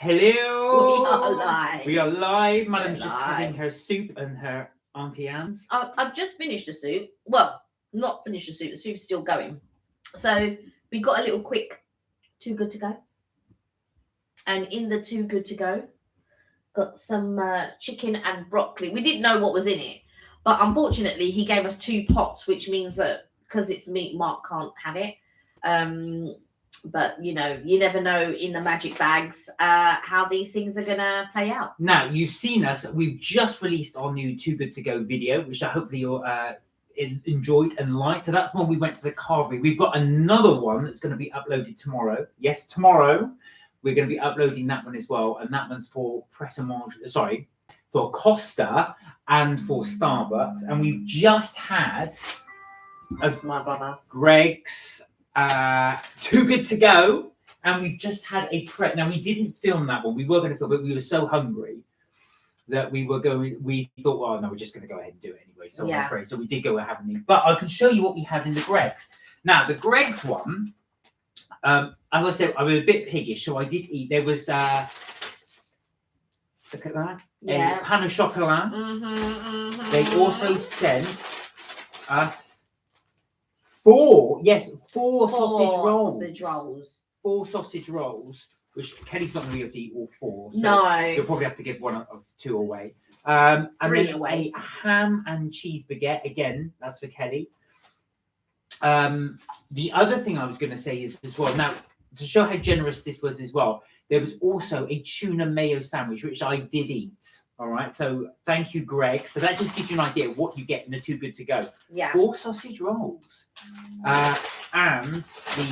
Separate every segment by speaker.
Speaker 1: Hello.
Speaker 2: We are live.
Speaker 1: We are live. Madam's
Speaker 2: We're
Speaker 1: just
Speaker 2: live.
Speaker 1: having her soup and her Auntie Anne's.
Speaker 2: I've just finished the soup. Well, not finished the soup. The soup's still going. So we got a little quick Too Good to Go. And in the Too Good to Go, got some chicken and broccoli. We didn't know what was in it. But unfortunately, he gave us 2 pots, which means that because it's meat, Mark can't have it. But, you know, you never know in the magic bags how these things are going to play out.
Speaker 1: Now, you've seen us. We've just released our new Too Good to Go video, which I hopefully you'll enjoyed and liked. So that's when we went to the carvery. We've got another one that's going to be uploaded tomorrow. Yes, tomorrow. We're going to be uploading that one as well. And that one's for for Costa and for Starbucks. And we've just had
Speaker 2: That's my brother.
Speaker 1: Greg's Too Good to Go, and we've just had a prep. Now, we didn't film that one. We were going to film it, but we were so hungry that we thought, well, no, we're just going to go ahead and do it anyway. So I'm afraid. So we did go and have it. But I can show you what we had in the Greg's. Now, the Greg's one, as I said, I'm a bit piggish, so I did eat. There was look at that, a pan au chocolat. They also sent us 4 sausage rolls. 4 sausage rolls, which Kelly's not going to be able to eat all 4. So
Speaker 2: No.
Speaker 1: you'll probably have to give 1 of 2 away. And
Speaker 2: 3
Speaker 1: then
Speaker 2: away.
Speaker 1: a ham and cheese baguette. Again, that's for Kelly. The other thing I was going to say is as well, now, to show how generous this was as well, there was also a tuna mayo sandwich, which I did eat. All right. So thank you, Greg. So that just gives you an idea of what you get in the Too Good to Go.
Speaker 2: Yeah.
Speaker 1: 4 sausage rolls. And the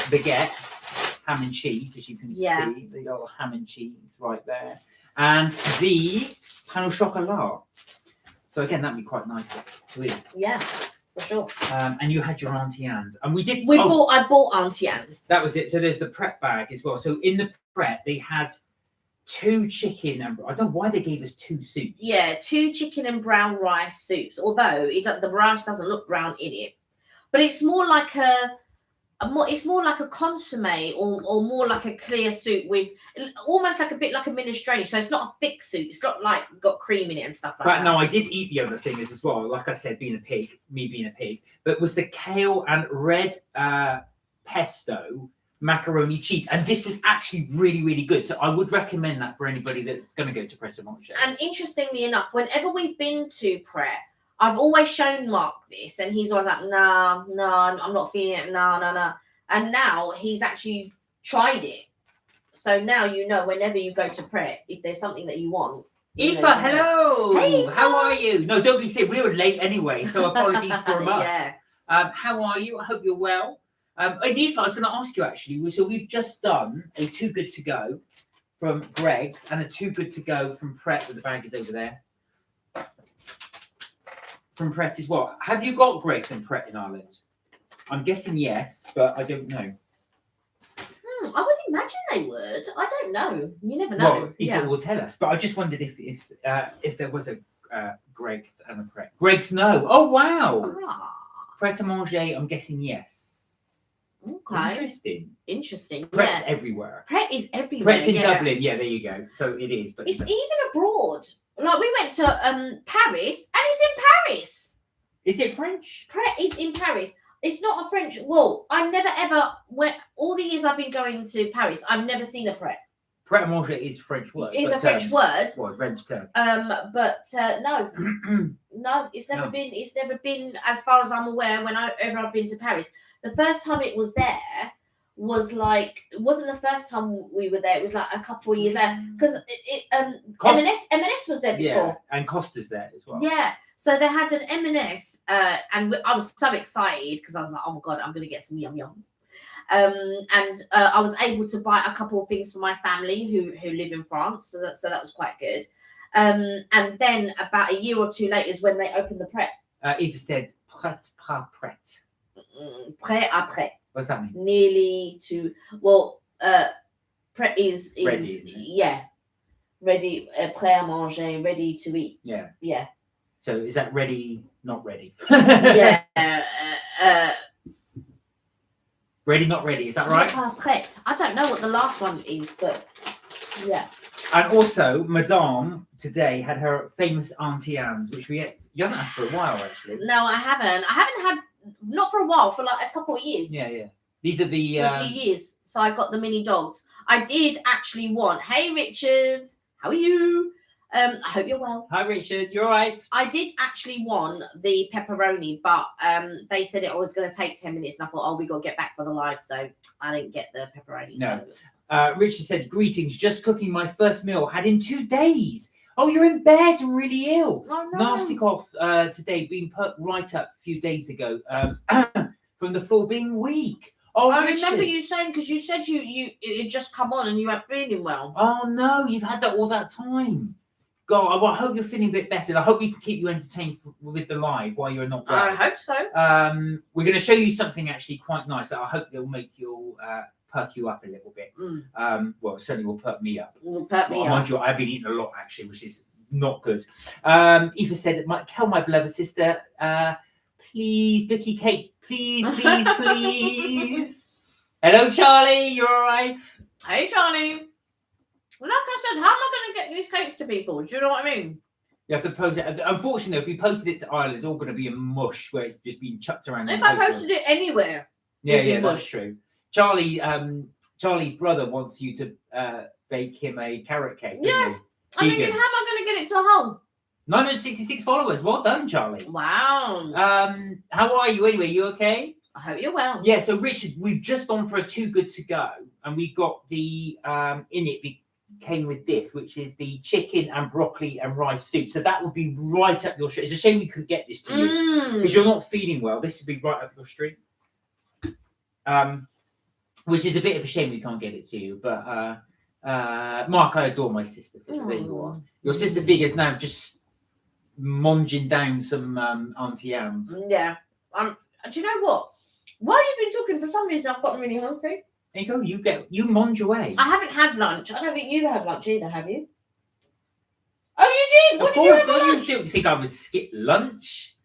Speaker 1: baguette, ham and cheese, as you can see. The little ham and cheese right there. And the pan au chocolat. So again, that'd be quite nice to eat.
Speaker 2: Yeah, for sure.
Speaker 1: And you had your Auntie Anne's. And I
Speaker 2: bought Auntie Anne's.
Speaker 1: That was it. So there's the prep bag as well. So in the prep, they had 2 chicken and I don't know why they gave us 2 soups.
Speaker 2: Yeah, 2 chicken and brown rice soups. Although the rice doesn't look brown in it, but it's more like a consomme or more like a clear soup with almost like a bit like a minestrone. So it's not a thick soup. It's not like got cream in it and stuff like that.
Speaker 1: But no, I did eat the other thing as well. Like I said, me being a pig. But it was the kale and red pesto macaroni cheese, and this was actually really, really good. So I would recommend that for anybody that's going to go to Pret a Manger.
Speaker 2: And interestingly enough, whenever we've been to Pret, I've always shown Mark this, and he's always like, no, I'm not feeling it, no. And now he's actually tried it. So now you know whenever you go to Pret, if there's something that you want.
Speaker 1: Aoife, hello.
Speaker 2: Hey,
Speaker 1: how are you? No, don't be sick. We were late anyway, so apologies from us.
Speaker 2: Yeah.
Speaker 1: How are you? I hope you're well. Aoife, I was going to ask you actually. So we've just done a Too Good to Go from Greg's and a Too Good to Go from Pret, where the bag is over there. From Pret as well. Have you got Greg's and Pret in Ireland? I'm guessing yes, but I don't know.
Speaker 2: I would imagine they would. I don't know. You never know.
Speaker 1: Well, it will tell us. But I just wondered if there was a Greg's and a Pret. Greg's no. Oh wow. Pret a Manger, I'm guessing yes.
Speaker 2: Okay.
Speaker 1: Interesting. Pret's everywhere.
Speaker 2: Pret is everywhere.
Speaker 1: Pret's in Dublin. Yeah, there you go. So it is. But
Speaker 2: it's even abroad. Like we went to Paris, and it's in Paris.
Speaker 1: Is it French?
Speaker 2: Pret is in Paris. It's not a French. Well, I never ever went. All the years I've been going to Paris, I've never seen a Pret.
Speaker 1: Pret a Manger is French word.
Speaker 2: It's a French word.
Speaker 1: Well, French term.
Speaker 2: But no, no, it's never been. It's never been, as far as I'm aware, whenever I've been to Paris. The first time it was there was like, it wasn't the first time we were there. It was like a couple of years later because M&S was there before.
Speaker 1: Yeah, and Costa's there as well.
Speaker 2: Yeah, so they had an M&S, and I was so excited because I was like, oh my god, I'm gonna get some yum yums. And I was able to buy a couple of things for my family who live in France, so that was quite good. And then about a year or 2 later is when they opened the Pret.
Speaker 1: Eva said Pret pas Pret.
Speaker 2: Prêt après.
Speaker 1: What's that mean?
Speaker 2: Nearly to, well, Pret is
Speaker 1: ready,
Speaker 2: ready, prêt à manger, ready to eat.
Speaker 1: Yeah. So is that ready, not ready?
Speaker 2: Yeah.
Speaker 1: Ready, not ready. Is that right?
Speaker 2: Prêt. I don't know what the last one is, but Yeah.
Speaker 1: And also, Madame today had her famous Auntie Anne's, which you haven't had for a while, actually.
Speaker 2: No, I haven't. I haven't had, not for a while, for like a couple of years.
Speaker 1: Yeah. These are the...
Speaker 2: For a few years. So I got the mini dogs. I did actually want, hey, Richard, how are you? I hope you're well.
Speaker 1: Hi, Richard. You all right?
Speaker 2: I did actually want the pepperoni, but they said it was going to take 10 minutes. And I thought, oh, we got to get back for the live. So I didn't get the pepperoni.
Speaker 1: No.
Speaker 2: So.
Speaker 1: Richard said, greetings, just cooking my first meal. Had in 2 days. Oh, you're in bed and really ill.
Speaker 2: Oh, no.
Speaker 1: Nasty cough today, being put right up a few days ago from the floor being weak. Oh,
Speaker 2: I
Speaker 1: Richard.
Speaker 2: remember you saying, because you said it had just come on and you weren't feeling well.
Speaker 1: Oh, no, you've had that all that time. God, I hope you're feeling a bit better. I hope we can keep you entertained with the live while you're not well.
Speaker 2: I hope so.
Speaker 1: We're going to show you something actually quite nice that I hope will make you perk you up a little bit. Well, it certainly will perk me up.
Speaker 2: Will perk me up.
Speaker 1: Mind you, I've been eating a lot actually, which is not good. Eva said, tell my beloved sister, please, Vicky Kate, please. Hello, Charlie. You all right?
Speaker 2: Hey, Charlie. Like I said, how am I going to get these cakes to people? Do you know what I mean?
Speaker 1: You have to post it. Unfortunately, if you posted it to Ireland, it's all going to be a mush where it's just been chucked around.
Speaker 2: If I posted it anywhere,
Speaker 1: yeah, that's true. Charlie's brother wants you to bake him a carrot cake.
Speaker 2: Yeah. I mean, how am I going to get it to home?
Speaker 1: 966 followers. Well done, Charlie.
Speaker 2: Wow.
Speaker 1: How are you anyway? You okay?
Speaker 2: I hope you're well.
Speaker 1: Yeah. So Richard, we've just gone for a Too Good to Go, and we got the in it. Came with this, which is the chicken and broccoli and rice soup. So that would be right up your street. It's a shame we could get this to you because you're not feeling well. This would be right up your street. Which is a bit of a shame we can't get it to you. But Mark, I adore my sister. There you are. Your sister Figure's now just monging down some Auntie Anne's.
Speaker 2: Yeah. Do you know what? While you've been talking, for some reason I've gotten really hungry.
Speaker 1: There you go. You munge away.
Speaker 2: I haven't had lunch. I don't think you've had lunch either, have you? Oh, you did? What
Speaker 1: of
Speaker 2: did you
Speaker 1: course,
Speaker 2: have for lunch?
Speaker 1: You think I would skip lunch?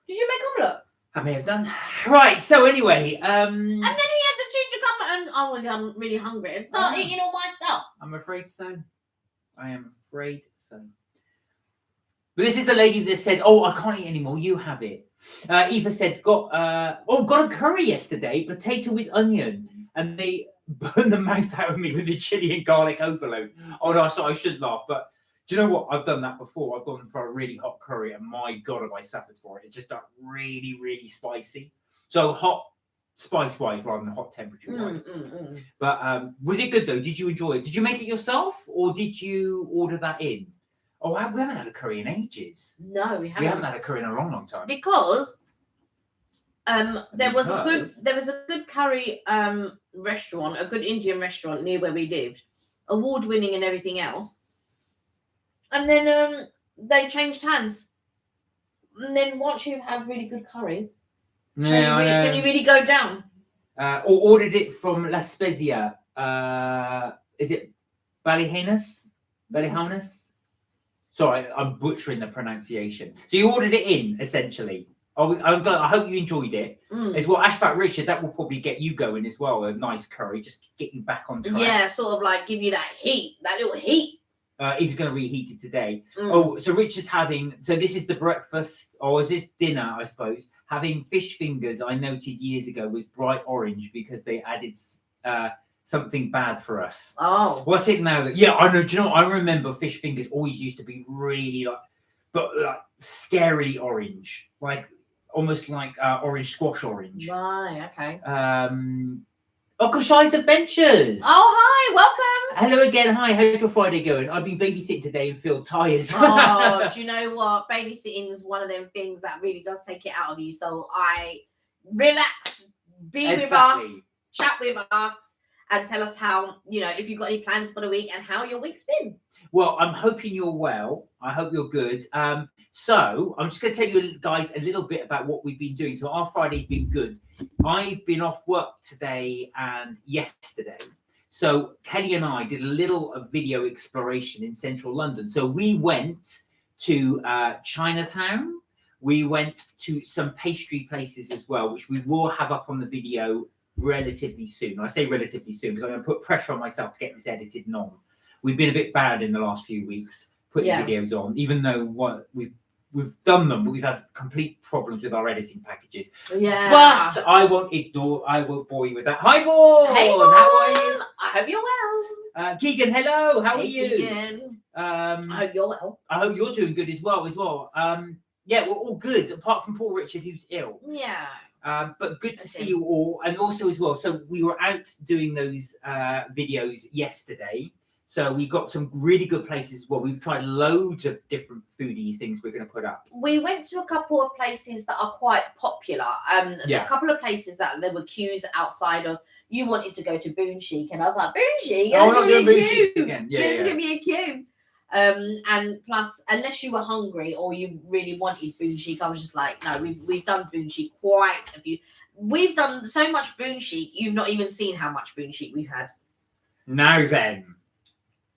Speaker 2: Did you make omelette?
Speaker 1: I may have done. Right, so anyway.
Speaker 2: And then he had the two to come and, oh, well, I'm really hungry and start eating all my stuff.
Speaker 1: I'm afraid so. I am afraid so. But this is the lady that said, oh, I can't eat anymore. You have it. Eva said, got a curry yesterday, potato with onion. And they burned the mouth out of me with the chili and garlic overload. Oh, no, I should laugh. But do you know what? I've done that before. I've gone for a really hot curry. And my God, have I suffered for it. It's just really, really spicy. So hot spice-wise rather than hot temperature-wise. But was it good, though? Did you enjoy it? Did you make it yourself? Or did you order that in? Oh, we haven't had a curry in ages.
Speaker 2: No, we haven't.
Speaker 1: We haven't had a curry in a long, long time.
Speaker 2: Because there was a good curry restaurant, a good Indian restaurant near where we lived, award-winning and everything else. And then they changed hands. And then once you have really good curry, can you really go down?
Speaker 1: Or ordered it from La Spezia. Is it Ballyhanus? Sorry, I'm butchering the pronunciation. So you ordered it in, essentially. I hope you enjoyed it. It's what Ashfaq Richard, that will probably get you going as well. A nice curry, just get you back on track.
Speaker 2: Yeah, sort of like give you that heat, that little heat.
Speaker 1: He's going to reheat it today. Oh, so Richard's having, so this is the breakfast, or is this dinner, I suppose? Having fish fingers, I noted years ago, was bright orange because they added something bad for us.
Speaker 2: Oh.
Speaker 1: What's it now? Yeah, I know. Do you know, I remember fish fingers always used to be really like scarily orange. Like, almost like orange squash orange.
Speaker 2: Right, okay.
Speaker 1: Shai's Adventures.
Speaker 2: Oh, hi, welcome.
Speaker 1: Hello again. Hi, how's your Friday going? I've been babysitting today and feel tired.
Speaker 2: Oh, do you know what? Babysitting is one of them things that really does take it out of you. So I relax, be with us, chat with us, and tell us how, if you've got any plans for the week and how your week's been.
Speaker 1: Well, I'm hoping you're well. I hope you're good. So I'm just going to tell you guys a little bit about what we've been doing. So our Friday's been good. I've been off work today and yesterday. So Kelly and I did a little video exploration in central London. So we went to Chinatown. We went to some pastry places as well, which we will have up on the video relatively soon. I say relatively soon because I'm going to put pressure on myself to get this edited and on. we've been a bit bad in the last few weeks putting
Speaker 2: Yeah.
Speaker 1: videos on, even though what we've done them, but we've had complete problems with our editing packages.
Speaker 2: Yeah.
Speaker 1: But I won't bore you with that. Hi, Vaughan!
Speaker 2: Hey,
Speaker 1: How are you?
Speaker 2: Vaughan! I hope you're well.
Speaker 1: Keegan, hello. How are
Speaker 2: Hey,
Speaker 1: you?
Speaker 2: Keegan. I hope you're well.
Speaker 1: I hope you're doing good as well. Yeah, we're all good, apart from Paul Richard, who's ill.
Speaker 2: Yeah.
Speaker 1: But good to see you all, and also as well. So we were out doing those videos yesterday. So we got some really good places. Well, we've tried loads of different foodie things we're going to put up.
Speaker 2: We went to a couple of places that are quite popular. A couple of places that there were queues outside of. You wanted to go to Boon Chic, and I was like, Boon Chic?
Speaker 1: Oh, we're not doing Boon Chic again. Yeah,
Speaker 2: There's going to be a queue. And plus, unless you were hungry or you really wanted Boon Chic, I was just like, no, we've done Boon Chic quite a few. We've done so much Boon Chic, you've not even seen how much Boon Chic we've had.
Speaker 1: Now then,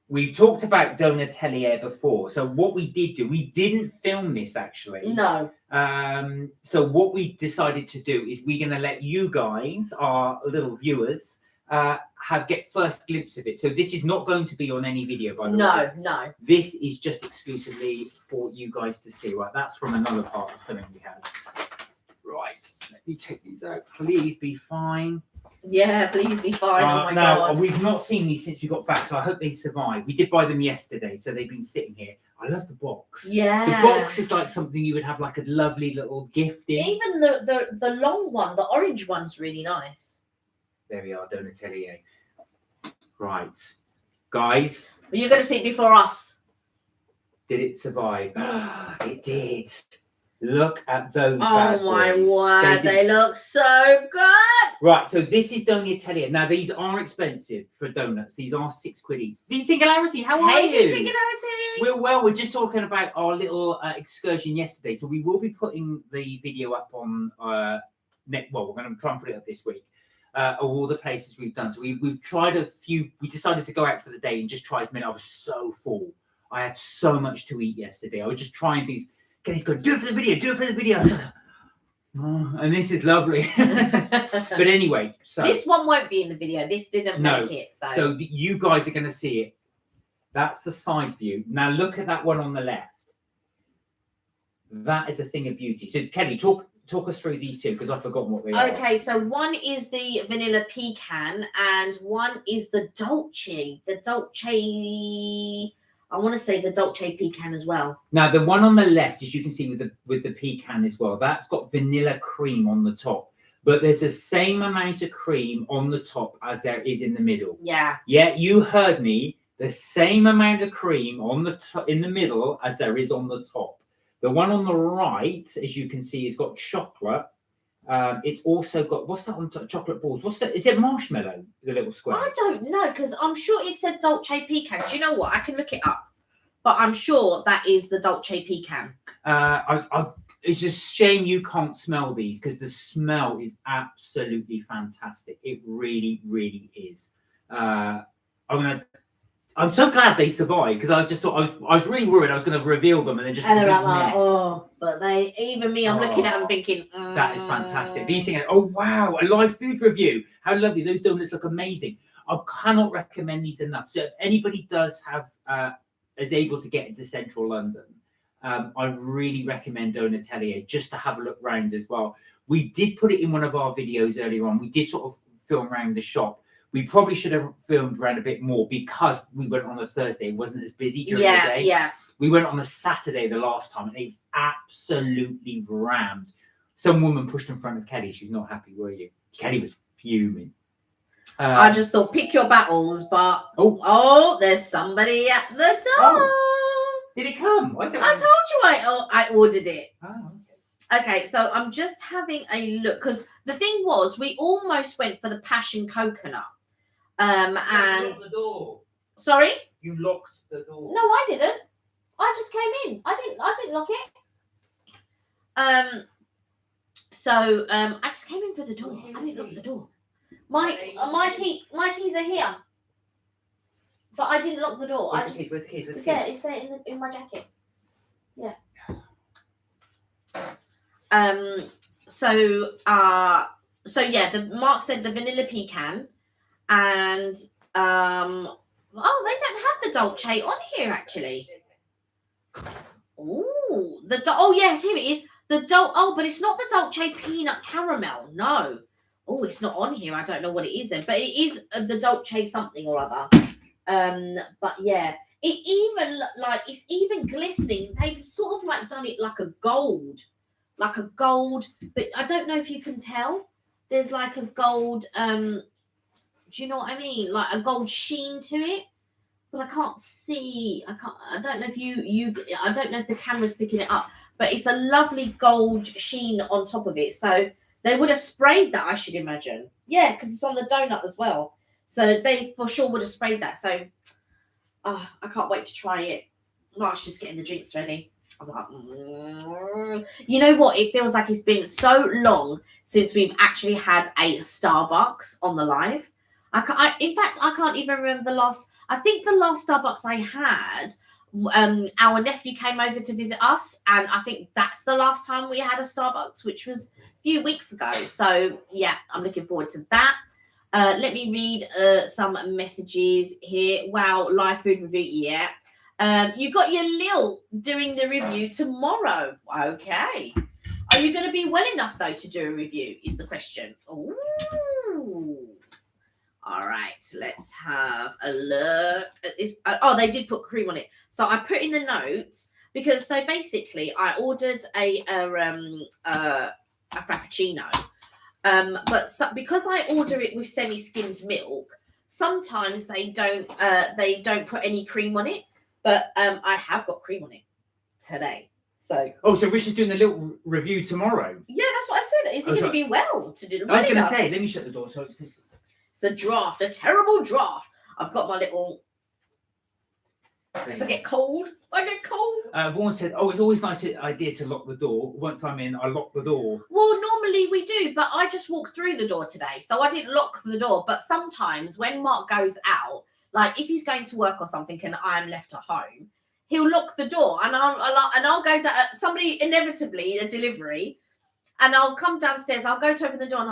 Speaker 1: we've talked about Donatelier before. So what we did do, we didn't film this actually.
Speaker 2: No.
Speaker 1: So what we decided to do is we're going to let you guys, our little viewers, get first glimpse of it. So this is not going to be on any video, by the way.
Speaker 2: No.
Speaker 1: This is just exclusively for you guys to see. Right, that's from another part of something we had. Right, let me take these out. Please be fine.
Speaker 2: Yeah, please be fine. Oh my
Speaker 1: now,
Speaker 2: God.
Speaker 1: we've not seen these since we got back, so I hope they survive. We did buy them yesterday, so they've been sitting here. I love the box.
Speaker 2: Yeah.
Speaker 1: The box is like something you would have like a lovely little gift in.
Speaker 2: Even the long one, the orange one's really nice.
Speaker 1: There we are, Donatelier. Right. Guys.
Speaker 2: But you're going to see it before us.
Speaker 1: Did it survive? It did. Look at those bad
Speaker 2: Oh my
Speaker 1: boys.
Speaker 2: word, they look so good.
Speaker 1: Right, so this is Donatelier. Now, these are expensive for donuts. These are £6 each. The Singularity, how are you?
Speaker 2: Hey, Singularity.
Speaker 1: We're well. We're just talking about our little excursion yesterday. So we will be putting the video up on we're going to try and put it up this week. Of all the places we've done. So we've tried a few. We decided to go out for the day and just try as many. I was so full. I had so much to eat yesterday. I was just trying things. Kenny's going, do it for the video. I was like, oh, and this is lovely. But anyway, so
Speaker 2: this one won't be in the video. This didn't make it. So
Speaker 1: you guys are going to see it. That's the side view. Now look at that one on the left. That is a thing of beauty. So Kelly, talk us through these two because I've forgotten what they are.
Speaker 2: Okay, so one is the vanilla pecan and one is the Dolce. I want to say the Dolce pecan as well.
Speaker 1: Now the one on the left, as you can see with the pecan as well, that's got vanilla cream on the top, but there's the same amount of cream on the top as there is in the middle.
Speaker 2: Yeah.
Speaker 1: Yeah, you heard me. The same amount of cream on the in the middle as there is on the top. The one on the right, as you can see, has got chocolate. It's also got, what's that on top? Chocolate balls. Is it marshmallow? The little square.
Speaker 2: I don't know because I'm sure it said Dolce pecan. Do you know what? I can look it up, but I'm sure that is the Dolce pecan.
Speaker 1: It's a shame you can't smell these because the smell is absolutely fantastic. It really, really is. I'm so glad they survived because I just thought I was really worried I was going to reveal them and then just.
Speaker 2: And they're like, oh, but I'm looking at them thinking,
Speaker 1: that is fantastic. These things, oh wow, a live food review. How lovely! Those donuts look amazing. I cannot recommend these enough. So if anybody does is able to get into central London, I really recommend Donatelier just to have a look round as well. We did put it in one of our videos earlier on. We did sort of film around the shop. We probably should have filmed around a bit more because we went on a Thursday. It wasn't as busy during the day.
Speaker 2: Yeah.
Speaker 1: We went on a Saturday the last time and it was absolutely rammed. Some woman pushed in front of Kelly. She was not happy, were you? Kelly was fuming.
Speaker 2: I just thought, pick your battles, but there's somebody at the door.
Speaker 1: Oh. Did it come?
Speaker 2: I told you I ordered it.
Speaker 1: Oh,
Speaker 2: okay, so I'm just having a look because the thing was we almost went for the passion coconut. And
Speaker 1: you locked the door.
Speaker 2: Sorry?
Speaker 1: You locked the door.
Speaker 2: No, I didn't. I just came in. I didn't lock it. I just came in for the door. I didn't lock the door. My keys are here. But I didn't lock the door.
Speaker 1: Where's the keys?
Speaker 2: It's there in my jacket. Yeah. The Mark said the vanilla pecan and there they don't have the dolce on here actually. Oh, oh yes, here it is. Oh, but it's not the dolce peanut caramel. No. Oh, it's not on here. I don't know what it is then, but it is the dolce something or other. But yeah, it even it's even glistening. They've sort of like done it like a gold, but I don't know if you can tell. There's like a gold. Do you know what I mean? Like a gold sheen to it. But I can't see. I don't know if I don't know if the camera's picking it up. But it's a lovely gold sheen on top of it. So they would have sprayed that, I should imagine. Yeah, because it's on the donut as well. So they for sure would have sprayed that. So I can't wait to try it. Mark's just getting the drinks ready. I'm like, You know what? It feels like it's been so long since we've actually had a Starbucks on the live. In fact, I can't even remember the last. I think the last Starbucks I had, our nephew came over to visit us, and I think that's the last time we had a Starbucks, which was a few weeks ago. So yeah, I'm looking forward to that. Let me read some messages here. Wow, live food review, yeah. You got your Lil doing the review tomorrow. Okay. Are you going to be well enough though to do a review? Is the question. Ooh. All right, let's have a look at this. Oh, they did put cream on it. So I put in the notes because basically I ordered a frappuccino. Because I order it with semi-skimmed milk, sometimes they don't put any cream on it. But I have got cream on it today. So
Speaker 1: so Rich is doing a little review tomorrow.
Speaker 2: Yeah, that's what I said. Is it going to be well to do the
Speaker 1: I was going to say, let me shut the door.
Speaker 2: It's a draft, a terrible draft. I've got my little. Because I get cold.
Speaker 1: Vaughan said, it's always nice idea to lock the door. Once I'm in, I lock the door.
Speaker 2: Well, normally we do, but I just walked through the door today. So I didn't lock the door. But sometimes when Mark goes out, like if he's going to work or something and I'm left at home, he'll lock the door and I'll go to somebody, inevitably, a delivery, and I'll come downstairs. I'll go to open the door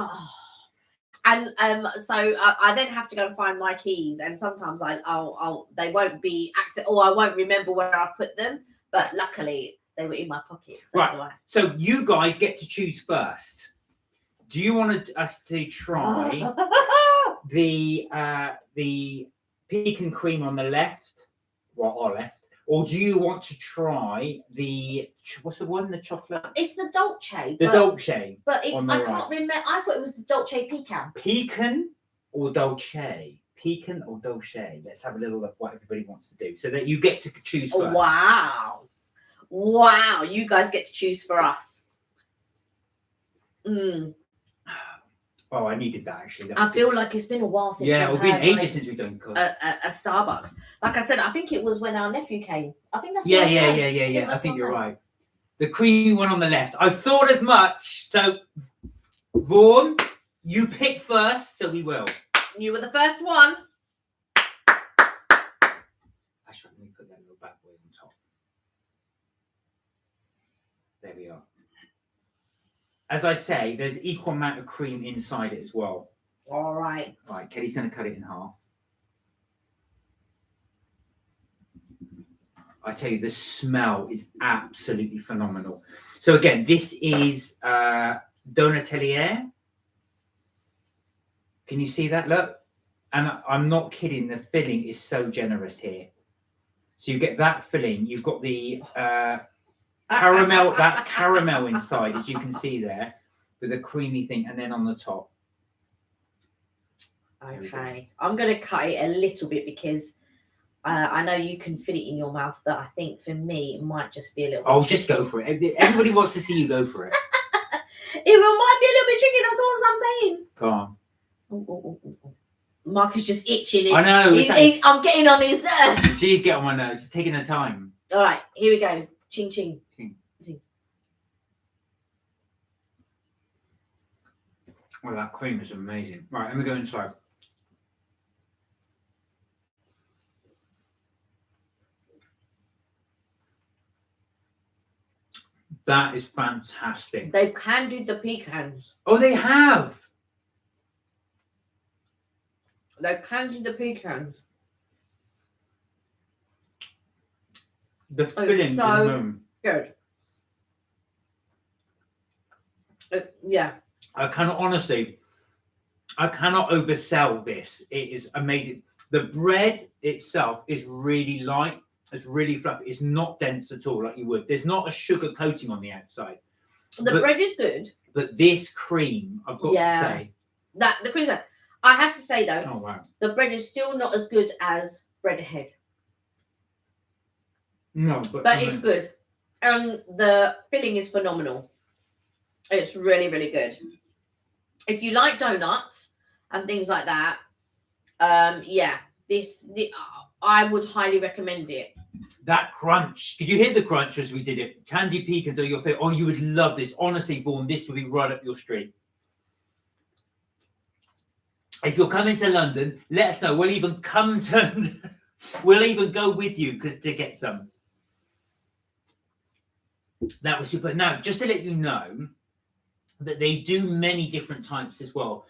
Speaker 2: so I then have to go and find my keys, and sometimes they won't be access, or I won't remember where I've put them. But luckily, they were in my pocket. So
Speaker 1: right. So you guys get to choose first. Do you want us to try the pecan cream on the left, our left, or do you want to try what's the one? The chocolate?
Speaker 2: It's the dolce.
Speaker 1: Dolce.
Speaker 2: But I can't remember. I thought it was the dolce pecan.
Speaker 1: Pecan or dolce? Pecan or dolce? Let's have a little look what everybody wants to do, so that you get to choose first.
Speaker 2: Wow! You guys get to choose for us.
Speaker 1: Oh, I needed that actually.
Speaker 2: I feel like it's been a while since.
Speaker 1: Yeah, it's been ages since we've done
Speaker 2: a Starbucks. Like I said, I think it was when our nephew came. I think that's
Speaker 1: yeah. I think you're right. The creamy one on the left. I thought as much. So, Vaughan, you pick first, so we will.
Speaker 2: You were the first one.
Speaker 1: Actually, let me put that little bad boy on top. There we are. As I say, there's equal amount of cream inside it as well.
Speaker 2: All right.
Speaker 1: Right, Kelly's going to cut it in half. I tell you, the smell is absolutely phenomenal. So again, this is Donatelier. Can you see that? Look. And I'm not kidding. The filling is so generous here. So you get that filling. You've got the caramel. That's caramel inside, as you can see there, with a creamy thing. And then on the top.
Speaker 2: Okay. I'm going to cut it a little bit because I know you can fit it in your mouth, but I think for me, it might just be a little bit tricky.
Speaker 1: Just go for it. Everybody wants to see you go for it.
Speaker 2: It might be a little bit tricky. That's all I'm saying.
Speaker 1: Come on.
Speaker 2: Oh. Mark is just itching.
Speaker 1: I know.
Speaker 2: I'm getting on his nerves.
Speaker 1: She's getting on my nerves. It's taking her time.
Speaker 2: All right. Here we go. Ching, ching.
Speaker 1: Well, that cream is amazing. Right, let me go inside. That is fantastic.
Speaker 2: They've candied the pecans.
Speaker 1: Oh, they have.
Speaker 2: They've candied the pecans.
Speaker 1: The filling is
Speaker 2: good. Yeah.
Speaker 1: I cannot oversell this. It is amazing. The bread itself is really light. It's really fluffy. It's not dense at all, like you would. There's not a sugar coating on the outside.
Speaker 2: The bread is good.
Speaker 1: But this cream, I've got to say.
Speaker 2: The cream, I have to say though,
Speaker 1: oh wow,
Speaker 2: the bread is still not as good as bread ahead.
Speaker 1: No,
Speaker 2: but it's good. The filling is phenomenal. It's really, really good. If you like donuts and things like that, I would highly recommend it.
Speaker 1: That crunch. Could you hear the crunch as we did it? Candy pecans are your favorite. Oh, you would love this. Honestly, Vaughan, this would be right up your street. If you're coming to London, let us know. We'll even we'll even go with you to get some. That was super. Now, just to let you know that they do many different types as well.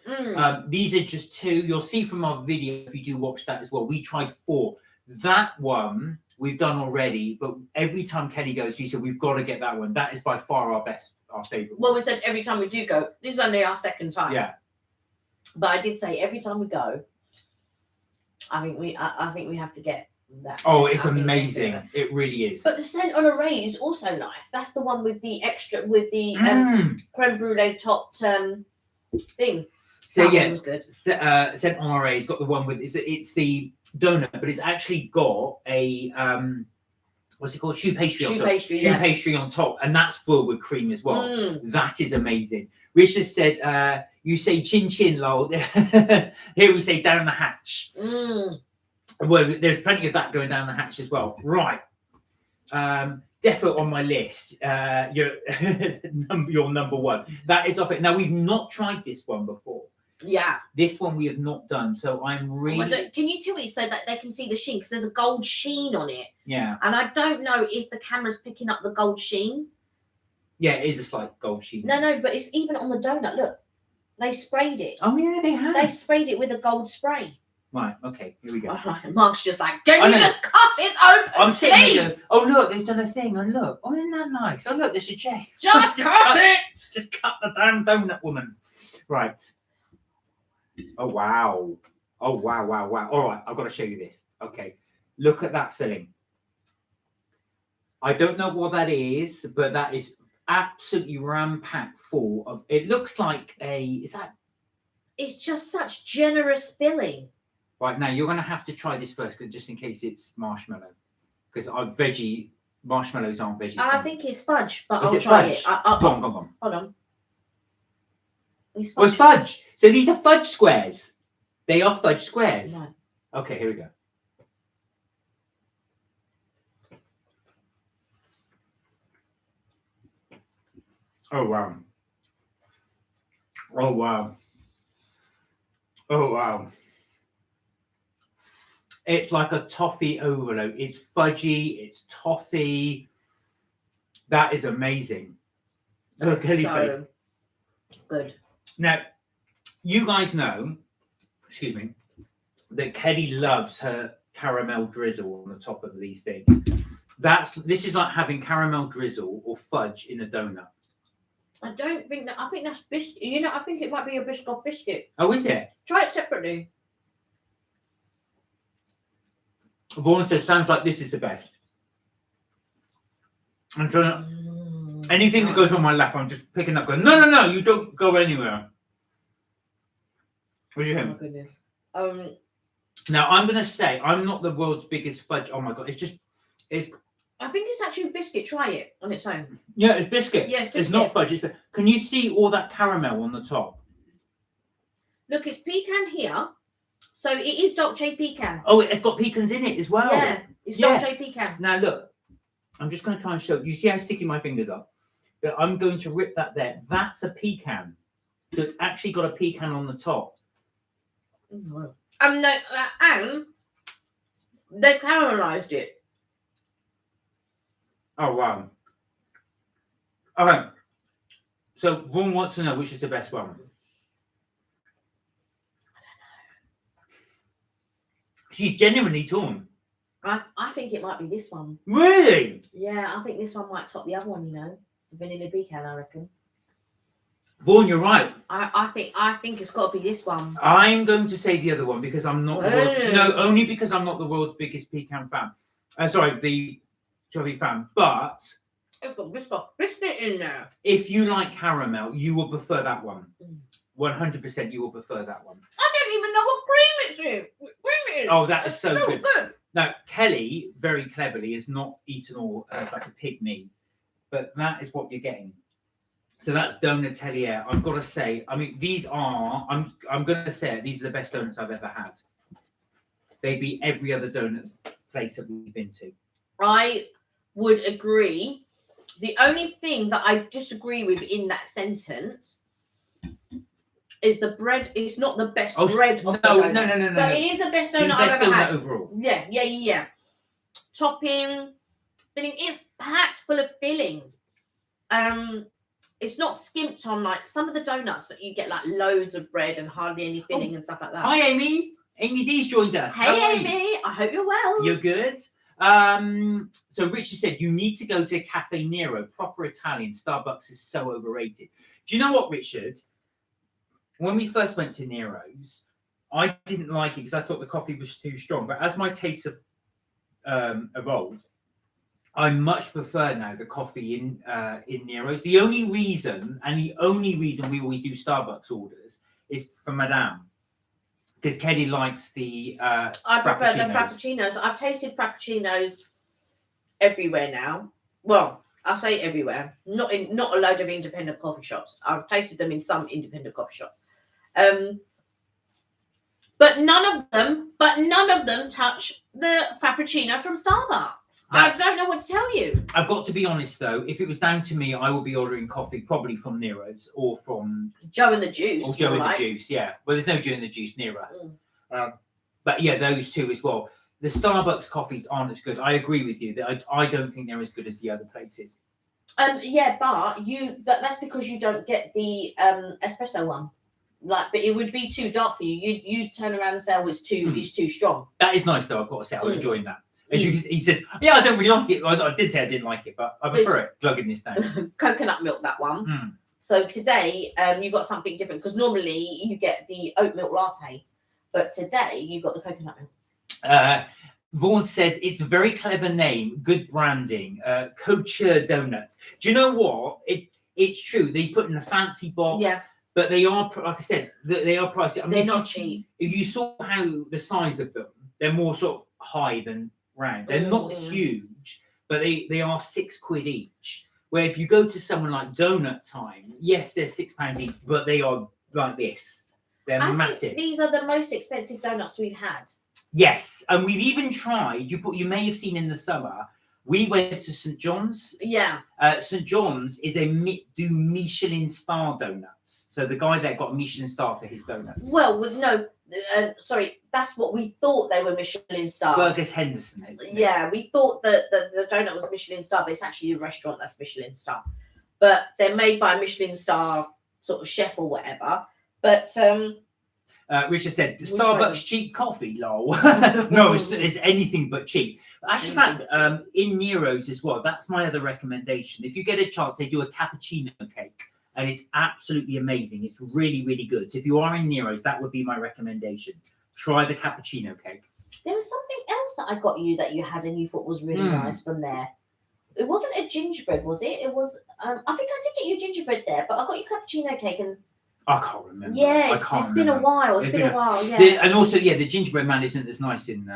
Speaker 1: These are just 2. You'll see from our video if you do watch that as well. We tried 4. That one we've done already, but every time Kelly goes, we said we've got to get that one. That is by far our favorite.
Speaker 2: Well, we said every time we do go. This is only our second time.
Speaker 1: Yeah.
Speaker 2: But I did say every time we go, I think we have to get that.
Speaker 1: Oh, it's amazing. It really is.
Speaker 2: But the scent on array is also nice. That's the one with the creme brulee topped thing.
Speaker 1: So
Speaker 2: that
Speaker 1: yeah,
Speaker 2: one was good.
Speaker 1: Scent on array's got the one with it's the donut, but it's actually got a what's it called? Choux pastry on top. Choux pastry on top, and that's full with cream as well. That is amazing. Richard said, you say chin chin, lol. Here we say down the hatch. Well, there's plenty of that going down the hatch as well. Right. Defo on my list. Your number 1. That is off it. Now, we've not tried this one before.
Speaker 2: Yeah.
Speaker 1: This one we have not done. So I'm really...
Speaker 2: can you tilt it so that they can see the sheen? Because there's a gold sheen on it.
Speaker 1: Yeah.
Speaker 2: And I don't know if the camera's picking up the gold sheen.
Speaker 1: Yeah, it is a slight gold sheen.
Speaker 2: No, but it's even on the donut. Look. They sprayed it.
Speaker 1: Oh, yeah, they have.
Speaker 2: They've sprayed it with a gold spray.
Speaker 1: Right, okay, here we go.
Speaker 2: Mark's just like, can you just cut it open,
Speaker 1: I'm sitting there.
Speaker 2: please?
Speaker 1: Oh, look, they've done a thing. And look. Oh, isn't that nice? Oh, look, there's a J.
Speaker 2: Just cut it!
Speaker 1: Just cut the damn donut, woman. Right. Oh, wow. Oh, wow. All right, I've got to show you this. Okay, look at that filling. I don't know what that is, but that is absolutely ram-packed full of... It looks like
Speaker 2: It's just such generous filling.
Speaker 1: Right, now you're going to have to try this first, just in case it's marshmallow. Because our veggie marshmallows aren't veggie.
Speaker 2: I think it's fudge, but I'll try it.
Speaker 1: Go on.
Speaker 2: Hold on.
Speaker 1: It's fudge. So these are fudge squares. They are fudge squares.
Speaker 2: No.
Speaker 1: Okay, here we go. Oh, wow. Oh, wow. Oh, wow. It's like a toffee overload. It's fudgy. It's toffee. That is amazing.
Speaker 2: That's so good.
Speaker 1: Now, you guys know, excuse me, that Kelly loves her caramel drizzle on the top of these things. This is like having caramel drizzle or fudge in a donut.
Speaker 2: I don't think that. I think that's biscuit. I think it might be a Biscoff biscuit.
Speaker 1: Oh, is it?
Speaker 2: Try it separately.
Speaker 1: Vaughan says, sounds like this is the best. I'm trying to... Anything that goes on my lap, I'm just picking up going, no, you don't go anywhere. What do you think?
Speaker 2: Oh, my goodness.
Speaker 1: Now, I'm going to say, I'm not the world's biggest fudge. Oh, my God. It's...
Speaker 2: I think it's actually biscuit. Try it on its own.
Speaker 1: Yeah, it's biscuit.
Speaker 2: Yeah, it's biscuit.
Speaker 1: It's not fudge. Can you see all that caramel on the top?
Speaker 2: Look, it's pecan here. So it is Dolce pecan.
Speaker 1: Oh, it's got pecans in it as well.
Speaker 2: Yeah, it's Dolce pecan.
Speaker 1: Now, look. I'm just going to try and show. You see how sticky my fingers are? But I'm going to rip that there. That's a pecan. So it's actually got a pecan on the top.
Speaker 2: No, and they've caramelized it.
Speaker 1: Oh, wow. Okay. So Vaughan wants to know which is the best one. I don't know. She's genuinely torn.
Speaker 2: I think it might be this one.
Speaker 1: Really?
Speaker 2: Yeah, I think this one might top the other one. The vanilla pecan. I reckon.
Speaker 1: Vaughan, you're right.
Speaker 2: I think it's got to be this one.
Speaker 1: I'm going to say the other one because I'm not. Only because I'm not the world's biggest pecan fan. Sorry, the chubby fan. But
Speaker 2: It's got biscuit in there.
Speaker 1: if you like caramel, you will prefer that one. 100%, you will prefer that one.
Speaker 2: I don't even know what cream it's in.
Speaker 1: Oh, that is so good.
Speaker 2: good.
Speaker 1: Now, Kelly, very cleverly, has not eaten all like a pygmy, but that is what you're getting. So that's Donatelier. I've got to say, I mean, these are, I'm going to say it, these are the best donuts I've ever had. They beat every other donut place that we've been to.
Speaker 2: I would agree. The only thing that I disagree with in that sentence is the bread is not the best bread of the donut.
Speaker 1: No.
Speaker 2: But it is the best donut
Speaker 1: I've
Speaker 2: ever had.
Speaker 1: Overall.
Speaker 2: Yeah. Topping, filling. It's packed full of filling. It's not skimped on like some of the donuts that you get like loads of bread and hardly any filling and stuff like that.
Speaker 1: Hi, Amy. Amy D's joined us.
Speaker 2: Hey, Amy. I hope you're well.
Speaker 1: You're good. So Richard said you need to go to Cafe Nero, proper Italian. Starbucks is so overrated. Do you know what, Richard? When we first went to Nero's, I didn't like it because I thought the coffee was too strong. But as my tastes have evolved, I much prefer now the coffee in Nero's. The only reason we always do Starbucks orders is for Madame. Because Kelly likes the
Speaker 2: I prefer the frappuccinos. I've tasted frappuccinos everywhere now. Well, I'll say everywhere. Not a load of independent coffee shops. I've tasted them in some independent coffee shops. But none of them touch the frappuccino from Starbucks. I don't know what to tell you.
Speaker 1: I've got to be honest though, if it was down to me, I would be ordering coffee probably from Nero's or from
Speaker 2: Joe and the Juice.
Speaker 1: Or Joe and the Juice, yeah. Well, there's no Joe and the Juice near us. But yeah, those two as well. The Starbucks coffees aren't as good. I agree with you. I don't think they're as good as the other places.
Speaker 2: Yeah, but that's because you don't get the espresso one. But it would be too dark for you. You turn around and say, "Oh, it's too strong."
Speaker 1: That is nice though. I've got to say, I'm enjoying that. As he said, yeah, I don't really like it. I did say I didn't like it, but I prefer it. Glugging this down.
Speaker 2: Coconut milk, that one. So today, you got something different because normally you get the oat milk latte, but today you got the coconut milk.
Speaker 1: Vaughan said it's a very clever name, good branding. Couture Donuts. Do you know what? It's true. They put in a fancy box.
Speaker 2: Yeah.
Speaker 1: But they are, like I said, they are pricey. I mean,
Speaker 2: they're not cheap.
Speaker 1: If you saw how the size of them, they're more sort of high than round. They're not huge, but they are £6 each. Where if you go to someone like Donut Time, yes, they're £6 each, but they are like this. They're massive.
Speaker 2: Think these are the most expensive donuts we've had.
Speaker 1: Yes, and we've even tried. You may have seen in the summer. We went to St. John's.
Speaker 2: Yeah.
Speaker 1: St. John's is do Michelin star donuts. So the guy there got a Michelin star for his donuts.
Speaker 2: Well, no, sorry, that's what we thought they were Michelin star.
Speaker 1: Burgers Henderson.
Speaker 2: Yeah, we thought that the donut was Michelin star, but it's actually a restaurant that's Michelin star. But they're made by a Michelin star sort of chef or whatever. But
Speaker 1: Richard said, Starbucks cheap coffee, lol. No, it's anything but cheap. Actually, in fact, in Nero's as well, that's my other recommendation. If you get a chance, they do a cappuccino cake, and it's absolutely amazing. It's really, really good. So if you are in Nero's, that would be my recommendation. Try the cappuccino cake.
Speaker 2: There was something else that I got you that you had and you thought was really nice from there. It wasn't a gingerbread, was it? It was, I think I did get you gingerbread there, but I got you cappuccino cake and
Speaker 1: I can't remember.
Speaker 2: Yeah, it's been a while. It's been a while, yeah.
Speaker 1: And also, the gingerbread man isn't as nice in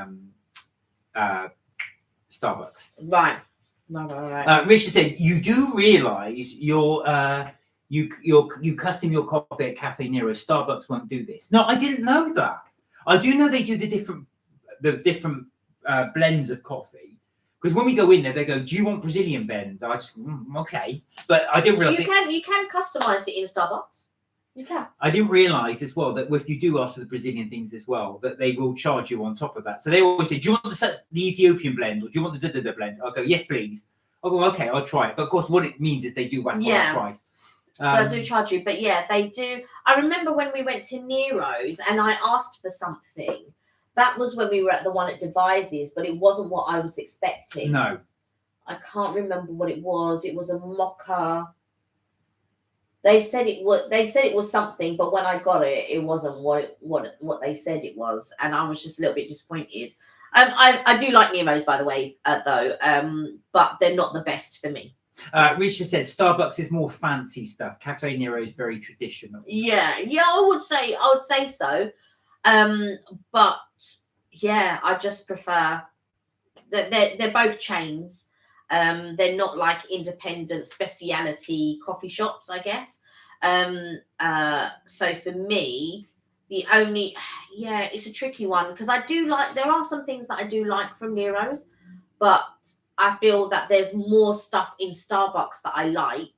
Speaker 1: Starbucks.
Speaker 2: Right.
Speaker 1: Richard said, you do realise you custom your coffee at Cafe Nero. Starbucks won't do this. No, I didn't know that. I do know they do the different blends of coffee. Because when we go in there, they go, "Do you want Brazilian blend?" I just okay, but I didn't realise
Speaker 2: you can customise it in Starbucks. You can.
Speaker 1: I didn't realise as well that if you do ask for the Brazilian things as well, that they will charge you on top of that. So they always say, "Do you want the Ethiopian blend or do you want the blend?" I'll go, "Yes, please." I'll go, "Okay, I'll try it." But of course, what it means is they do whack on the price.
Speaker 2: They'll do charge you, but yeah, they do. I remember when we went to Nero's and I asked for something, That was when we were at the one at Devises, but it wasn't what I was expecting.
Speaker 1: No.
Speaker 2: I can't remember what it was. It was a mocha. They said it was. They said it was something, but when I got it, it wasn't what they said it was, and I was just a little bit disappointed. I do like Nero's, by the way, though. But they're not the best for me.
Speaker 1: Risha said Starbucks is more fancy stuff. Cafe Nero is very traditional.
Speaker 2: Yeah, I would say so. But yeah, I just prefer that they're both chains. They're not like independent specialty coffee shops, I guess. So for me, it's a tricky one because there are some things that I do like from Nero's, but I feel that there's more stuff in Starbucks that I like.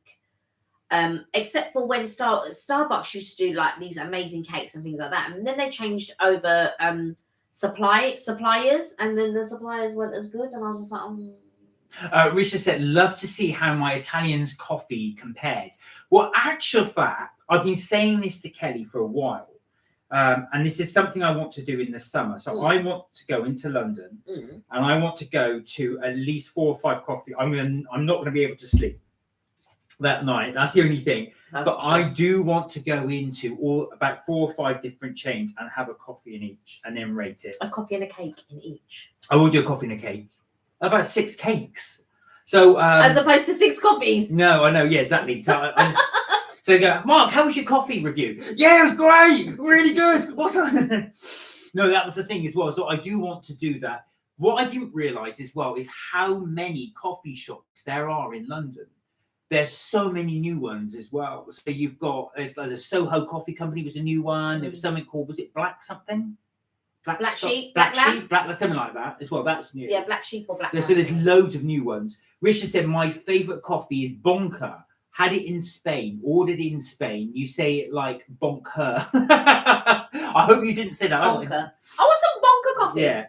Speaker 2: Except for when Starbucks used to do like these amazing cakes and things like that, and then they changed over suppliers, and then the suppliers weren't as good, and I was just like,
Speaker 1: Risha said, love to see how my Italian's coffee compares. Well, actual fact, I've been saying this to Kelly for a while, and this is something I want to do in the summer. So I want to go into London, and I want to go to at least 4 or 5 coffee. I'm not going to be able to sleep that night. That's the only thing. But I do want to go into about 4 or 5 different chains and have a coffee in each, and then rate it.
Speaker 2: A coffee and a cake in each.
Speaker 1: I will do a coffee and a cake. About 6 cakes. So
Speaker 2: as opposed to 6 coffees.
Speaker 1: No, I know, yeah, exactly. So I just so you go, Mark, how was your coffee review? Yeah, it was great, really good. What? No, that was the thing as well. So I do want to do that. What I didn't realise as well is how many coffee shops there are in London. There's so many new ones as well. So you've got the Soho Coffee Company was a new one. There was something called, was it Black something?
Speaker 2: Black Sheep,
Speaker 1: something like that as well. That's new.
Speaker 2: Yeah, Black Sheep or Black.
Speaker 1: So there's loads of new ones. Richard said my favourite coffee is Bonka. Had it in Spain. Ordered it in Spain. You say it like bonker. I hope you didn't say that.
Speaker 2: Bonker. I want some bonker coffee.
Speaker 1: Yeah.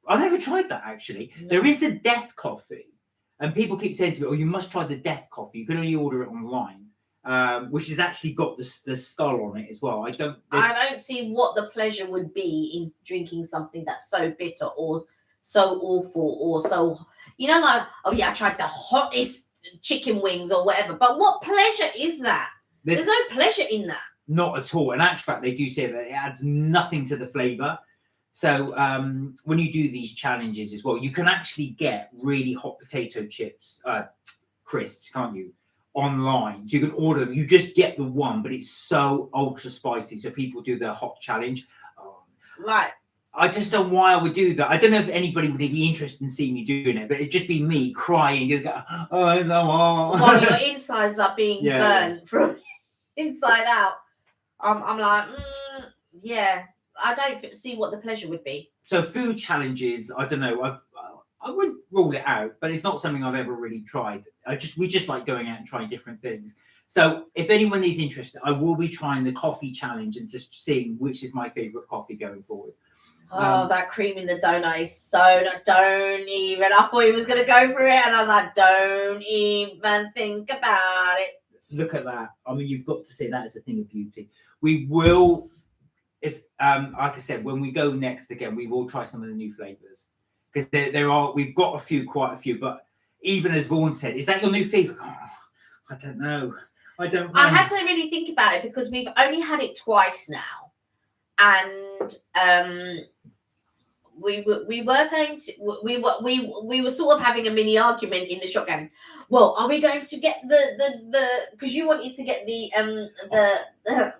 Speaker 1: I've never tried that actually. No. There is the Death coffee, and people keep saying to me, "Oh, you must try the Death coffee. You can only order it online." Which has actually got the skull on it as well. I don't
Speaker 2: see what the pleasure would be in drinking something that's so bitter or so awful or so, like, oh yeah, I tried the hottest chicken wings or whatever. But what pleasure is that? There's no pleasure in that.
Speaker 1: Not at all. In actual fact, they do say that it adds nothing to the flavour. So when you do these challenges as well, you can actually get really hot potato chips, crisps, can't you? Online, so you can order them. You just get the one, but it's so ultra spicy. So people do the hot challenge.
Speaker 2: Right.
Speaker 1: I just don't know why I would do that. I don't know if anybody would be interested in seeing me doing it, but it'd just be me crying. You'd go, oh, it's so hot.
Speaker 2: While your insides are being burnt from inside out. I'm like, yeah. I don't see what the pleasure would be.
Speaker 1: So food challenges, I don't know. I wouldn't rule it out, but it's not something I've ever really tried. We just like going out and trying different things. So if anyone is interested, I will be trying the coffee challenge and just seeing which is my favourite coffee going forward.
Speaker 2: That cream in the donut is so, don't even. I thought he was going to go for it, and I was like, don't even think about it.
Speaker 1: Look at that. I mean, you've got to say that is a thing of beauty. We will, if like I said, when we go next again, we will try some of the new flavours. Because we've got quite a few, but even as Vaughan said, is that your new favourite? Oh, I don't know. I
Speaker 2: had to really think about it because we've only had it twice now, and we were sort of having a mini argument in the shop going, well, are we going to get the because you wanted to get the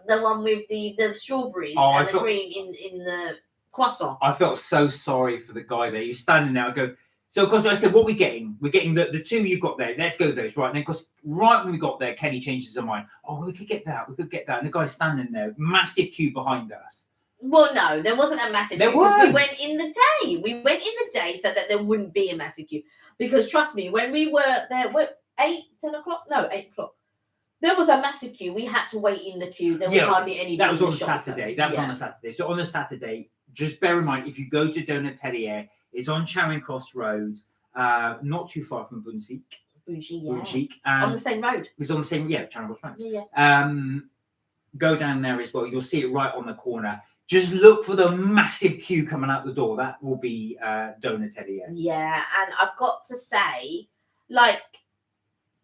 Speaker 2: one with the strawberries and the cream in the croissant.
Speaker 1: I felt so sorry for the guy there. He's standing there. I go, so of course I said, what are we getting? We're getting the 2 you've got there. Let's go with those, right? And then of course, right when we got there, Kenny changes her mind. Oh, we could get that. And the guy's standing there, massive queue behind us.
Speaker 2: Well, no, there wasn't a massive queue.
Speaker 1: Was.
Speaker 2: We went in the day so that there wouldn't be a massive queue. Because trust me, when we were there, 8 o'clock? No, 8 o'clock. There was a massive queue. We had to wait in the queue. There was hardly anybody.
Speaker 1: That was on Saturday. On a Saturday. So on the Saturday, just bear in mind, if you go to Donatellier, it's on Charing Cross Road, not too far from Bunzik.
Speaker 2: Bunzik. On the same road.
Speaker 1: It's on the same, Charing Cross Road.
Speaker 2: Yeah.
Speaker 1: Go down there as well. You'll see it right on the corner. Just look for the massive queue coming out the door. That will be Donatelli.
Speaker 2: Yeah, and I've got to say, like,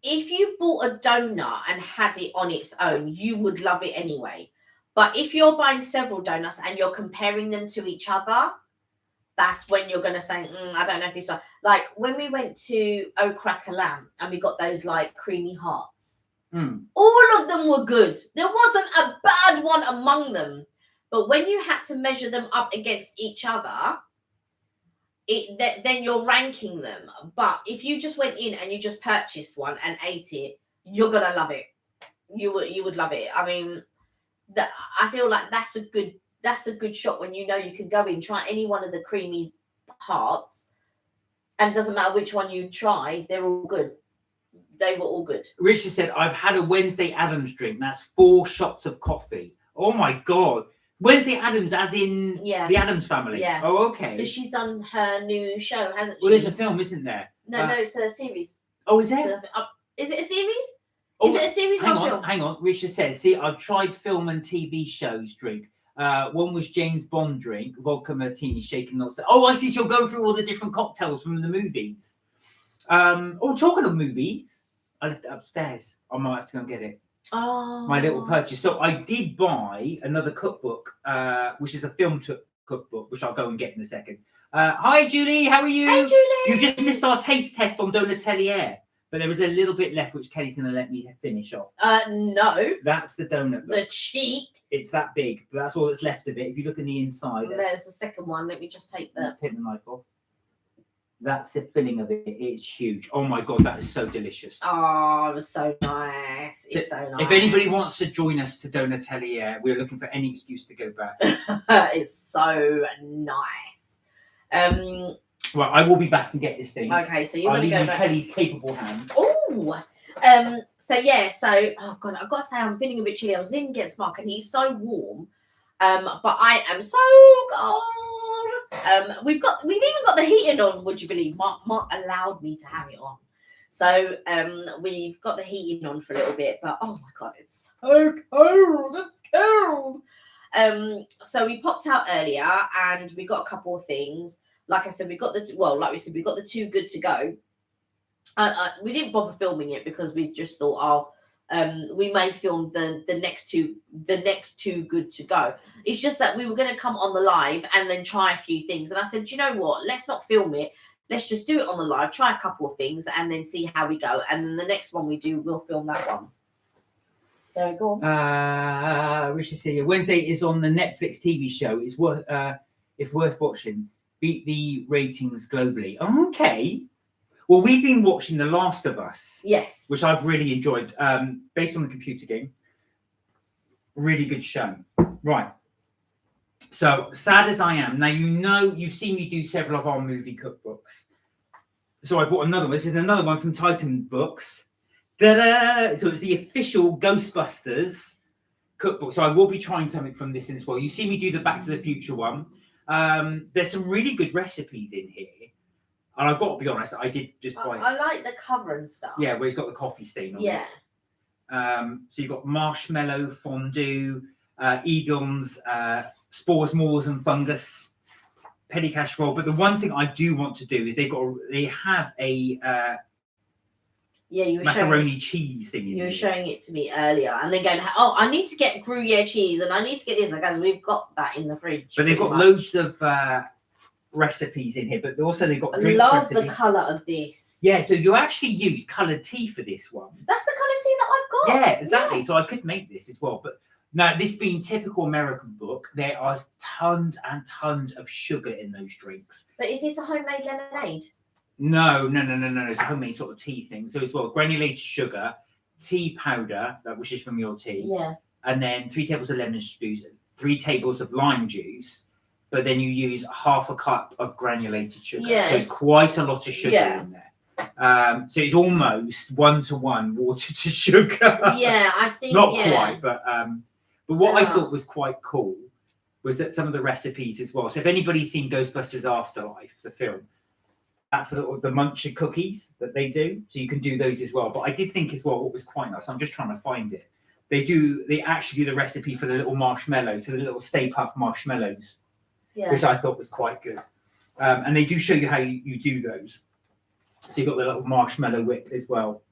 Speaker 2: if you bought a donut and had it on its own, you would love it anyway. But if you're buying several donuts and you're comparing them to each other, that's when you're going to say, I don't know if this one. Like when we went to Oh Cracker Lamb and we got those like creamy hearts, all of them were good. There wasn't a bad one among them. But when you had to measure them up against each other, then you're ranking them. But if you just went in and you just purchased one and ate it, you're going to love it. You would love it. I mean, I feel like that's a good shot when you know you can go in, try any one of the creamy hearts, and doesn't matter which one you try, they're all good. They were all good.
Speaker 1: Richard said, I've had a Wednesday Addams drink. That's 4 shots of coffee. Oh my God. Wednesday Addams, as in the Addams family?
Speaker 2: Yeah.
Speaker 1: Oh, okay.
Speaker 2: Because she's done her new show, hasn't she?
Speaker 1: Well, there's a film, isn't there?
Speaker 2: No, it's a series.
Speaker 1: Oh, is there?
Speaker 2: Is it a series?
Speaker 1: Oh,
Speaker 2: is it a series or a film?
Speaker 1: Hang on. Richard says, see, I've tried film and TV shows drink. One was James Bond drink, vodka martini, shaken not stirred. Oh, I see. You'll go through all the different cocktails from the movies. Talking of movies, I left it upstairs. I might have to go and get it.
Speaker 2: Oh.
Speaker 1: My little purchase. So I did buy another cookbook, which is a film cookbook, which I'll go and get in a second. Hi, Julie. How are you?
Speaker 2: Hey, Julie.
Speaker 1: You just missed our taste test on Donatelli. But there was a little bit left, which Kelly's going to let me finish off.
Speaker 2: No.
Speaker 1: That's the donut.
Speaker 2: The cheek.
Speaker 1: It's that big, but that's all that's left of it. If you look in the inside.
Speaker 2: There's the second one. Let me just take the
Speaker 1: knife off. That's the filling of it. It's huge. Oh my God, that is so delicious.
Speaker 2: Oh, it was so nice. It's so nice.
Speaker 1: If anybody wants to join us to Donatelli, we're looking for any excuse to go back.
Speaker 2: It's so nice.
Speaker 1: Right, I will be back and get this thing.
Speaker 2: Okay, so you're going to go back.
Speaker 1: Kelly's capable hands.
Speaker 2: Oh, so oh God, I've got to say I'm feeling a bit chilly. I was leaving to get Smark and he's so warm, but I am so cold. We've even got the heating on. Would you believe? Mark allowed me to have it on, so we've got the heating on for a little bit. But oh my God, it's so cold. It's cold. So we popped out earlier and we got a couple of things. Like I said, we got the Too Good to Go. We didn't bother filming it because we just thought, we may film the next two Good to Go. It's just that we were going to come on the live and then try a few things. And I said, you know what? Let's not film it. Let's just do it on the live, try a couple of things, and then see how we go. And then the next one we do, we'll film that one. So go on.
Speaker 1: Richard said, Wednesday is on the Netflix TV show. It's worth watching. Beat the ratings globally. Okay. Well, we've been watching The Last of Us.
Speaker 2: Yes.
Speaker 1: Which I've really enjoyed. Based on the computer game. Really good show. Right. So, sad as I am. Now, you've seen me do several of our movie cookbooks. So I bought another one. This is another one from Titan Books. Ta-da! So it's the official Ghostbusters cookbook. So I will be trying something from this as well. You see me do the Back to the Future one. There's some really good recipes in here. And I've got to be honest, I did just buy.
Speaker 2: I like the cover and stuff.
Speaker 1: Yeah, where it's got the coffee stain on it.
Speaker 2: Yeah.
Speaker 1: So you've got marshmallow fondue, Egon's spores, mores, and fungus, petty cash roll. But the one thing I do want to do is they have a macaroni cheese thing.
Speaker 2: You were showing it to me earlier, and then going, "Oh, I need to get Gruyere cheese, and I need to get this." Guys, we've got that in the fridge.
Speaker 1: But they've got loads of recipes in here, but also they've got drinks recipes.
Speaker 2: I love the colour of this.
Speaker 1: Yeah, so you actually use coloured tea for this one.
Speaker 2: That's the colour tea that I've got.
Speaker 1: Yeah, exactly. Yeah. So I could make this as well. But now, this being typical American book, there are tons and tons of sugar in those drinks.
Speaker 2: But is this a homemade lemonade?
Speaker 1: No. It's a homemade sort of tea thing. So it's granulated sugar, tea powder, which is from your tea.
Speaker 2: Yeah.
Speaker 1: And then 3 tables of lemon juice, 3 tables of lime juice. But then you use half a cup of granulated sugar.
Speaker 2: Yes.
Speaker 1: So it's quite a lot of sugar in there. So it's almost 1-to-1 water to sugar.
Speaker 2: Yeah, I think
Speaker 1: not quite, but what I thought was quite cool was that some of the recipes as well. So if anybody's seen Ghostbusters Afterlife, the film, that's the Muncher cookies that they do. So you can do those as well. But I did think as well what was quite nice. I'm just trying to find it. they actually do the recipe for the little marshmallows, so the little Stay Puft marshmallows,
Speaker 2: Yeah.
Speaker 1: which I thought was quite good. And they do show you how you do those. So you've got the little marshmallow whip as well.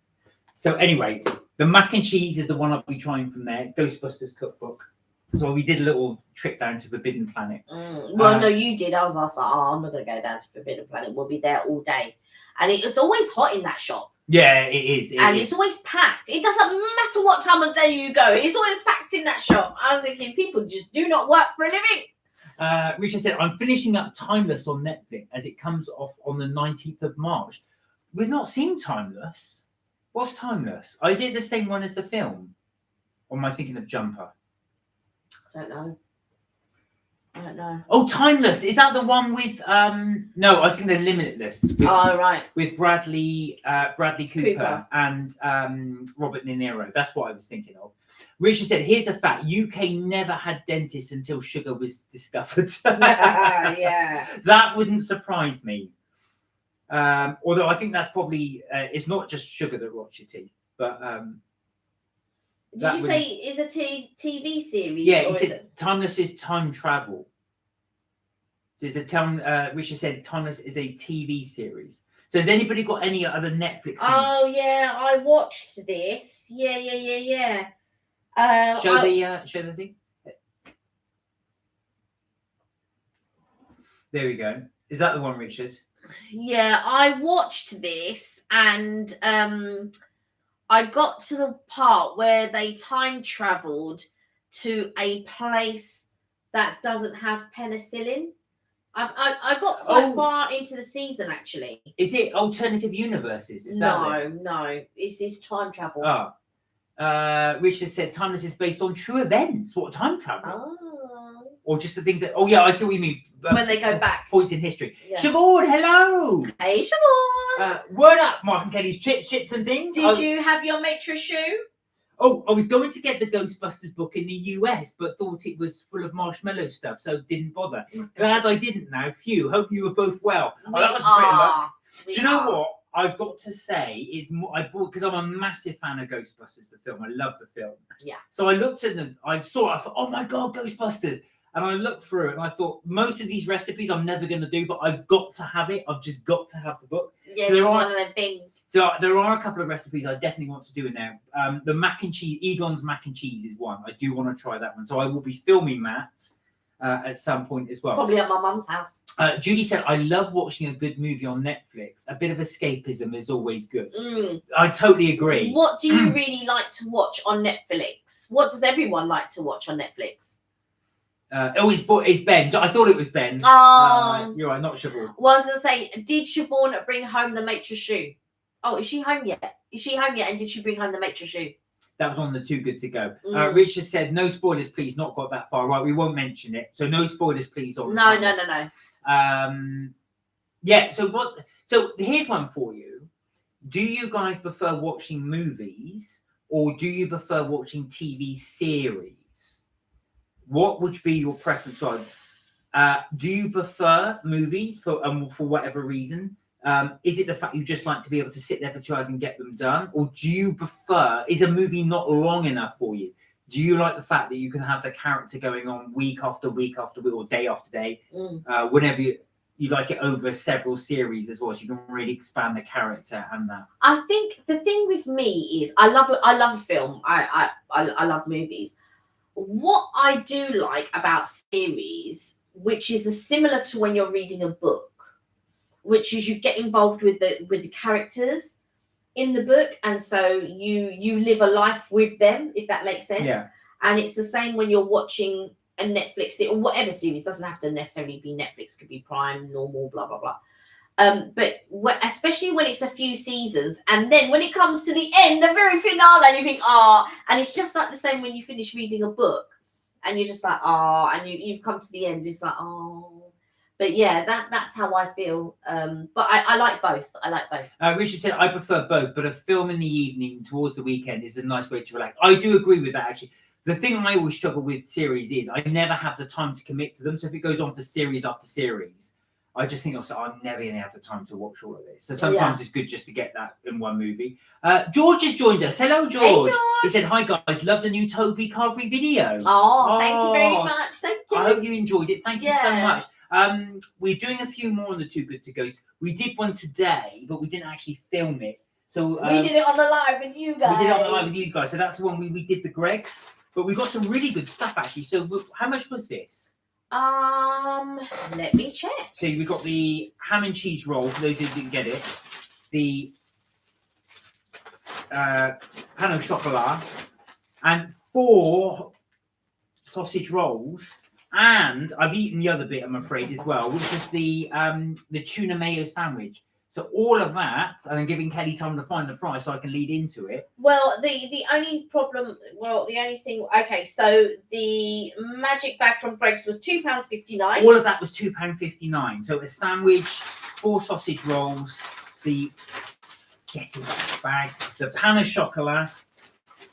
Speaker 1: So anyway, the mac and cheese is the one I'll be trying from there, Ghostbusters cookbook. So we did a little trip down to Forbidden Planet.
Speaker 2: Well, no, you did. I was like, oh, I'm not going to go down to Forbidden Planet. We'll be there all day. And it's always hot in that shop.
Speaker 1: Yeah, it is.
Speaker 2: It's always packed. It doesn't matter what time of day you go. It's always packed in that shop. I was thinking, people just do not work for a living.
Speaker 1: Richard said, I'm finishing up Timeless on Netflix as it comes off on the 19th of March. We've not seen Timeless. What's Timeless? Is it the same one as the film? Or am I thinking of Jumper?
Speaker 2: I don't know.
Speaker 1: Oh, Timeless. Is that the one with no, I think they're Limitless.
Speaker 2: Right.
Speaker 1: With Bradley Cooper and Robert De Niro. That's what I was thinking of. Richard said, here's a fact. UK never had dentists until sugar was discovered.
Speaker 2: Yeah.
Speaker 1: That wouldn't surprise me. Although I think that's probably it's not just sugar that rots your teeth, but
Speaker 2: did you say is a TV series?
Speaker 1: Yeah, he said Timeless is time travel. So it's Richard said Timeless is a TV series. So has anybody got any other Netflix things?
Speaker 2: Oh yeah, I watched this. Yeah.
Speaker 1: Show the thing. There we go. Is that the one, Richard?
Speaker 2: Yeah, I watched this and I got to the part where they time traveled to a place that doesn't have penicillin. I got quite far into the season actually.
Speaker 1: Is it alternative universes?
Speaker 2: No. It's time travel.
Speaker 1: Richard said Timeless is based on true events. What, time travel?
Speaker 2: Oh.
Speaker 1: Or just the things that... Oh, yeah, I see what you mean.
Speaker 2: When they go back.
Speaker 1: Points in history.
Speaker 2: Yeah.
Speaker 1: Siobhan, hello!
Speaker 2: Hey, Siobhan!
Speaker 1: Word up, Mark and Kelly's chips and things.
Speaker 2: Did you have your maitre shoe?
Speaker 1: Oh, I was going to get the Ghostbusters book in the US, but thought it was full of marshmallow stuff, so didn't bother. Glad I didn't now. Phew, hope you were both well. Do you know what? I've got to say is I bought because I'm a massive fan of Ghostbusters, the film. I love the film.
Speaker 2: Yeah.
Speaker 1: So I looked at them. I thought, oh my God, Ghostbusters. And I looked through it and I thought, most of these recipes I'm never going to do, but I've got to have it. I've just got to have the book.
Speaker 2: Yeah, so it's one of them things.
Speaker 1: So there are a couple of recipes I definitely want to do in there. The mac and cheese, Egon's mac and cheese is one. I do want to try that one. So I will be filming that at some point as well.
Speaker 2: Probably at my mum's house.
Speaker 1: Judy said, I love watching a good movie on Netflix. A bit of escapism is always good. I totally agree.
Speaker 2: What do you really like to watch on Netflix? What does everyone like to watch on Netflix?
Speaker 1: It's Ben. So I thought it was Ben. You're right, not Siobhan.
Speaker 2: Well, I was going to say, did Siobhan bring home the maitre shoe? Oh, is she home yet? And did she bring home the maitre shoe?
Speaker 1: That was on the Too Good to Go. Richard said, no spoilers, please. Not got that far. Right, we won't mention it. So no spoilers, please. On
Speaker 2: No.
Speaker 1: Yeah, so here's one for you. Do you guys prefer watching movies or do you prefer watching TV series? What would be your preference on? Do you prefer movies for whatever reason? Is it the fact you just like to be able to sit there for 2 hours and get them done? Or do you prefer, is a movie not long enough for you? Do you like the fact that you can have the character going on week after week after week or day after day? Whenever you like it over several series as well, so you can really expand the character and that.
Speaker 2: I think the thing with me is I love a film. I love movies. What I do like about series, which is similar to when you're reading a book, which is you get involved with the characters in the book, and so you live a life with them, if that makes sense.
Speaker 1: Yeah.
Speaker 2: And it's the same when you're watching a Netflix or whatever series. Doesn't have to necessarily be Netflix. Could be Prime, normal, blah blah blah. But especially when it's a few seasons, and then when it comes to the end, the very finale, you think, and it's just like the same when you finish reading a book, and you're just like, and you've come to the end, it's like, But yeah, that's how I feel. But I like both.
Speaker 1: Richard said, I prefer both, but a film in the evening towards the weekend is a nice way to relax. I do agree with that, actually. The thing I always struggle with series is I never have the time to commit to them. So if it goes on for series after series, I just think also I'm never going to have the time to watch all of this. So sometimes it's good just to get that in one movie. George has joined us. Hello, George.
Speaker 2: Hey, George.
Speaker 1: He said, "Hi guys, love the new Toby Carvery video."
Speaker 2: Oh, thank you very much. Thank you.
Speaker 1: I hope you enjoyed it. Thank you so much. We're doing a few more on the Too Good to Go. We did one today, but we didn't actually film it. So
Speaker 2: we did it on the live with you guys.
Speaker 1: We did it on the live with you guys. So that's the one we did the Gregs. But we got some really good stuff actually. So how much was this?
Speaker 2: Let me check.
Speaker 1: So we got the ham and cheese roll, for those who didn't get it. The pan au chocolat and 4 sausage rolls. And I've eaten the other bit, I'm afraid, as well, which is the tuna mayo sandwich. So all of that, and I'm giving Kelly time to find the price so I can lead into it.
Speaker 2: Well, the only problem, the only thing, okay, so the magic bag from Greggs was £2.59.
Speaker 1: All of that was £2.59. So a sandwich, 4 sausage rolls, the getting that bag, the pan au chocolat,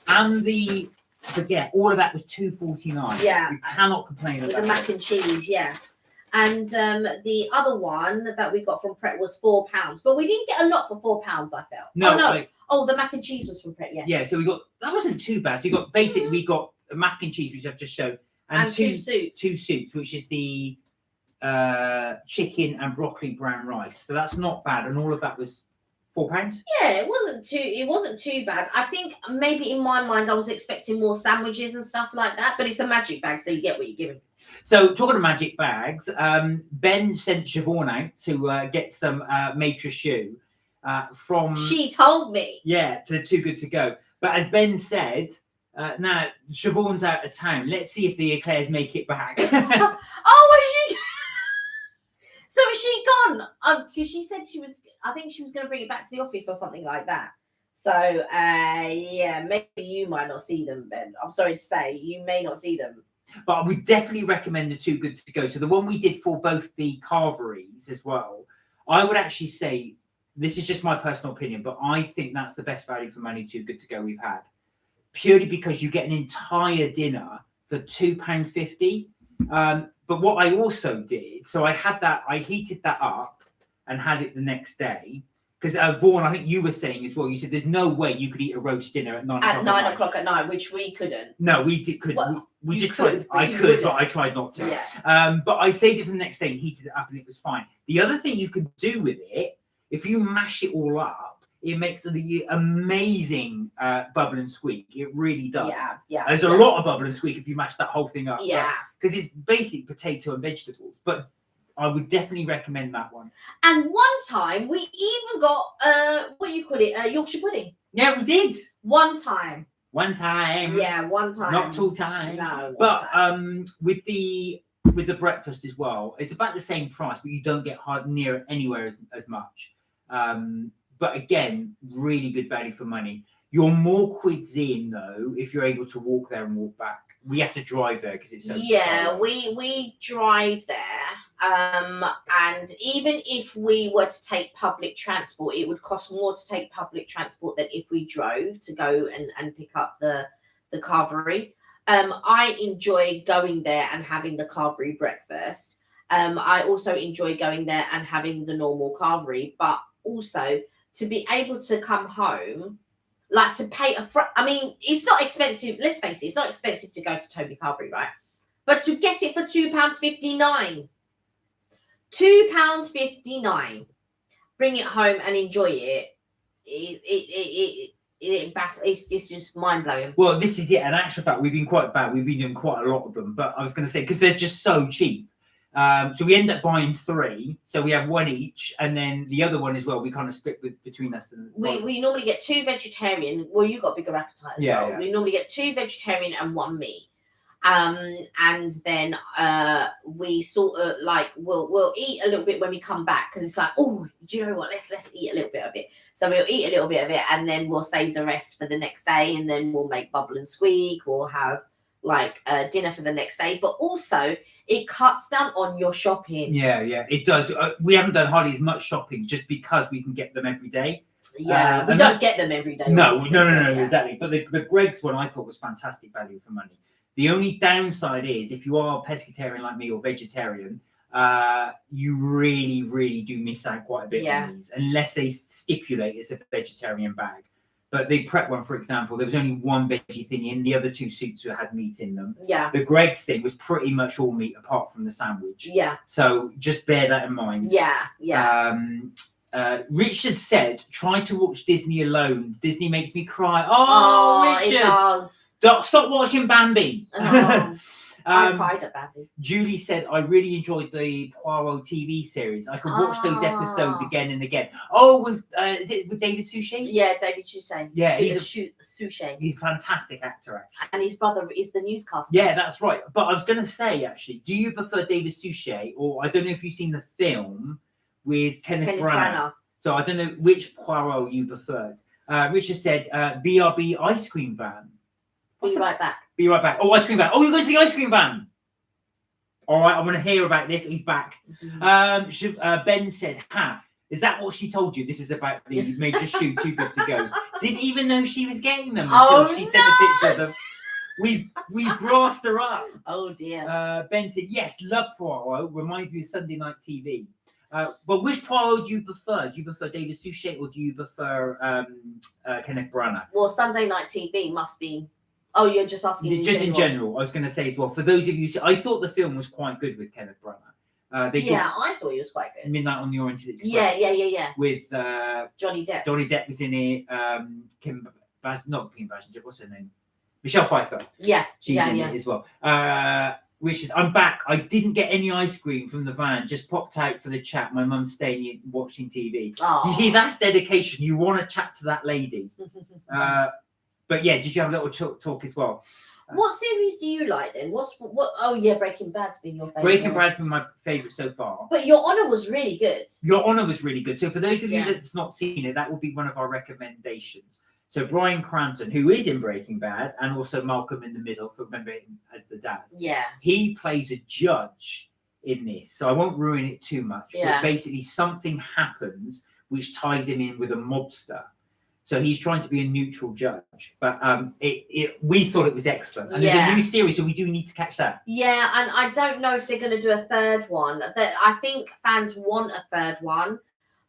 Speaker 1: and the baguette. All of that was £2.49.
Speaker 2: Yeah,
Speaker 1: you cannot complain about
Speaker 2: the mac and cheese. Yeah. And the other one that we got from Pret was £4, but we didn't get a lot for £4. I felt. No. The mac and cheese was from Pret. Yeah.
Speaker 1: Yeah. So we got that wasn't too bad. So we got basically we got a mac and cheese, which I've just shown,
Speaker 2: and 2 soups.
Speaker 1: 2 soups, which is the chicken and broccoli brown rice. So that's not bad, and all of that was £4.
Speaker 2: Yeah, it wasn't too bad. I think maybe in my mind I was expecting more sandwiches and stuff like that, but it's a magic bag, so you get what you're given.
Speaker 1: So talking of magic bags, Ben sent Siobhan out to get some maitre choux from.
Speaker 2: She told me.
Speaker 1: Yeah, to Too Good to Go. But as Ben said, now Siobhan's out of town. Let's see if the eclairs make it back.
Speaker 2: Oh, is she? So is she gone? Because she said I think she was going to bring it back to the office or something like that. So, yeah, maybe you might not see them, Ben. I'm sorry to say, you may not see them.
Speaker 1: But I would definitely recommend the Too Good to Go. So the one we did for both the carveries as well, I would actually say, this is just my personal opinion, but I think that's the best value for money Too Good to Go we've had. Purely because you get an entire dinner for £2.50. But what I also did, so I heated that up and had it the next day. Because Vaughan, I think you were saying as well, you said there's no way you could eat a roast dinner at 9 o'clock.
Speaker 2: At 9 o'clock at night, which we couldn't.
Speaker 1: No, we couldn't.
Speaker 2: Well,
Speaker 1: we just
Speaker 2: could,
Speaker 1: tried. I could, but I tried not to.
Speaker 2: Yeah.
Speaker 1: But I saved it for the next day and heated it up and it was fine. The other thing you could do with it, if you mash it all up, it makes the amazing bubble and squeak. It really does.
Speaker 2: Yeah.
Speaker 1: There's a lot of bubble and squeak if you mash that whole thing up.
Speaker 2: Yeah.
Speaker 1: Because it's basically potato and vegetables. But I would definitely recommend that one.
Speaker 2: And one time we even got Yorkshire pudding.
Speaker 1: Yeah, we did.
Speaker 2: One time.
Speaker 1: Yeah,
Speaker 2: one time.
Speaker 1: Not 2 times.
Speaker 2: No.
Speaker 1: But with the breakfast as well, it's about the same price, but you don't get near anywhere as much. But again, really good value for money. You're more quids in though if you're able to walk there and walk back. We have to drive there because it's so.
Speaker 2: Yeah, we drive there, and even if we were to take public transport, it would cost more to take public transport than if we drove to go and pick up the carvery. I enjoy going there and having the carvery breakfast. I also enjoy going there and having the normal carvery, but also to be able to come home. Like to pay it's not expensive. Let's face it, it's not expensive to go to Toby Carvery, right? But to get it for £2.59, £2.59, bring it home and enjoy it. It's just mind blowing.
Speaker 1: Well, this is it. In actual fact, we've been quite bad. We've been doing quite a lot of them, but I was going to say because they're just so cheap. So we end up buying 3. So we have 1 each, and then the other one as well. We kind of split between us.
Speaker 2: We normally get 2 vegetarian. Well, you got bigger appetite as well. Yeah. We normally get 2 vegetarian and 1 meat. And then we sort of we'll eat a little bit when we come back because it's like, oh, do you know what? Let's eat a little bit of it. So we'll eat a little bit of it, and then we'll save the rest for the next day, and then we'll make bubble and squeak or have dinner for the next day. But also, it cuts down on your shopping.
Speaker 1: Yeah, it does. We haven't done hardly as much shopping just because we can get them every day.
Speaker 2: Yeah, we don't get them every day.
Speaker 1: No, exactly. But the Greggs one I thought was fantastic value for money. The only downside is if you are pescatarian like me or vegetarian, you really, really do miss out quite a bit on these, unless they stipulate it's a vegetarian bag. But the prep one, for example, there was only one veggie thing in. The other two soups had meat in them.
Speaker 2: Yeah.
Speaker 1: The Greg's thing was pretty much all meat apart from the sandwich.
Speaker 2: Yeah.
Speaker 1: So just bear that in mind.
Speaker 2: Yeah. Yeah.
Speaker 1: Richard said, try to watch Disney alone. Disney makes me cry. Oh, Richard.
Speaker 2: It does.
Speaker 1: Stop watching Bambi.
Speaker 2: Oh. I cried at Bambi.
Speaker 1: Julie said, I really enjoyed the Poirot TV series. I could watch those episodes again and again. Oh, with is it with David Suchet?
Speaker 2: Yeah, David Suchet.
Speaker 1: Yeah,
Speaker 2: Suchet.
Speaker 1: He's a fantastic actor, actually.
Speaker 2: And his brother is the newscaster.
Speaker 1: Yeah, that's right. But I was going to say, actually, do you prefer David Suchet, or I don't know if you've seen the film with Kenneth Branagh. So I don't know which Poirot you preferred. Richard said, BRB ice cream van.
Speaker 2: Be right back.
Speaker 1: Be right back. Oh, ice cream van. Oh, you're going to the ice cream van. All right, I want to hear about this. He's back. Mm-hmm. Ben said, is that what she told you? This is about the major shoe, Too Good to Go. Didn't even know she was getting them until she sent a picture of them. We grassed her up.
Speaker 2: Oh, dear.
Speaker 1: Ben said, yes, love Poirot. Reminds me of Sunday night TV. But which Poirot do you prefer? Do you prefer David Suchet or do you prefer Kenneth Branagh?
Speaker 2: Well, Sunday night TV must be... Oh, you're just asking
Speaker 1: in general. I was going to say as well, for those of you... I thought the film was quite good with Kenneth Branagh.
Speaker 2: I thought he was quite good.
Speaker 1: Midnight on the Orient Express.
Speaker 2: Yeah.
Speaker 1: With
Speaker 2: Johnny Depp.
Speaker 1: Johnny Depp was in it. Not Kim Basinger, what's her name? Michelle Pfeiffer.
Speaker 2: Yeah.
Speaker 1: She's in it as well. Which is, I'm back. I didn't get any ice cream from the van. Just popped out for the chat. My mum's staying here watching TV.
Speaker 2: Aww.
Speaker 1: You see, that's dedication. You want to chat to that lady. But yeah, did you have a little talk as well?
Speaker 2: What series do you like then? What? Oh yeah, Breaking Bad's been your favourite.
Speaker 1: Breaking Bad's been my favourite so far.
Speaker 2: But Your Honour was really good.
Speaker 1: Your Honour was really good. So for those of you that's not seen it, that will be one of our recommendations. So Bryan Cranston, who is in Breaking Bad, and also Malcolm in the Middle, remember him as the dad.
Speaker 2: Yeah.
Speaker 1: He plays a judge in this, so I won't ruin it too much.
Speaker 2: Yeah.
Speaker 1: But basically, something happens which ties him in with a mobster. So he's trying to be a neutral judge, but we thought it was excellent. And there's a new series, so we do need to catch that.
Speaker 2: Yeah, and I don't know if they're going to do a third one. I think fans want a third one,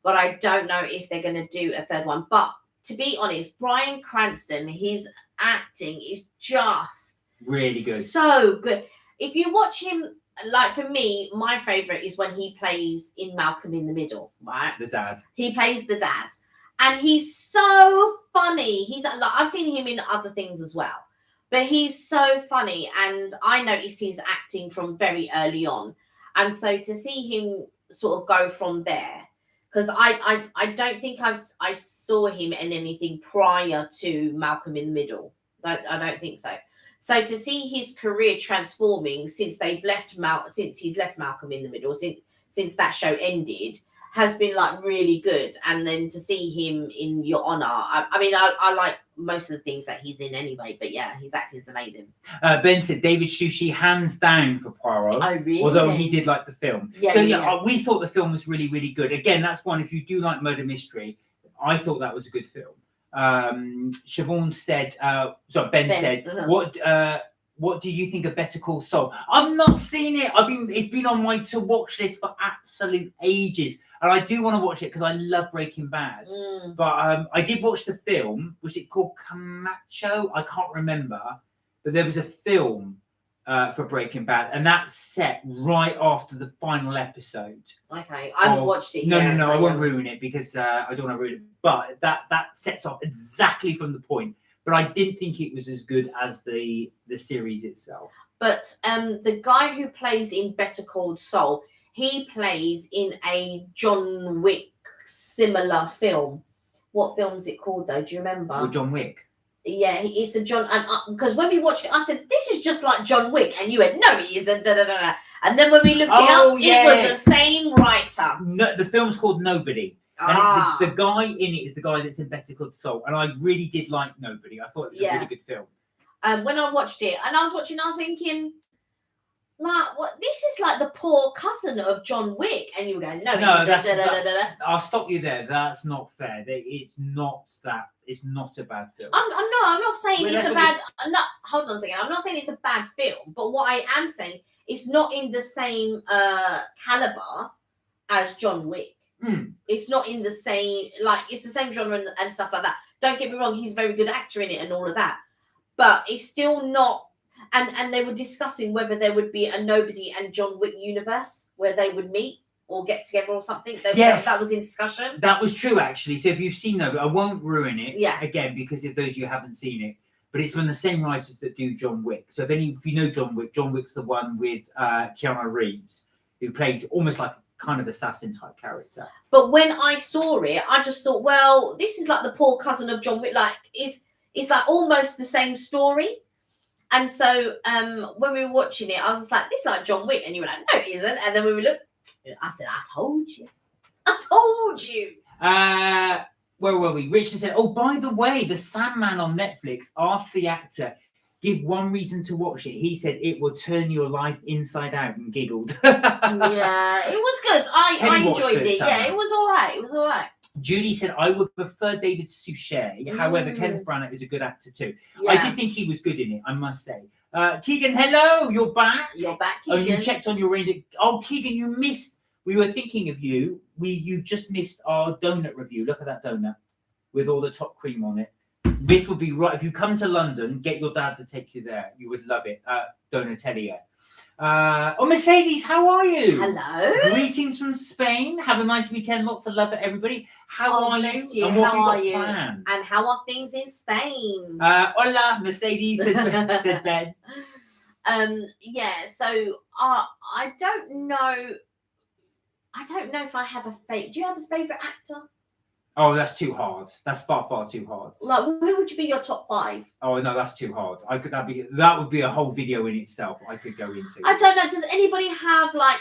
Speaker 2: but I don't know if they're going to do a third one. But to be honest, Bryan Cranston, his acting is just
Speaker 1: really good.
Speaker 2: So good. If you watch him, like for me, my favourite is when he plays in Malcolm in the Middle, right?
Speaker 1: The dad.
Speaker 2: He plays the dad. And he's so funny. He's like, I've seen him in other things as well, but he's so funny. And I noticed his acting from very early on. And so to see him sort of go from there, because I don't think I saw him in anything prior to Malcolm in the Middle. I don't think so. So to see his career transforming since he's left Malcolm in the Middle, since that show ended, has been like really good. And then to see him in Your Honour, I mean, I like most of the things that he's in anyway, but yeah, his acting is amazing.
Speaker 1: Ben said David Suchet hands down for Poirot.
Speaker 2: Oh, really?
Speaker 1: Although he did like the film.
Speaker 2: Yeah,
Speaker 1: we thought the film was really, really good. Again, that's one, if you do like murder mystery, I thought that was a good film. Siobhan said, Ben said, what do you think of Better Call Saul? I've not seen it. It's been on my to watch list for absolute ages, and I do want to watch it because I love Breaking Bad. But I did watch the film. Was it called Camacho? I can't remember, but there was a film for Breaking Bad, and that's set right after the final episode.
Speaker 2: Okay, I haven't watched it.
Speaker 1: No, I won't ruin it because I don't want to ruin it. But that sets off exactly from the point. But I didn't think it was as good as the series itself. But
Speaker 2: the guy who plays in Better Call Saul, he plays in a John Wick similar film. What film is it called though? Do you remember?
Speaker 1: Well, John Wick.
Speaker 2: Yeah, it's a John, and because when we watched it, I said this is just like John Wick, and you went, no, it isn't. Da, da, da, da. And then when we looked it up, it was the same writer.
Speaker 1: No, the film's called Nobody. And the guy in it is the guy that's in Better Call Saul, and I really did like Nobody. I thought it was a really good film.
Speaker 2: When I watched it, and I was thinking, like, what? This is like the poor cousin of John Wick, and you were going, no, that's
Speaker 1: I'll stop you there. That's not fair. It's not that. It's not a bad film.
Speaker 2: I'm not saying it's a bad. Hold on a second. I'm not saying it's a bad film, but what I am saying it's not in the same caliber as John Wick. It's not in the same, like, it's the same genre and stuff like that. Don't get me wrong, he's a very good actor in it and all of that, but it's still not. And they were discussing whether there would be a Nobody and John Wick universe where they would meet or get together or something.
Speaker 1: Yes.
Speaker 2: That was in discussion.
Speaker 1: That was true, actually. So if you've seen Nobody, I won't ruin it again, because if those of you haven't seen it, but it's from the same writers that do John Wick. So if you know John Wick's the one with Keanu Reeves, who plays almost like a kind of assassin type character.
Speaker 2: But when I saw it, I just thought, well, this is like the poor cousin of John Wick. Like, it's like almost the same story. And so when we were watching it, I was just like, this is like John Wick. And you were like, no, it isn't. And then when we looked, I said, I told you. I told you.
Speaker 1: Where were we? Richard said, oh, by the way, The Sandman on Netflix asked the actor, give one reason to watch it. He said, it will turn your life inside out, and giggled.
Speaker 2: Yeah, it was good. I enjoyed it.
Speaker 1: Sandman.
Speaker 2: Yeah, it was all right. It was all right.
Speaker 1: Judy said, I would prefer David Suchet. However, Kenneth Branagh is a good actor too.
Speaker 2: Yeah.
Speaker 1: I did think he was good in it, I must say. Keegan, hello, you're back.
Speaker 2: You're back,
Speaker 1: Oh,
Speaker 2: Keegan.
Speaker 1: you checked on your rating. Oh, Keegan, you missed. We were thinking of you. You just missed our donut review. Look at that donut with all the top cream on it. This would be right. If you come to London, get your dad to take you there. You would love it. Donatellia. Oh, Mercedes, how are you?
Speaker 2: Hello.
Speaker 1: Greetings from Spain. Have a nice weekend. Lots of love for everybody. How are you?
Speaker 2: And
Speaker 1: what
Speaker 2: how
Speaker 1: have you
Speaker 2: are
Speaker 1: got
Speaker 2: you?
Speaker 1: planned?
Speaker 2: And how are things in Spain?
Speaker 1: Hola, Mercedes, said Ben.
Speaker 2: Yeah, so I don't know. I don't know if I have a favorite. Do you have a favorite actor?
Speaker 1: Oh, that's too hard. That's far, far too hard.
Speaker 2: Like, who would you be your top 5?
Speaker 1: Oh no, that's too hard. That would be a whole video in itself. I could go into.
Speaker 2: I don't know. Does anybody have like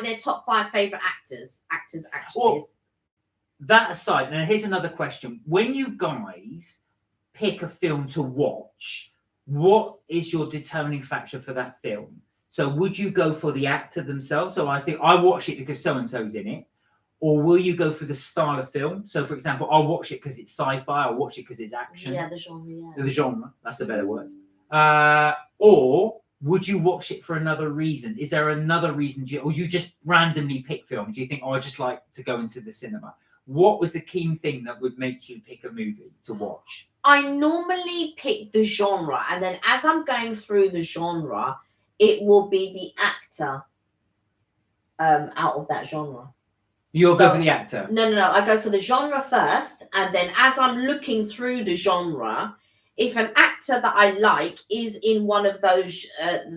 Speaker 2: their top 5 favorite actors, actresses?
Speaker 1: Well, that aside, now here's another question. When you guys pick a film to watch, what is your determining factor for that film? So would you go for the actor themselves? So I think I watch it because so-and-so's in it. Or will you go for the style of film? So, for example, I'll watch it because it's sci-fi. I'll watch it because it's action.
Speaker 2: Yeah, the genre, yeah.
Speaker 1: The genre, that's the better word. Or would you watch it for another reason? Is there another reason? Or you just randomly pick films? Do you think, oh, I just like to go into the cinema? What was the keen thing that would make you pick a movie to watch?
Speaker 2: I normally pick the genre. And then as I'm going through the genre, it will be the actor out of that genre.
Speaker 1: You'll go for the actor?
Speaker 2: No. I go for the genre first. And then as I'm looking through the genre, if an actor that I like is in one of those,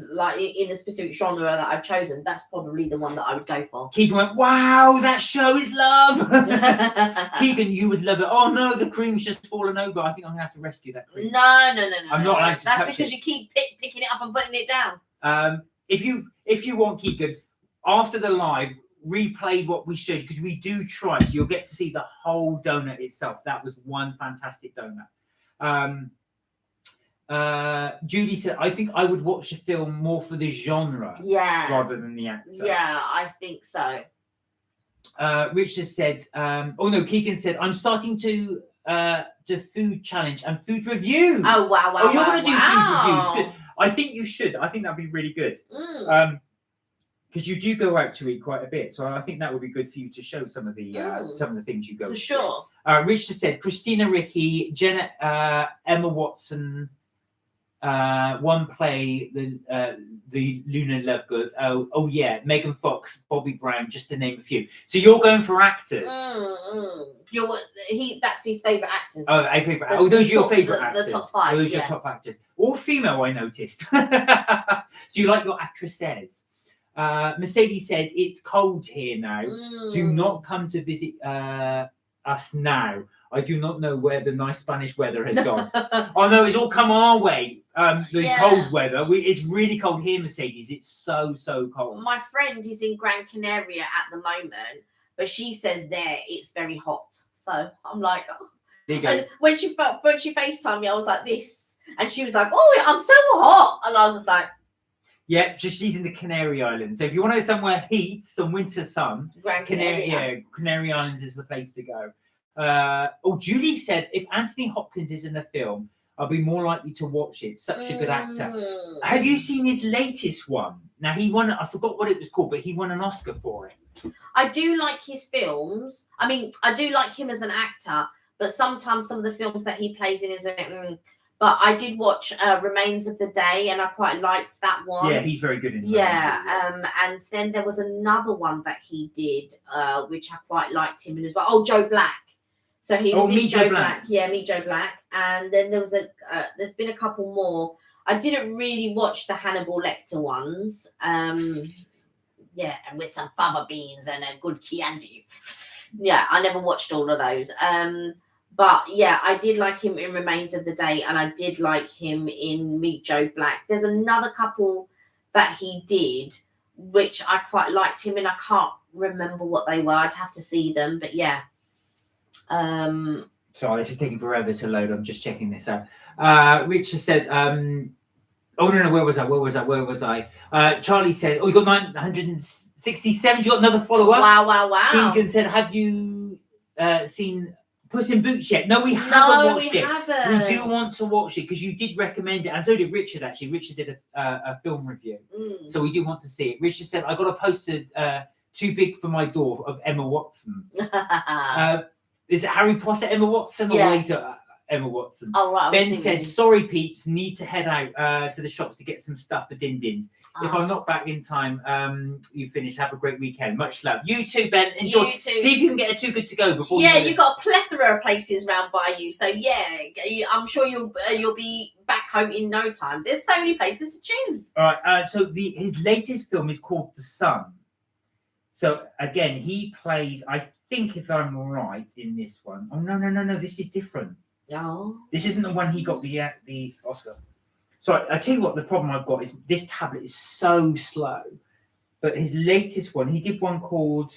Speaker 2: like in a specific genre that I've chosen, that's probably the one that I would go for.
Speaker 1: Keegan went, wow, that show is love. Keegan, you would love it. Oh no, the cream's just fallen over. I think I'm gonna have to rescue that cream.
Speaker 2: No.
Speaker 1: I'm not allowed to
Speaker 2: That's
Speaker 1: touch
Speaker 2: because
Speaker 1: it.
Speaker 2: you keep picking it up and putting it down.
Speaker 1: If you want, Keegan, after the live, replay what we showed, because we do try, so you'll get to see the whole donut itself. That was one fantastic donut. Judy said, I think I would watch a film more for the genre rather than the actor.
Speaker 2: Yeah, I think so.
Speaker 1: Richard said, Keegan said, I'm starting to food challenge and food review.
Speaker 2: Oh, wow.
Speaker 1: Oh, you're going to do food reviews. Good. I think you should. I think that'd be really good. Because you do go out to eat quite a bit, so I think that would be good for you to show some of the things you go
Speaker 2: for
Speaker 1: to.
Speaker 2: Sure.
Speaker 1: Richard said Christina Ricci, Jenna, Emma Watson, one play, the Luna Lovegood. Oh yeah, Megan Fox, Bobby Brown, just to name a few. So you're going for actors.
Speaker 2: That's his favourite actors.
Speaker 1: Oh, those are your favourite actors.
Speaker 2: The top 5.
Speaker 1: Those are your top actors. All female, I noticed. So you like your actresses. Mercedes said, it's cold here now. Do not come to visit us now. I do not know where the nice Spanish weather has gone. Oh no, it's all come our way. Cold weather. It's really cold here, Mercedes. It's so cold.
Speaker 2: My friend is in Gran Canaria at the moment, but she says there it's very hot. So I'm like, oh.
Speaker 1: There you go.
Speaker 2: And when she FaceTimed me, I was like this, and she was like, oh, I'm so hot, and I was just like,
Speaker 1: yeah, she's in the Canary Islands. So if you want to go somewhere heat, some winter sun,
Speaker 2: Gran Canaria.
Speaker 1: Canary Islands is the place to go. Julie said, if Anthony Hopkins is in the film, I'll be more likely to watch it. Such a good actor.
Speaker 2: Mm.
Speaker 1: Have you seen his latest one? Now he won. I forgot what it was called, but he won an Oscar for it.
Speaker 2: I do like his films. I mean, I do like him as an actor, but sometimes some of the films that he plays in is a bit. But I did watch Remains of the Day, and I quite liked that one.
Speaker 1: Yeah, he's very good in.
Speaker 2: Yeah, and then there was another one that he did, which I quite liked him in as well. Oh, Joe Black. So he was in Joe Black. Yeah, Meet Joe Black. And then there was there's been a couple more. I didn't really watch the Hannibal Lecter ones. Yeah, and with some fava beans and a good Chianti. Yeah, I never watched all of those. But yeah, I did like him in Remains of the Day, and I did like him in Meet Joe Black. There's another couple that he did, which I quite liked him in. I can't remember what they were. I'd have to see them, but yeah.
Speaker 1: Sorry, this is taking forever to load. I'm just checking this out. Richard said, oh no, where was I? Charlie said, oh, you got 967. You got another follower.
Speaker 2: Wow.
Speaker 1: Keegan said, have you seen Puss in Boots yet? No, we haven't watched it.
Speaker 2: Haven't.
Speaker 1: We do want to watch it because you did recommend it, and so did Richard. Actually, Richard did a film review, so we do want to see it. Richard said, "I got a poster too big for my door of Emma Watson." Is it Harry Potter Emma Watson or later Emma Watson?
Speaker 2: Oh right.
Speaker 1: Ben said, "Sorry, peeps, need to head out to the shops to get some stuff for Din Dins. If I'm not back in time, you finish. Have a great weekend. Much love. You too, Ben. Enjoy.
Speaker 2: You too.
Speaker 1: See if you can get a Too Good to Go before.
Speaker 2: Yeah, you got a plethora of places round by you. So yeah, I'm sure you'll be back home in no time. There's so many places to choose.
Speaker 1: All right. So his latest film is called The Sun. So again, he plays. I think if I'm right in this one. Oh no. This is different.
Speaker 2: Oh.
Speaker 1: This isn't the one he got the Oscar. So I tell you what, the problem I've got is this tablet is so slow. But his latest one, he did one called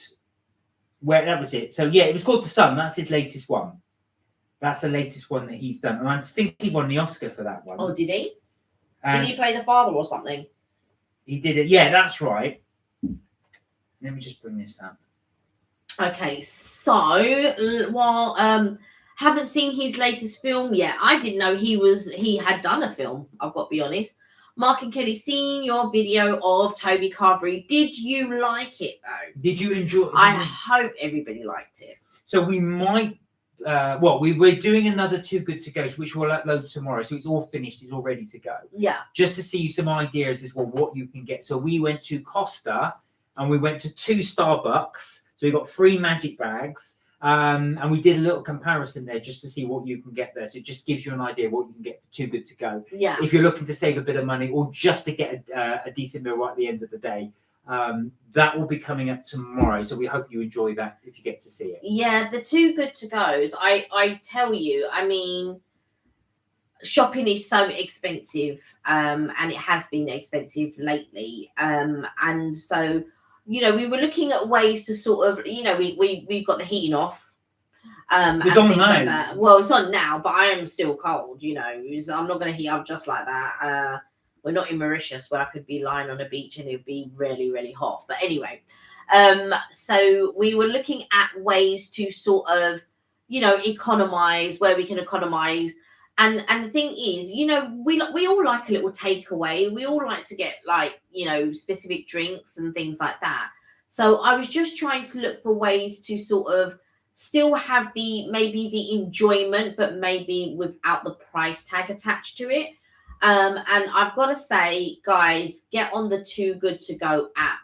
Speaker 1: that was it. So yeah, it was called The Sun. That's his latest one. That's the latest one that he's done, and I think he won the Oscar for that one.
Speaker 2: Oh, did he? Did he play the father or something?
Speaker 1: He did it. Yeah, that's right. Let me just bring this up.
Speaker 2: Okay, so while haven't seen his latest film yet. I didn't know he had done a film. I've got to be honest. Mark and Kelly, seen your video of Toby Carvery. Did you like it though?
Speaker 1: Did you enjoy?
Speaker 2: I hope everybody liked it.
Speaker 1: So we might. We're doing another Too Good to Go, which we'll upload tomorrow. So it's all finished. It's all ready to go.
Speaker 2: Yeah.
Speaker 1: Just to see you some ideas as well what you can get. So we went to Costa and we went to 2 Starbucks. So we got 3 magic bags. And we did a little comparison there just to see what you can get there. So it just gives you an idea what you can get for Too Good to Go.
Speaker 2: Yeah.
Speaker 1: If you're looking to save a bit of money or just to get a decent meal right at the end of the day, that will be coming up tomorrow. So we hope you enjoy that if you get to see it.
Speaker 2: Yeah, the Too Good to Go's. I tell you, I mean, shopping is so expensive, and it has been expensive lately. And so, you know, we were looking at ways to sort of, you know, we've got the heating off.
Speaker 1: It's on now.
Speaker 2: Like that. Well, it's on now, but I am still cold, you know. I'm not going to heat up just like that. We're not in Mauritius where I could be lying on a beach and it would be really, really hot. But anyway, so we were looking at ways to sort of, you know, economize, where we can economize. And the thing is, you know, we all like a little takeaway. We all like to get, like, you know, specific drinks and things like that. So I was just trying to look for ways to sort of still have maybe the enjoyment, but maybe without the price tag attached to it. And I've got to say, guys, get on the Too Good to Go app.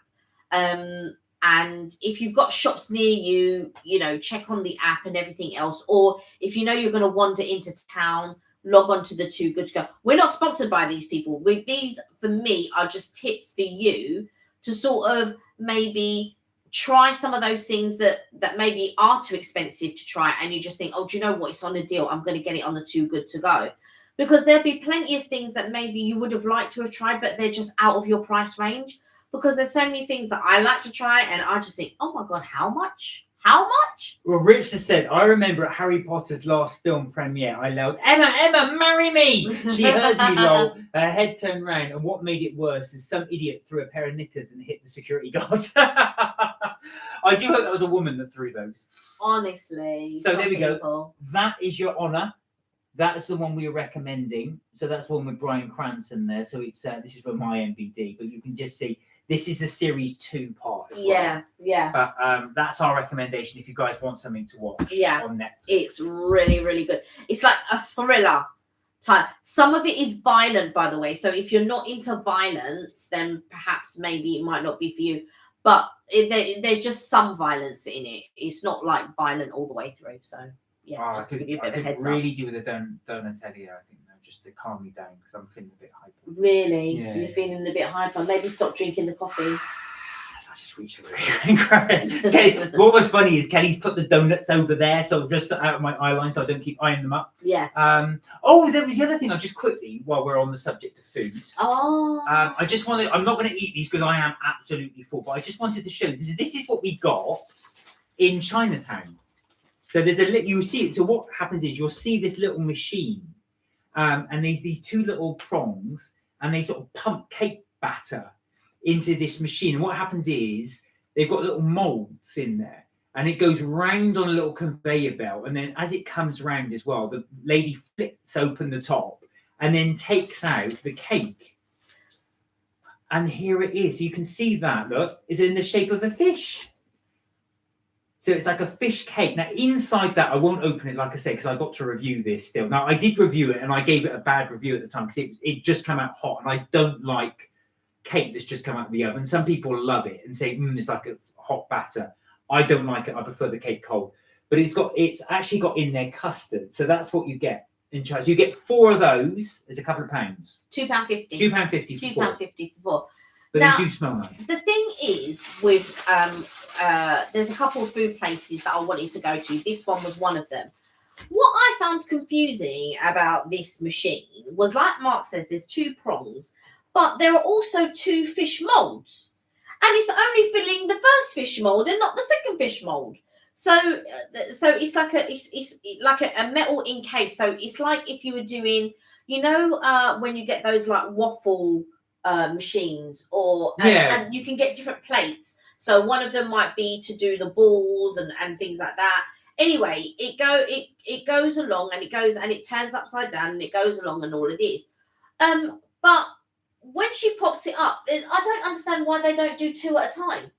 Speaker 2: And if you've got shops near you, you know, check on the app and everything else. Or if you know you're going to wander into town, log on to the Too Good to Go. We're not sponsored by these people. These, for me, are just tips for you to sort of maybe try some of those things that maybe are too expensive to try. And you just think, oh, do you know what? It's on a deal. I'm going to get it on the Too Good to Go. Because there'll be plenty of things that maybe you would have liked to have tried, but they're just out of your price range. Because there's so many things that I like to try, and I just think, oh my God, how much? How much?
Speaker 1: Well, Richard said, I remember at Harry Potter's last film premiere, I yelled, Emma, marry me! She heard me lol, her head turned round, and what made it worse is some idiot threw a pair of knickers and hit the security guard. I do hope that was a woman that threw those.
Speaker 2: Honestly.
Speaker 1: So there we go. That is your honour. That's the one we're recommending. So that's the one with Brian Cranston there. So it's this is for my MBD, but you can just see this is a series 2 part as well.
Speaker 2: Yeah, yeah.
Speaker 1: But that's our recommendation if you guys want something to watch on Netflix.
Speaker 2: It's really, really good. It's like a thriller type. Some of it is violent, by the way. So if you're not into violence, then perhaps maybe it might not be for you. But there's just some violence in it. It's not like violent all the way through. So yeah, just to give you a bit of a heads up.
Speaker 1: I really do with the Donatelli, I think, just to calm me down because I'm feeling a bit hyper.
Speaker 2: Really?
Speaker 1: Yeah.
Speaker 2: You're feeling a bit hyper. Maybe stop drinking the coffee.
Speaker 1: So I just reach over here and grab it. Okay, what was funny is Kelly's put the donuts over there, so just out of my eye line so I don't keep eyeing them up.
Speaker 2: Yeah.
Speaker 1: Oh, there was the other thing. I just quickly, while we're on the subject of food.
Speaker 2: Oh.
Speaker 1: I just wanted. I'm not going to eat these because I am absolutely full. But I just wanted to show. This is what we got in Chinatown. So there's you see it. So what happens is you'll see this little machine, and there's these 2 little prongs, and they sort of pump cake batter into this machine. And what happens is they've got little molds in there, and it goes round on a little conveyor belt. And then as it comes round as well, the lady flips open the top and then takes out the cake. And here it is. You can see that. Look, it's in the shape of a fish. So it's like a fish cake. Now, inside that, I won't open it, like I said, because I got to review this still. Now, I did review it, and I gave it a bad review at the time because it just came out hot, and I don't like cake that's just come out of the oven. Some people love it and say, it's like a hot batter. I don't like it. I prefer the cake cold. But it's actually got in there custard. So that's what you get in China. So you get 4 of those. It's a couple of pounds.
Speaker 2: £2.50.
Speaker 1: £2.50 for 4.
Speaker 2: £2.50 for 4.
Speaker 1: But
Speaker 2: now,
Speaker 1: they do smell nice.
Speaker 2: The thing is with there's a couple of food places that I wanted to go to. This one was one of them. What I found confusing about this machine was, like Mark says, there's 2 prongs, but there are also 2 fish molds, and it's only filling the first fish mold and not the second fish mold. So it's like a metal encased. So it's like if you were doing, when you get those like waffle machines, and you can get different plates. So one of them might be to do the balls and things like that. Anyway, it goes along and it turns upside down and it goes along and all of this. But when she pops it up, I don't understand why they don't do 2 at a time.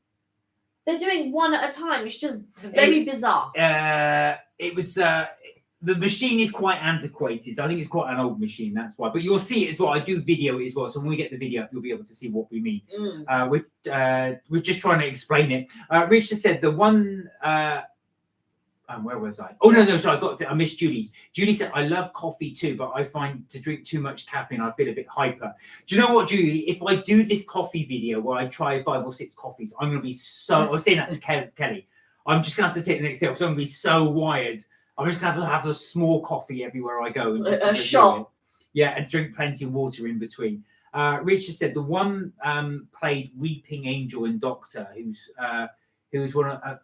Speaker 2: They're doing 1 at a time. It's just very bizarre.
Speaker 1: It was the machine is quite antiquated. So I think it's quite an old machine. That's why. But you'll see it as well. I do video it as well. So when we get the video up, you'll be able to see what we mean. We're just trying to explain it. Richard said the one. Where was I? Oh no, sorry, I missed Julie's. Julie said, I love coffee too, but I find to drink too much caffeine, I feel a bit hyper. Do you know what, Julie? If I do this coffee video where I try 5 or 6 coffees, I'm gonna be I was saying that to Kelly. I'm just gonna have to take the next day because I'm gonna be so wired. I'm just gonna have a small coffee everywhere I go and just
Speaker 2: a shot.
Speaker 1: Yeah, and drink plenty of water in between. Richard said the one played Weeping Angel and Doctor, who was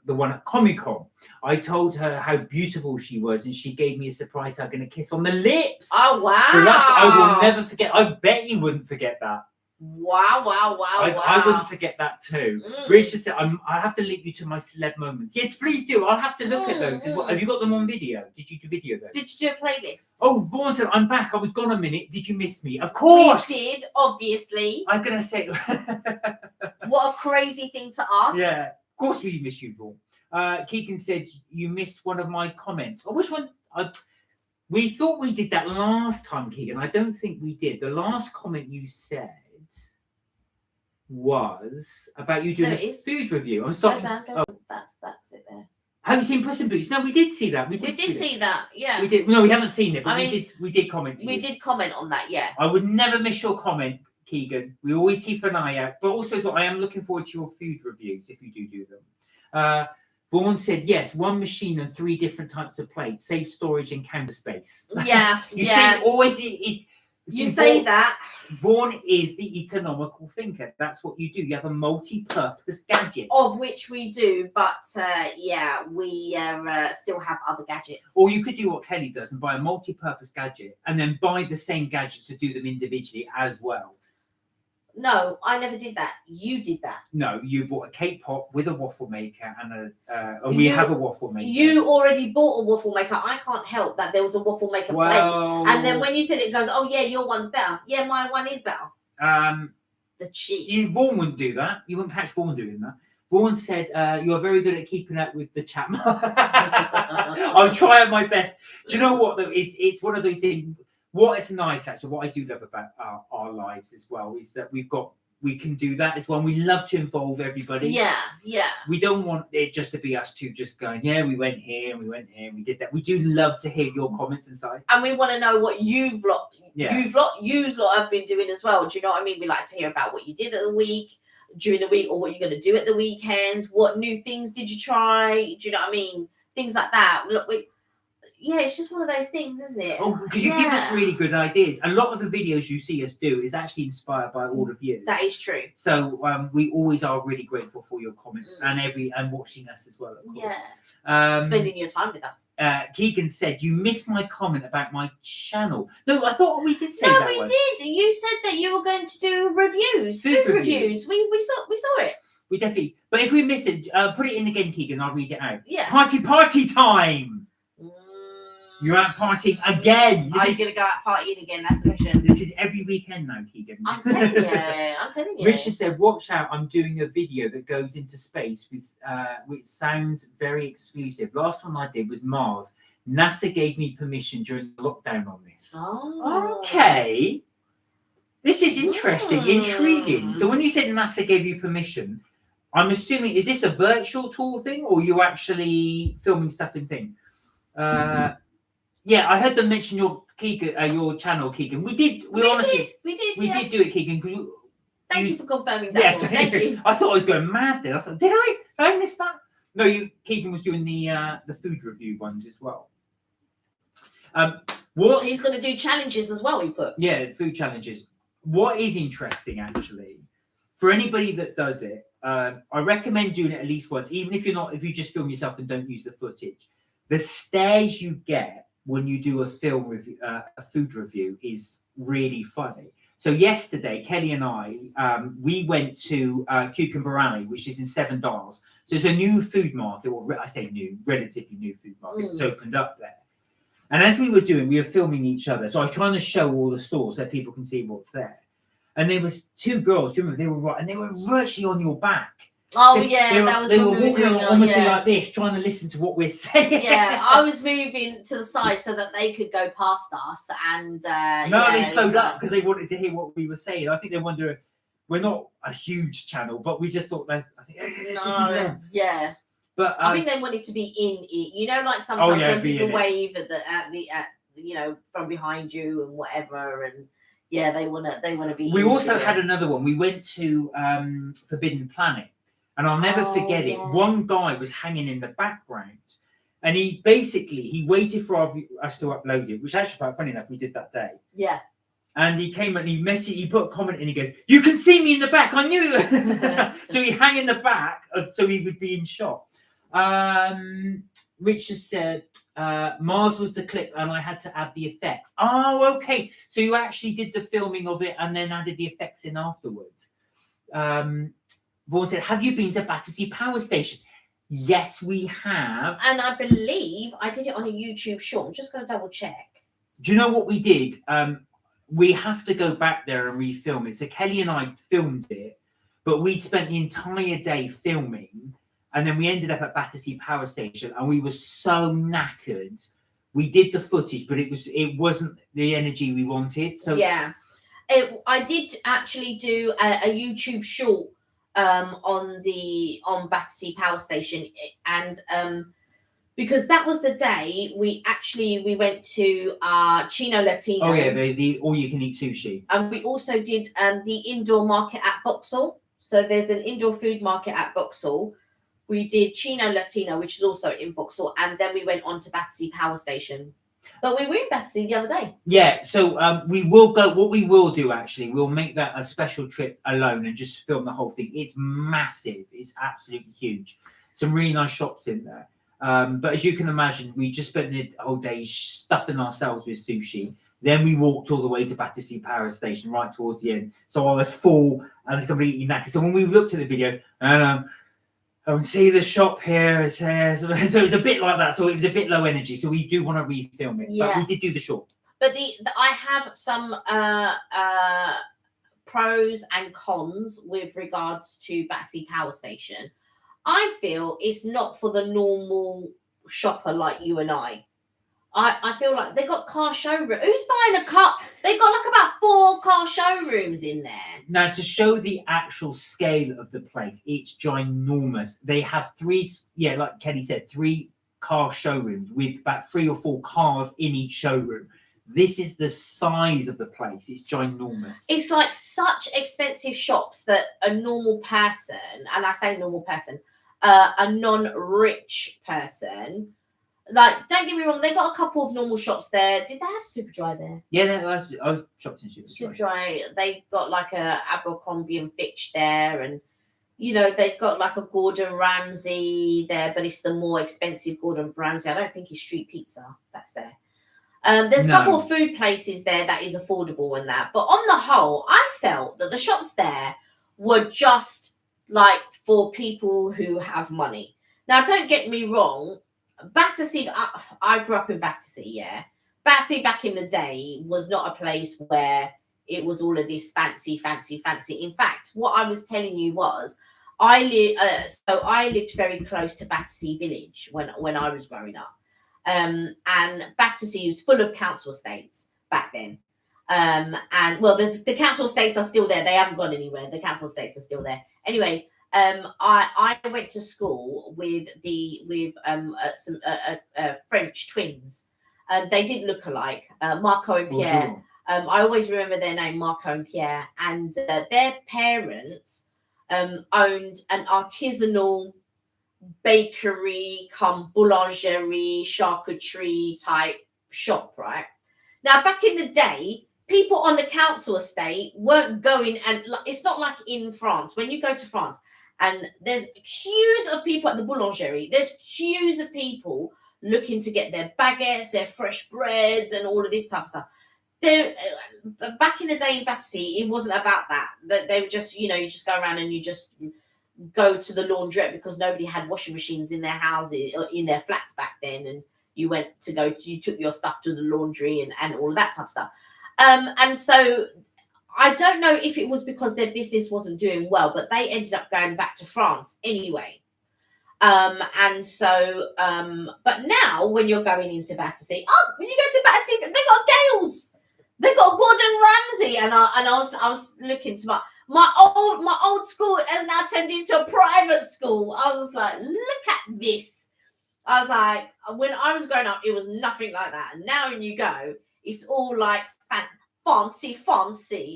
Speaker 1: the one at Comic-Con. I told her how beautiful she was, and she gave me a surprise hug and a kiss on the lips.
Speaker 2: Oh, wow.
Speaker 1: So I will never forget. I bet you wouldn't forget that.
Speaker 2: Wow.
Speaker 1: I wouldn't forget that too. Richard said, I have to link you to my celeb moments. Yes, please do. I'll have to look at those as well. Have you got them on video? Did you do video those?
Speaker 2: Did you do a playlist?
Speaker 1: Oh, Vaughan said, I'm back. I was gone a minute. Did you miss me? Of course.
Speaker 2: We did, obviously.
Speaker 1: I'm going to say...
Speaker 2: What a crazy thing to ask.
Speaker 1: Yeah. Of course we miss you, Vaughan. Keegan said, you missed one of my comments. Oh, which one? We thought we did that last time, Keegan. I don't think we did. The last comment you said was about you doing a food review. I'm starting.
Speaker 2: That's it there.
Speaker 1: Have you seen Puss in Boots? No, we did see that. We did
Speaker 2: see that. Yeah.
Speaker 1: We did. No, we haven't seen it, but we did comment.
Speaker 2: We did comment on that. Yeah.
Speaker 1: I would never miss your comment, Keegan. We always keep an eye out. But also, I am looking forward to your food reviews if you do them. Vaughan said, yes, 1 machine and 3 different types of plates. Save storage and counter space.
Speaker 2: Yeah.
Speaker 1: See, always.
Speaker 2: You say that.
Speaker 1: Vaughan is the economical thinker. That's what you do. You have a multi-purpose gadget.
Speaker 2: Of which we do, but we still have other gadgets.
Speaker 1: Or you could do what Kelly does and buy a multi-purpose gadget and then buy the same gadgets to do them individually as well.
Speaker 2: No, I never did that. You did that.
Speaker 1: No, you bought a cake pop with a waffle maker and we have a waffle maker.
Speaker 2: You already bought a waffle maker. I can't help that there was a waffle maker plate. And then when you said it, goes, oh yeah, your one's better. Yeah, my one is better. The cheat.
Speaker 1: Vaughan wouldn't do that. You wouldn't catch Vaughan doing that. Vaughan said, you're very good at keeping up with the chat. I'm trying my best. Do you know what, though? It's one of those things. What is nice, actually, what I do love about our lives as well is that we can do that as well. And we love to involve everybody.
Speaker 2: Yeah, yeah.
Speaker 1: We don't want it just to be us two just going, yeah, we went here and we went here and we did that. We do love to hear your comments inside.
Speaker 2: And we want to know what you lot have been doing as well. Do you know what I mean? We like to hear about what you did at the week, during the week, or what you're going to do at the weekends. What new things did you try? Do you know what I mean? Things like that. Look, yeah, it's just one of those things, isn't it?
Speaker 1: Oh, because you give us really good ideas. A lot of the videos you see us do is actually inspired by all of you.
Speaker 2: That is true.
Speaker 1: So we always are really grateful for your comments and watching us as well, of course.
Speaker 2: Yeah. Spending your time with us.
Speaker 1: Keegan said, you missed my comment about my channel. No, I thought we did say
Speaker 2: that.
Speaker 1: No,
Speaker 2: we did. You said that you were going to do reviews. Food reviews. We saw it.
Speaker 1: We definitely. But if we miss it, put it in again, Keegan. I'll read it out.
Speaker 2: Yeah.
Speaker 1: Party time. You're out partying again.
Speaker 2: Are you going to go out partying again? That's the question.
Speaker 1: This is every weekend now, Keegan.
Speaker 2: I'm telling you.
Speaker 1: Richard said, watch out, I'm doing a video that goes into space which sounds very exclusive. Last one I did was Mars. NASA gave me permission during the lockdown on this.
Speaker 2: Oh.
Speaker 1: Okay. This is interesting, intriguing. So when you said NASA gave you permission, I'm assuming, is this a virtual tour thing or are you actually filming stuff in thing? Yeah, I heard them mention your channel, Keegan. We did do it, Keegan.
Speaker 2: Thank you for confirming that.
Speaker 1: Yes,
Speaker 2: thank you.
Speaker 1: I thought I was going mad then. I thought, did I miss that? No, Keegan was doing the food review ones as well.
Speaker 2: He's going to do challenges as well. He put
Speaker 1: food challenges. What is interesting, actually, for anybody that does it, I recommend doing it at least once, even if you just film yourself and don't use the footage. The stares you get when you do a film review, a food review, is really funny. So yesterday, Kelly and I, we went to Cucumber Alley, which is in Seven Dials. So it's a new food market, or I say new, relatively new food market. It's opened up there. And as we were filming each other. So I was trying to show all the stores so people can see what's there. And there was two girls, do you remember? They were virtually on your back.
Speaker 2: Oh yeah, that was
Speaker 1: they
Speaker 2: what
Speaker 1: were
Speaker 2: we were
Speaker 1: walking
Speaker 2: doing.
Speaker 1: almost like this, trying to listen to what we're saying.
Speaker 2: Yeah, I was moving to the side so that they could go past us, and
Speaker 1: they slowed up because they wanted to hear what we were saying. I think they wonder, we're not a huge channel, but we just thought let's listen to them.
Speaker 2: Yeah,
Speaker 1: but
Speaker 2: I think they wanted to be in it. You know, like sometimes when people wave at the from behind you and whatever, and they wanna be.
Speaker 1: We also had another one. We went to Forbidden Planet. And I'll never forget it. One guy was hanging in the background, and he waited for us to upload it, which actually quite funny enough, we did that day.
Speaker 2: Yeah.
Speaker 1: And he came and he put a comment in, he goes, "You can see me in the back, I knew it." So he hung in the back so he would be in shot. Richard said, Mars was the clip and I had to add the effects. Oh, okay. So you actually did the filming of it and then added the effects in afterwards. Vaughan said, have you been to Battersea Power Station? Yes, we have.
Speaker 2: And I believe I did it on a YouTube short. I'm just going to double check.
Speaker 1: Do you know what we did? We have to go back there and refilm it. So Kelly and I filmed it, but we spent the entire day filming. And then we ended up at Battersea Power Station and we were so knackered. We did the footage, but it wasn't the energy we wanted. So
Speaker 2: yeah, I did actually do a YouTube short on Battersea Power Station, and because that was the day we went to Chino Latino.
Speaker 1: Oh yeah, the all you can eat sushi.
Speaker 2: And we also did the indoor market at Vauxhall. So there's an indoor food market at Vauxhall. We did Chino Latino, which is also in Vauxhall, and then we went on to Battersea Power Station. But we were in Battersea the other day. Yeah,
Speaker 1: so we will go. What we will do, actually, we'll make that a special trip alone and just film the whole thing. It's massive. It's absolutely huge. Some really nice shops in there. But as you can imagine, we just spent the whole day stuffing ourselves with sushi. Then we walked all the way to Battersea Power Station, right towards the end. So I was full and completely knackered. So when we looked at the video, I can see the shop here is here. So it's a bit like that. So it was a bit low energy. So we do want to refilm it.
Speaker 2: Yeah.
Speaker 1: But we did do the short.
Speaker 2: But I have some pros and cons with regards to Battersea Power Station. I feel it's not for the normal shopper like you and I. I feel like they got car showroom. Who's buying a car? They got like about 4 car showrooms in there.
Speaker 1: Now, to show the actual scale of the place, it's ginormous. They have 3, like Kelly said, 3 car showrooms with about 3 or 4 cars in each showroom. This is the size of the place. It's ginormous.
Speaker 2: It's like such expensive shops that a normal person, and I say normal person, a non-rich person, like, don't get me wrong, they got a couple of normal shops there. Did they have Superdry there?
Speaker 1: Yeah, I was shopped in Superdry.
Speaker 2: Superdry, they've got like a Abercrombie and Fitch there, and you know, they've got like a Gordon Ramsay there, but it's the more expensive Gordon Ramsay. I don't think it's Street Pizza that's there. There's a couple of food places there that is affordable and that, but on the whole, I felt that the shops there were just like for people who have money. Now, don't get me wrong, Battersea, I grew up in Battersea, yeah. Battersea back in the day was not a place where it was all of this fancy. In fact, what I was telling you was, I lived very close to Battersea Village when I was growing up. And Battersea was full of council estates back then. And well, the council estates are still there. They haven't gone anywhere. The council estates are still there. Anyway, I went to school with some French twins. They didn't look alike. Marco and Pierre.
Speaker 1: Bonjour.
Speaker 2: I always remember their name, Marco and Pierre. And their parents owned an artisanal bakery, boulangerie, charcuterie type shop, right? Now, back in the day, people on the council estate weren't going, and it's not like in France. When you go to France, and there's queues of people at the boulangerie, there's queues of people looking to get their baguettes, their fresh breads, and all of this type of stuff. Back in the day in Battersea, it wasn't about that. That they were just, you just go around and you just go to the laundrette because nobody had washing machines in their houses or in their flats back then, and you took your stuff to the laundry and all of that type of stuff. And so I don't know if it was because their business wasn't doing well, but they ended up going back to France anyway. And so, but now when you're going into Battersea, when you go to Battersea, they got Gales, they got Gordon Ramsay, and I was looking to my old school has now turned into a private school. I was just like, look at this. I was like, when I was growing up, it was nothing like that. And now when you go, it's all like fancy.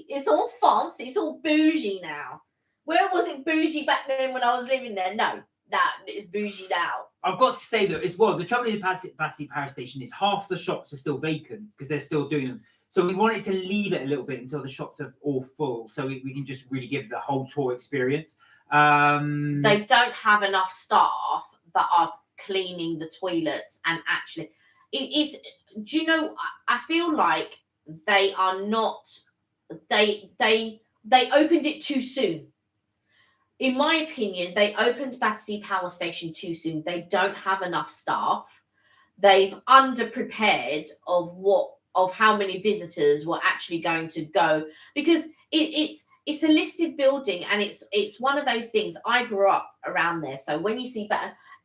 Speaker 2: It's all fancy. It's all bougie now. Where was it bougie back then when I was living there? No, that is bougie now.
Speaker 1: I've got to say that as well, the trouble with Battersea Power Station is half the shops are still vacant because they're still doing them. So we wanted to leave it a little bit until the shops are all full, so we can just really give the whole tour experience.
Speaker 2: They don't have enough staff that are cleaning the toilets, and actually, it is. Do you know? I feel like they are not. They opened it too soon. In my opinion, they opened Battersea Power Station too soon. They don't have enough staff. They've underprepared of how many visitors were actually going to go, because it's a listed building, and it's one of those things. I grew up around there, so when you see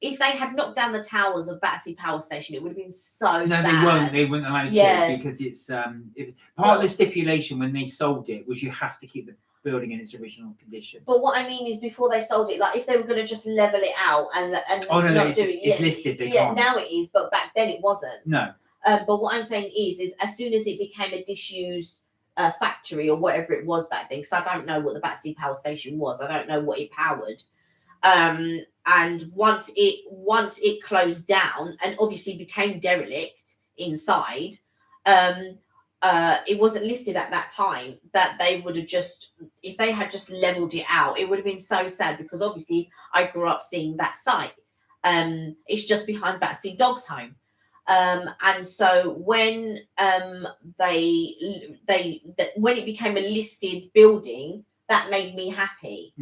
Speaker 2: if they had knocked down the towers of Battersea Power Station, it would have been so sad.
Speaker 1: No, they wouldn't allow to, because it's part of the stipulation when they sold it was you have to keep the building in its original condition.
Speaker 2: But what I mean is, before they sold it, like if they were going to just level it out and
Speaker 1: it's listed. They can't.
Speaker 2: Now it is, but back then it wasn't.
Speaker 1: No.
Speaker 2: But what I'm saying is as soon as it became a disused factory or whatever it was back then, because I don't know what the Battersea Power Station was, I don't know what it powered. And once it closed down and obviously became derelict inside, it wasn't listed at that time. That they would have if they had just leveled it out, it would have been so sad, because obviously I grew up seeing that site. It's just behind Battersea Dogs Home. And so when when it became a listed building, that made me happy.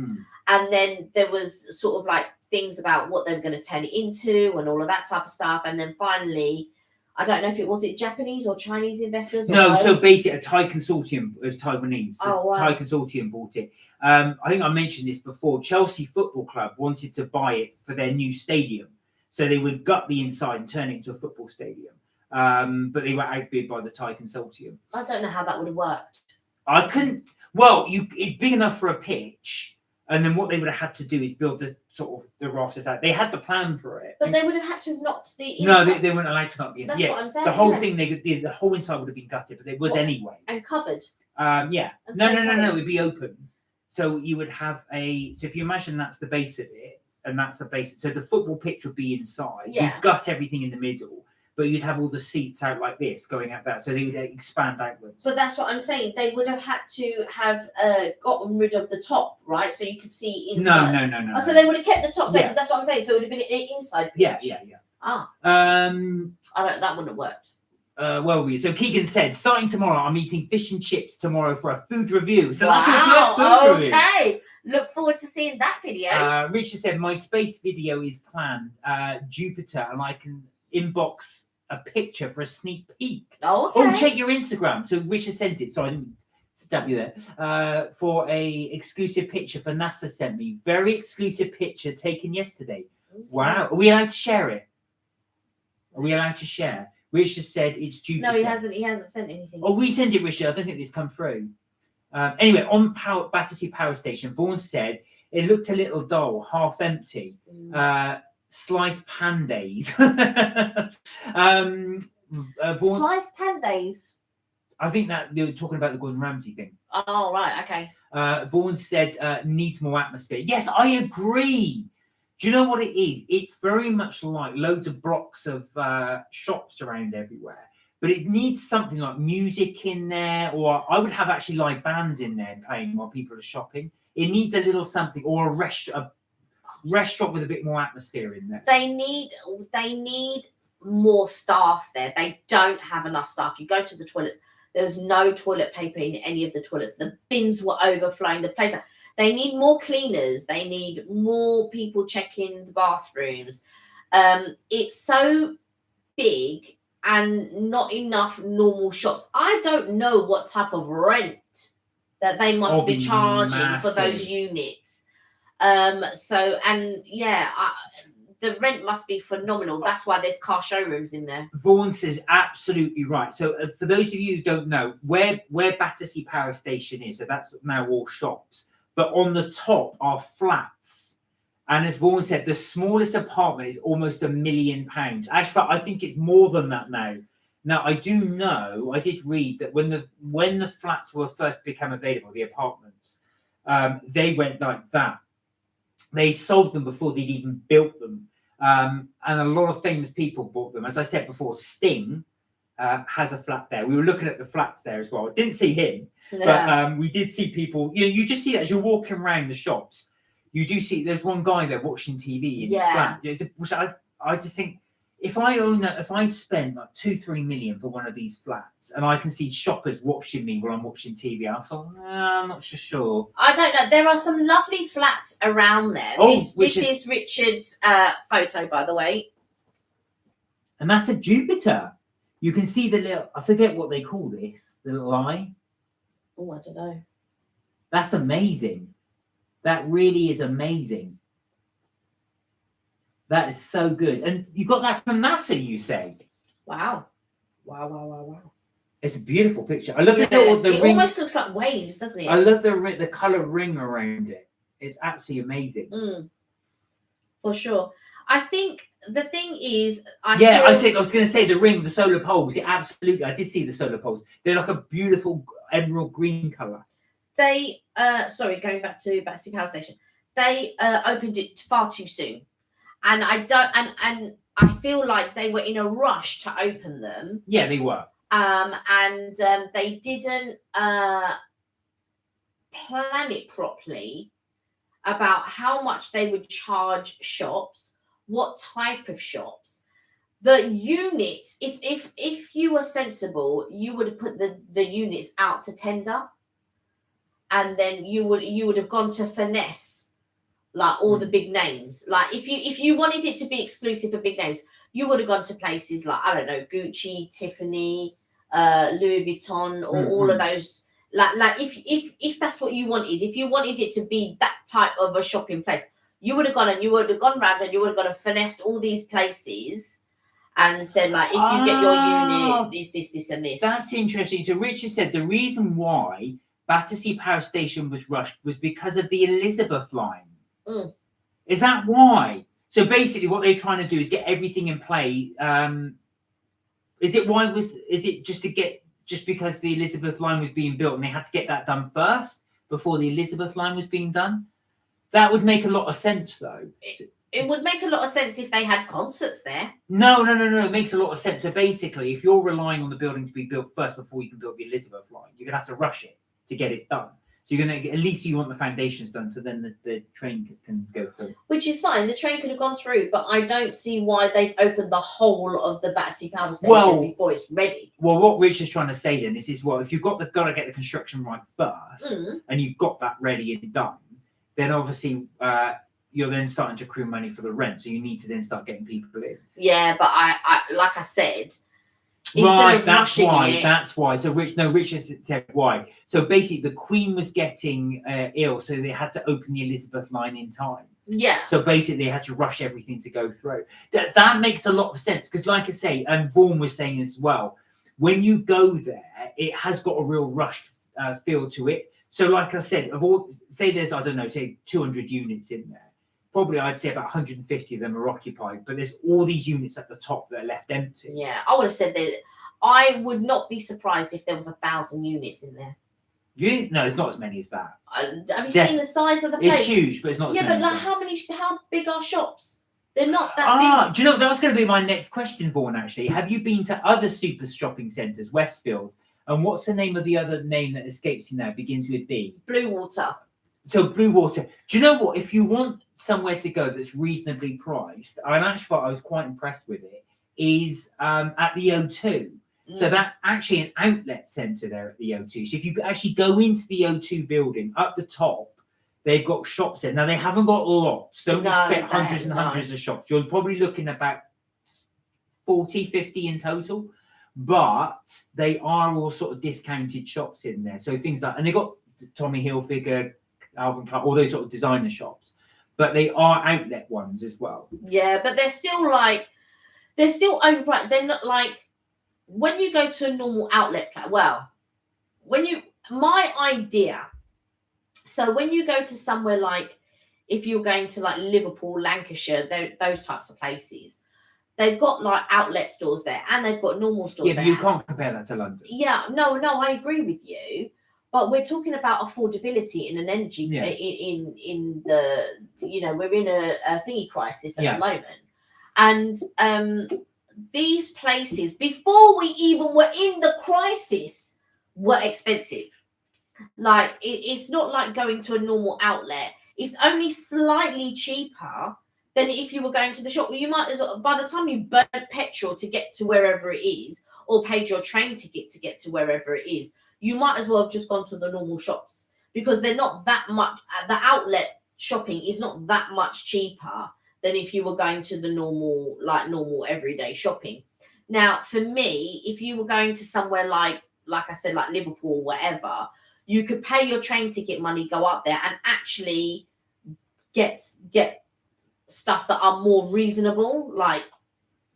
Speaker 2: And then there was sort of like things about what they were going to turn it into and all of that type of stuff. And then finally, I don't know if it was Japanese or Chinese investors.
Speaker 1: No, so basically a Thai consortium of Taiwanese.
Speaker 2: Oh, wow.
Speaker 1: Thai consortium bought it. I think I mentioned this before. Chelsea Football Club wanted to buy it for their new stadium. So they would gut the inside and turn it into a football stadium. But they were outbid by the Thai consortium.
Speaker 2: I don't know how that would have worked.
Speaker 1: I couldn't. Well, it's big enough for a pitch. And then what they would have had to do is build the sort of the rafters out. They had the plan for it.
Speaker 2: But they would have had to have knocked the inside.
Speaker 1: No, they weren't allowed to knock the inside.
Speaker 2: That's what I'm saying.
Speaker 1: The whole thing, the whole inside would have been gutted, but it was anyway.
Speaker 2: And covered.
Speaker 1: Yeah.
Speaker 2: And
Speaker 1: No, it'd be open. So you would have so if you imagine that's the base of it, and that's the base. So the football pitch would be inside.
Speaker 2: Yeah.
Speaker 1: You'd gut everything in the middle, but you'd have all the seats out like this, going out that. So they would expand outwards.
Speaker 2: But that's what I'm saying. They would have had to have gotten rid of the top, right? So you could see inside.
Speaker 1: No.
Speaker 2: Oh, so they would have kept the top. So
Speaker 1: Yeah.
Speaker 2: that's what I'm saying. So it would have been an inside pitch.
Speaker 1: Yeah.
Speaker 2: Ah.
Speaker 1: That
Speaker 2: wouldn't have worked.
Speaker 1: So Keegan said, starting tomorrow, I'm eating fish and chips tomorrow for a food review. So
Speaker 2: wow.
Speaker 1: that's your first food review.
Speaker 2: Okay. Look forward to seeing that video.
Speaker 1: Richard said, my space video is planned, Jupiter, and I can inbox a picture for a sneak peek.
Speaker 2: Oh, okay.
Speaker 1: Oh, check your Instagram. So Richard sent it, so I didn't stab you there. For a exclusive picture for NASA sent me. Very exclusive picture taken yesterday. Wow. Are we allowed to share it? Are we allowed to share? Richard said it's Jupiter.
Speaker 2: No, he hasn't sent anything.
Speaker 1: Oh, resend it, Richard. I don't think this come through. Anyway, on Battersea Power Station, Vaughan said it looked a little dull, half empty. Sliced pandays.
Speaker 2: Sliced pandays.
Speaker 1: I think that they were talking about the Gordon Ramsay thing.
Speaker 2: Oh, right, okay.
Speaker 1: Vaughan said needs more atmosphere. Yes, I agree. Do you know what it is? It's very much like loads of blocks of shops around everywhere. But it needs something like music in there, or I would have actually live bands in there playing while people are shopping. It needs a little something, or a restaurant with a bit more atmosphere in there.
Speaker 2: They need more staff there. They don't have enough staff. You go to the toilets, there's no toilet paper in any of the toilets. The bins were overflowing the place. They need more cleaners. They need more people checking the bathrooms. It's so big and not enough normal shops. I don't know what type of rent that they must be charging for those units. The rent must be phenomenal. That's why there's car showrooms in there.
Speaker 1: Vaughan says absolutely right. So for those of you who don't know, where Battersea Power Station is, so that's now all shops. But on the top are flats. And as Vaughan said, the smallest apartment is almost £1 million. Actually, I think it's more than that now. Now, I did read that when the flats were first become available, the apartments, they went like that. They sold them before they'd even built them. And a lot of famous people bought them. As I said before, Sting has a flat there. We were looking at the flats there as well. Didn't see him, but we did see people. You just see that as you're walking around the shops. You do see there's one guy there watching TV in his flat. Which I just think if I spend like 2-3 million for one of these flats, and I can see shoppers watching me while I'm watching TV, I thought I'm not so sure.
Speaker 2: I don't know. There are some lovely flats around there.
Speaker 1: Oh,
Speaker 2: this is Richard's photo, by the way,
Speaker 1: and that's a Jupiter. You can see the little. I forget what they call this. The little eye.
Speaker 2: Oh, I don't know.
Speaker 1: That's amazing. That really is amazing. That is so good. And you got that from NASA, you say?
Speaker 2: Wow. Wow.
Speaker 1: It's a beautiful picture. I love the
Speaker 2: ring.
Speaker 1: It
Speaker 2: almost looks like waves, doesn't it?
Speaker 1: I love the colour ring around it. It's absolutely amazing.
Speaker 2: For sure. I think the thing is... I was
Speaker 1: going to say the ring, the solar poles. Yeah, absolutely. I did see the solar poles. They're like a beautiful emerald green colour.
Speaker 2: They, going back to Battersea Power Station, they opened it far too soon. And I feel like they were in a rush to open them.
Speaker 1: Yeah, they were.
Speaker 2: And they didn't plan it properly about how much they would charge shops, what type of shops. The units, if you were sensible, you would have put the units out to tender, and then you would have gone to finesse like all the big names. Like if you wanted it to be exclusive for big names, you would have gone to places like, I don't know, Gucci, Tiffany, Louis Vuitton, or all of those. Like if that's what you wanted, if you wanted it to be that type of a shopping place, you would have gone round and you would have gone and finessed all these places and said, like, if you get your unit, this, and this.
Speaker 1: That's interesting. So Richard said the reason why Battersea Power Station was rushed was because of the Elizabeth line. Is that why? So basically what they're trying to do is get everything in play. Is it just because the Elizabeth line was being built and they had to get that done first before the Elizabeth line was being done? That would make a lot of sense, though.
Speaker 2: It would make a lot of sense if they had concerts there. No.
Speaker 1: It makes a lot of sense. So basically, if you're relying on the building to be built first before you can build the Elizabeth line, you're going to have to rush it to get it done. So you're going to, at least you want the foundations done, so then the train can go through.
Speaker 2: Which is fine. The train could have gone through, but I don't see why they've opened the whole of the Battersea Power Station before it's ready.
Speaker 1: Well, what Rich is trying to say then is if you've got to get the construction right first, and you've got that ready and done, then obviously you're then starting to accrue money for the rent. So you need to then start getting people in.
Speaker 2: Yeah, but I like I said,
Speaker 1: right, that's why. So Richard said why. So basically, the Queen was getting ill, so they had to open the Elizabeth line in time.
Speaker 2: Yeah.
Speaker 1: So basically, they had to rush everything to go through. That makes a lot of sense because, like I say, and Vaughan was saying as well, when you go there, it has got a real rushed feel to it. So, like I said, there's 200 units in there. Probably, I'd say about 150 of them are occupied, but there's all these units at the top that are left empty.
Speaker 2: Yeah, I would have said that. I would not be surprised if there was 1,000 units in there.
Speaker 1: No, it's not as many as that.
Speaker 2: Have you seen the size of the place?
Speaker 1: It's huge, but it's not as many.
Speaker 2: Yeah, but like how big are shops? They're not that big.
Speaker 1: Do you know, that was going to be my next question, Vaughan, actually. Have you been to other super shopping centres, Westfield? And what's the name of the other name that escapes you now? Begins with B.
Speaker 2: Blue Water.
Speaker 1: So Blue Water. Do you know what? If you want somewhere to go that's reasonably priced, I actually thought I was quite impressed with it, is at the O2. So that's actually an outlet centre there at the O2. So if you actually go into the O2 building, up the top, they've got shops there. Now, they haven't got lots. Don't expect hundreds and hundreds of shops. You're probably looking at about 40, 50 in total. But they are all sort of discounted shops in there. So things like, and they've got Tommy Hilfiger, Alvin Clark, all those sort of designer shops. But they are outlet ones as well.
Speaker 2: Yeah, but they're still overpriced. They're not like, when you go to a normal outlet, my idea, so when you go to somewhere like, if you're going to like Liverpool, Lancashire, those types of places, they've got like outlet stores there and they've got normal stores there.
Speaker 1: Yeah, but you can't compare that to London.
Speaker 2: Yeah, no, I agree with you. But we're talking about affordability in an energy, in the, we're in a thingy crisis at the moment. And these places, before we even were in the crisis, were expensive. Like, it's not like going to a normal outlet. It's only slightly cheaper than if you were going to the shop. Well, you might as well, by the time you've burnt petrol to get to wherever it is, or paid your train ticket to get to wherever it is, you might as well have just gone to the normal shops, because they're not that much. The outlet shopping is not that much cheaper than if you were going to the normal everyday shopping. Now, for me, if you were going to somewhere like I said, like Liverpool, whatever, you could pay your train ticket money, go up there, and actually get stuff that are more reasonable. Like,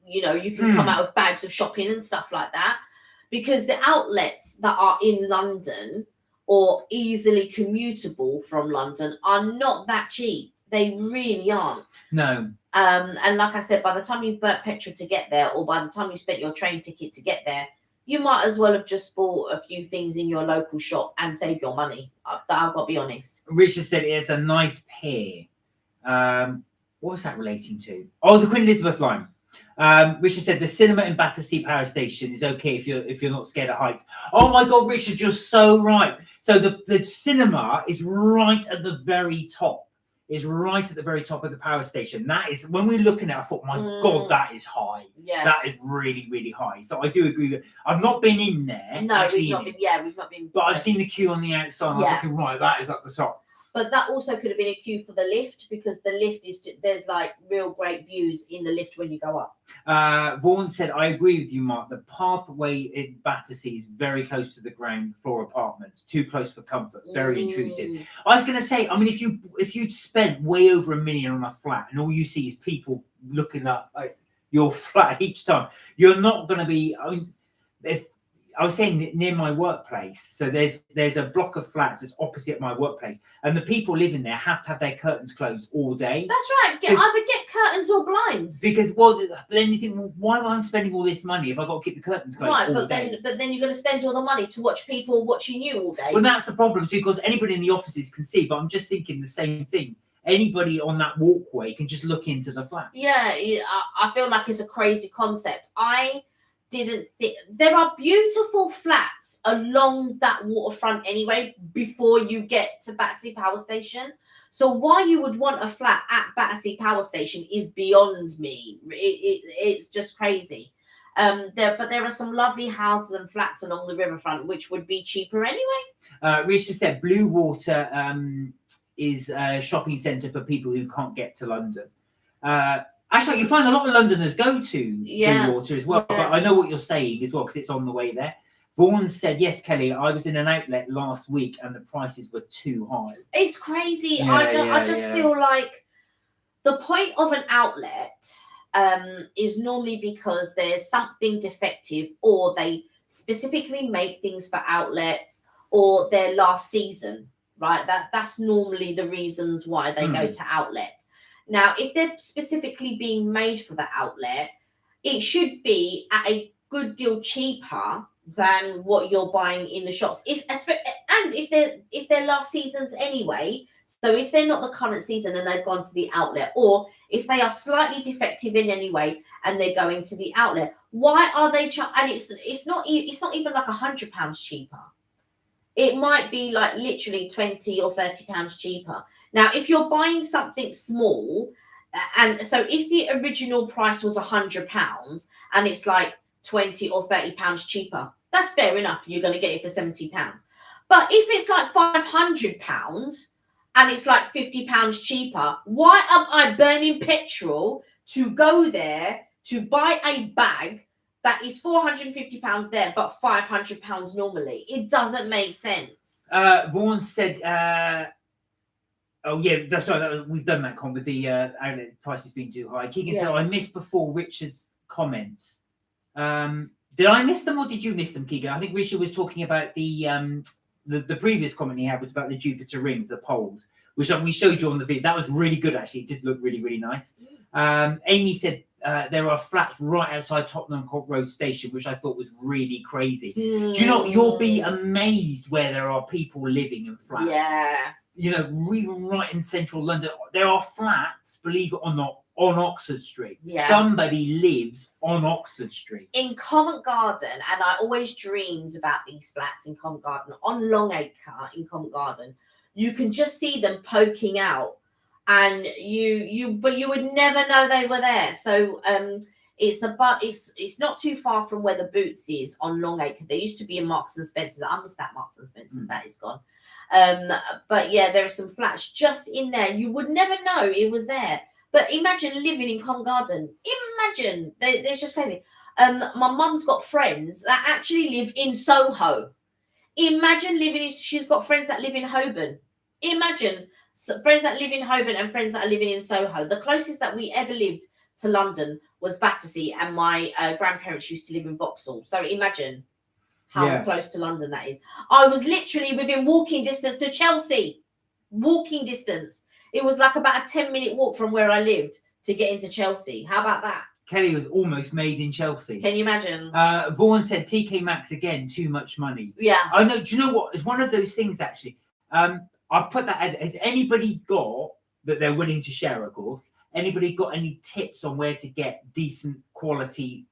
Speaker 2: you can come out with bags of shopping and stuff like that. Because the outlets that are in London or easily commutable from London are not that cheap. They really aren't.
Speaker 1: No.
Speaker 2: And like I said, by the time you've burnt petrol to get there, or by the time you spent your train ticket to get there, you might as well have just bought a few things in your local shop and save your money. I've got to be honest.
Speaker 1: Richard said it's a nice pier. What was that relating to? Oh, the Queen Elizabeth line. Richard said the cinema in Battersea Power Station is okay if you're not scared of heights. Oh my God, Richard, you're so right. So the cinema is right at the very top. is right at the very top of the power station. That is, when we're looking at it, I thought, my God, that is high.
Speaker 2: Yeah.
Speaker 1: That is really, really high. So I do agree with. I've not been in there.
Speaker 2: No, we've not been. Yeah, we've not been.
Speaker 1: But I've seen the queue on the outside. I'm thinking, right, that is at the top.
Speaker 2: But that also could have been a queue for the lift, because the lift there's like real great views in the lift when you go up.
Speaker 1: Vaughan said, I agree with you, Mark. The pathway in Battersea is very close to the ground floor apartments, too close for comfort, very intrusive. I was going to say, I mean, if you'd spent way over $1 million on a flat and all you see is people looking at your flat each time, you're not going to be. I mean, if I was saying near my workplace, so there's a block of flats that's opposite my workplace, and the people living there have to have their curtains closed all day.
Speaker 2: That's right. Either get curtains or blinds.
Speaker 1: Because then you think, well, why am I spending all this money if I've got to keep the curtains closed all day?
Speaker 2: But then you're going to spend all the money to watch people watching you all day.
Speaker 1: Well, that's the problem. So because anybody in the offices can see, but I'm just thinking the same thing. Anybody on that walkway can just look into the flat.
Speaker 2: Yeah, I feel like it's a crazy concept. I didn't think there are beautiful flats along that waterfront anyway before you get to Battersea Power Station. So why you would want a flat at Battersea Power Station is beyond me. It's just crazy. But there are some lovely houses and flats along the riverfront which would be cheaper anyway.
Speaker 1: Richard said Blue Water is a shopping centre for people who can't get to London. Actually, you find a lot of Londoners go to Blue Water as well. But I know what you're saying as well, because it's on the way there. Vaughan said, yes, Kelly, I was in an outlet last week and the prices were too high.
Speaker 2: It's crazy. I just feel like the point of an outlet is normally because there's something defective, or they specifically make things for outlets, or their last season, right? That's normally the reasons why they go to outlets. Now, if they're specifically being made for the outlet, it should be at a good deal cheaper than what you're buying in the shops. If they're last seasons anyway, so if they're not the current season and they've gone to the outlet, or if they are slightly defective in any way and they're going to the outlet, why are they and it's not even like £100 cheaper. It might be like literally £20 or £30 cheaper. Now, if you're buying something small, and so if the original price was £100 and it's like £20 or £30 cheaper, that's fair enough. You're going to get it for £70. But if it's like £500 and it's like £50 cheaper, why am I burning petrol to go there to buy a bag that is £450 there, but £500 normally? It doesn't make sense.
Speaker 1: Vaughan said, oh yeah, that's right. We've done that with the outlet prices being too high. Keegan said, I missed before Richard's comments. Did I miss them or did you miss them, Keegan? I think Richard was talking about the previous comment he had was about the Jupiter rings, the poles, which we showed you on the video. That was really good, actually. It did look really, really nice. Amy said there are flats right outside Tottenham Court Road Station, which I thought was really crazy. Do you know, you'll be amazed where there are people living in flats.
Speaker 2: Yeah.
Speaker 1: You know, even right in central London, there are flats, believe it or not, on Oxford Street.
Speaker 2: Yeah.
Speaker 1: Somebody lives on Oxford Street.
Speaker 2: In Covent Garden, and I always dreamed about these flats in Covent Garden, on Longacre in Covent Garden, you can just see them poking out, and but you would never know they were there. So it's not too far from where the Boots is on Longacre. There used to be a Marks and Spencer's. I miss that Marks and Spencer's. That is gone. But yeah, there are some flats just in there. You would never know it was there. But imagine living in Covent Garden. Imagine. They're just crazy. My mum's got friends that actually live in Soho. Imagine she's got friends that live in Holborn. Imagine friends that live in Holborn and friends that are living in Soho. The closest that we ever lived to London was Battersea, and my grandparents used to live in Vauxhall. So imagine how close to London that is. I was literally within walking distance to Chelsea. Walking distance. It was like about a 10-minute walk from where I lived to get into Chelsea. How about that?
Speaker 1: Kelly was almost made in Chelsea.
Speaker 2: Can you imagine?
Speaker 1: Vaughan said TK Maxx again, too much money.
Speaker 2: Yeah.
Speaker 1: I know. Do you know what? It's one of those things, actually. I've put that out. Has anybody got, that they're willing to share, of course, anybody got any tips on where to get decent quality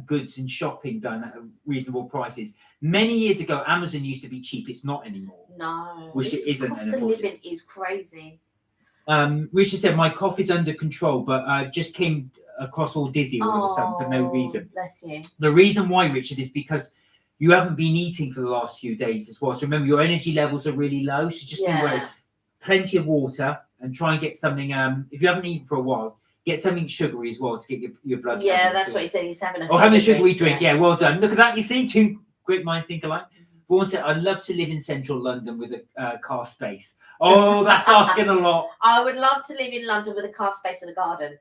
Speaker 1: goods and shopping done at reasonable prices? Many years ago, Amazon used to be cheap. It's not anymore.
Speaker 2: No.
Speaker 1: Which it isn't.
Speaker 2: Cost of living is crazy.
Speaker 1: Richard said my cough is under control, but just came across all dizzy all of a sudden for no reason.
Speaker 2: Bless you.
Speaker 1: The reason why, Richard, is because you haven't been eating for the last few days as well. So remember, your energy levels are really low. So just be aware, plenty of water, and try and get something. If you haven't eaten for a while, get something sugary as well to get your blood.
Speaker 2: Yeah, that's what he said. He's having
Speaker 1: a sugary drink. Yeah, well done. Look at that. You see, two great minds think alike. Vaughan said, I'd love to live in central London with a car space. Oh, that's asking a lot.
Speaker 2: I would love to live in London with a car space and a garden.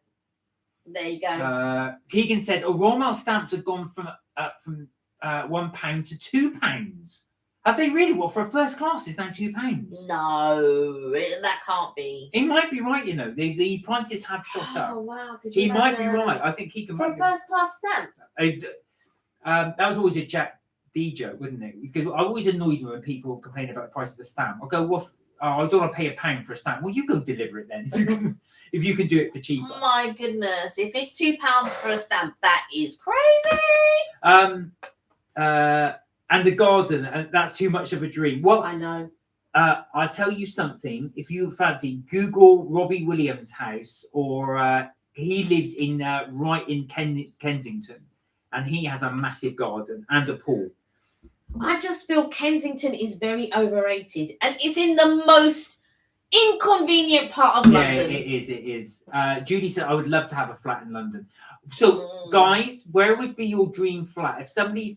Speaker 2: There you go.
Speaker 1: Keegan said, Royal Mail stamps have gone from £1 to £2. Have they really? What, for a first class is now £2?
Speaker 2: No, that can't be.
Speaker 1: He might be right, you know. The prices have shot up.
Speaker 2: Oh, wow.
Speaker 1: He might be right. I think Keegan
Speaker 2: for
Speaker 1: might
Speaker 2: a first class stamp?
Speaker 1: That was always a Jack D joke, wasn't it? Because I always annoys me when people complain about the price of a stamp. I go, well, I don't want to pay £1 for a stamp. Well, you go deliver it then. If you can do it for cheaper.
Speaker 2: Oh my goodness! If it's £2 for a stamp, that is crazy.
Speaker 1: And the garden, and that's too much of a dream. Well,
Speaker 2: I know.
Speaker 1: I'll tell you something. If you fancy, Google Robbie Williams' house, or he lives in right in Kensington, and he has a massive garden and a pool.
Speaker 2: I just feel Kensington is very overrated, and it's in the most inconvenient part of London.
Speaker 1: Yeah, it is. Judy said, I would love to have a flat in London. So, guys, where would be your dream flat? If somebody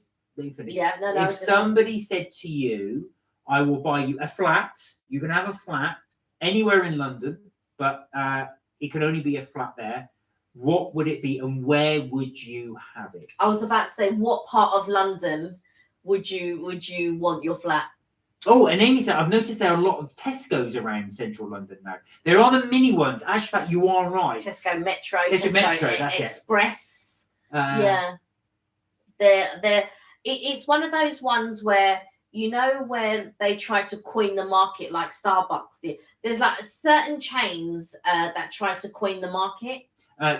Speaker 1: said to you, I will buy you a flat, you can have a flat anywhere in London, but it can only be a flat there. What would it be, and where would you have it?
Speaker 2: I was about to say, what part of London would you want your flat?
Speaker 1: Oh, and Amy said, I've noticed there are a lot of Tesco's around central London now. There are the mini ones. Ashfat, you are right.
Speaker 2: Tesco Metro,
Speaker 1: Tesco Metro, that's
Speaker 2: Express.
Speaker 1: it.
Speaker 2: It's one of those ones where, you know, where they try to coin the market like Starbucks did. There's like certain chains that try to coin the market.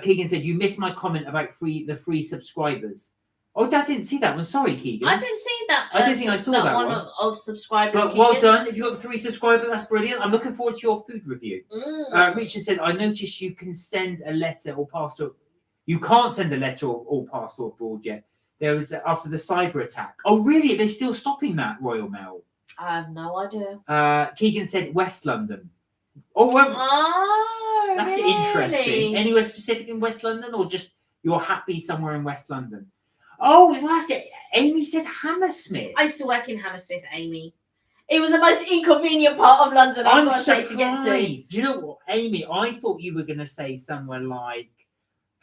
Speaker 1: Keegan said, you missed my comment about the free subscribers. Oh, I didn't see that one. Sorry, Keegan.
Speaker 2: I didn't see that.
Speaker 1: I didn't think I saw that one.
Speaker 2: Of subscribers.
Speaker 1: But well done. If you got the 3 subscribers, that's brilliant. I'm looking forward to your food review. Richard said, I noticed you can send a letter or parcel. You can't send a letter or parcel abroad yet. There was after the cyber attack. Oh, really? Are they still stopping that, Royal Mail?
Speaker 2: I have no idea.
Speaker 1: Keegan said West London. Oh, that's
Speaker 2: really?
Speaker 1: interesting. Anywhere specific in West London, or just you're happy somewhere in West London? Oh, if I said, Amy said Hammersmith.
Speaker 2: I used to work in Hammersmith, Amy. It was the most inconvenient part of London I've got to say to get to.
Speaker 1: Do you know what, Amy? I thought you were going to say somewhere like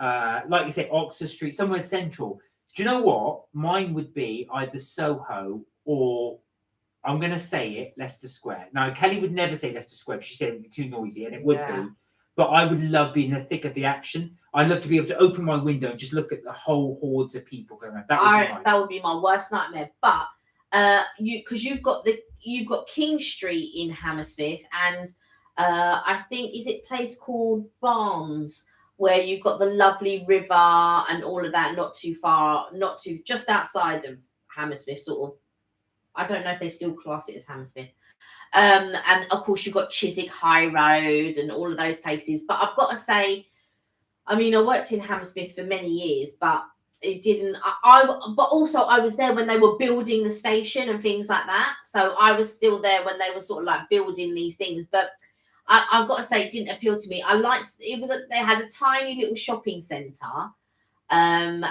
Speaker 1: you say, Oxford Street, somewhere central. Do you know what? Mine would be either Soho or, I'm going to say it, Leicester Square. Now, Kelly would never say Leicester Square because she said it would be too noisy, and it would be. But I would love being in the thick of the action. I'd love to be able to open my window and just look at the whole hordes of people going around.
Speaker 2: That would be my worst nightmare. But because you've got King Street in Hammersmith, and I think is it a place called Barnes, where you've got the lovely river and all of that, just outside of Hammersmith, sort of. I don't know if they still class it as Hammersmith. And of course you've got Chiswick High Road and all of those places. But I've got to say, I mean, I worked in Hammersmith for many years, but it didn't. But also I was there when they were building the station and things like that. So I was still there when they were sort of like building these things. But I've got to say, it didn't appeal to me. I liked it. They had a tiny little shopping centre. And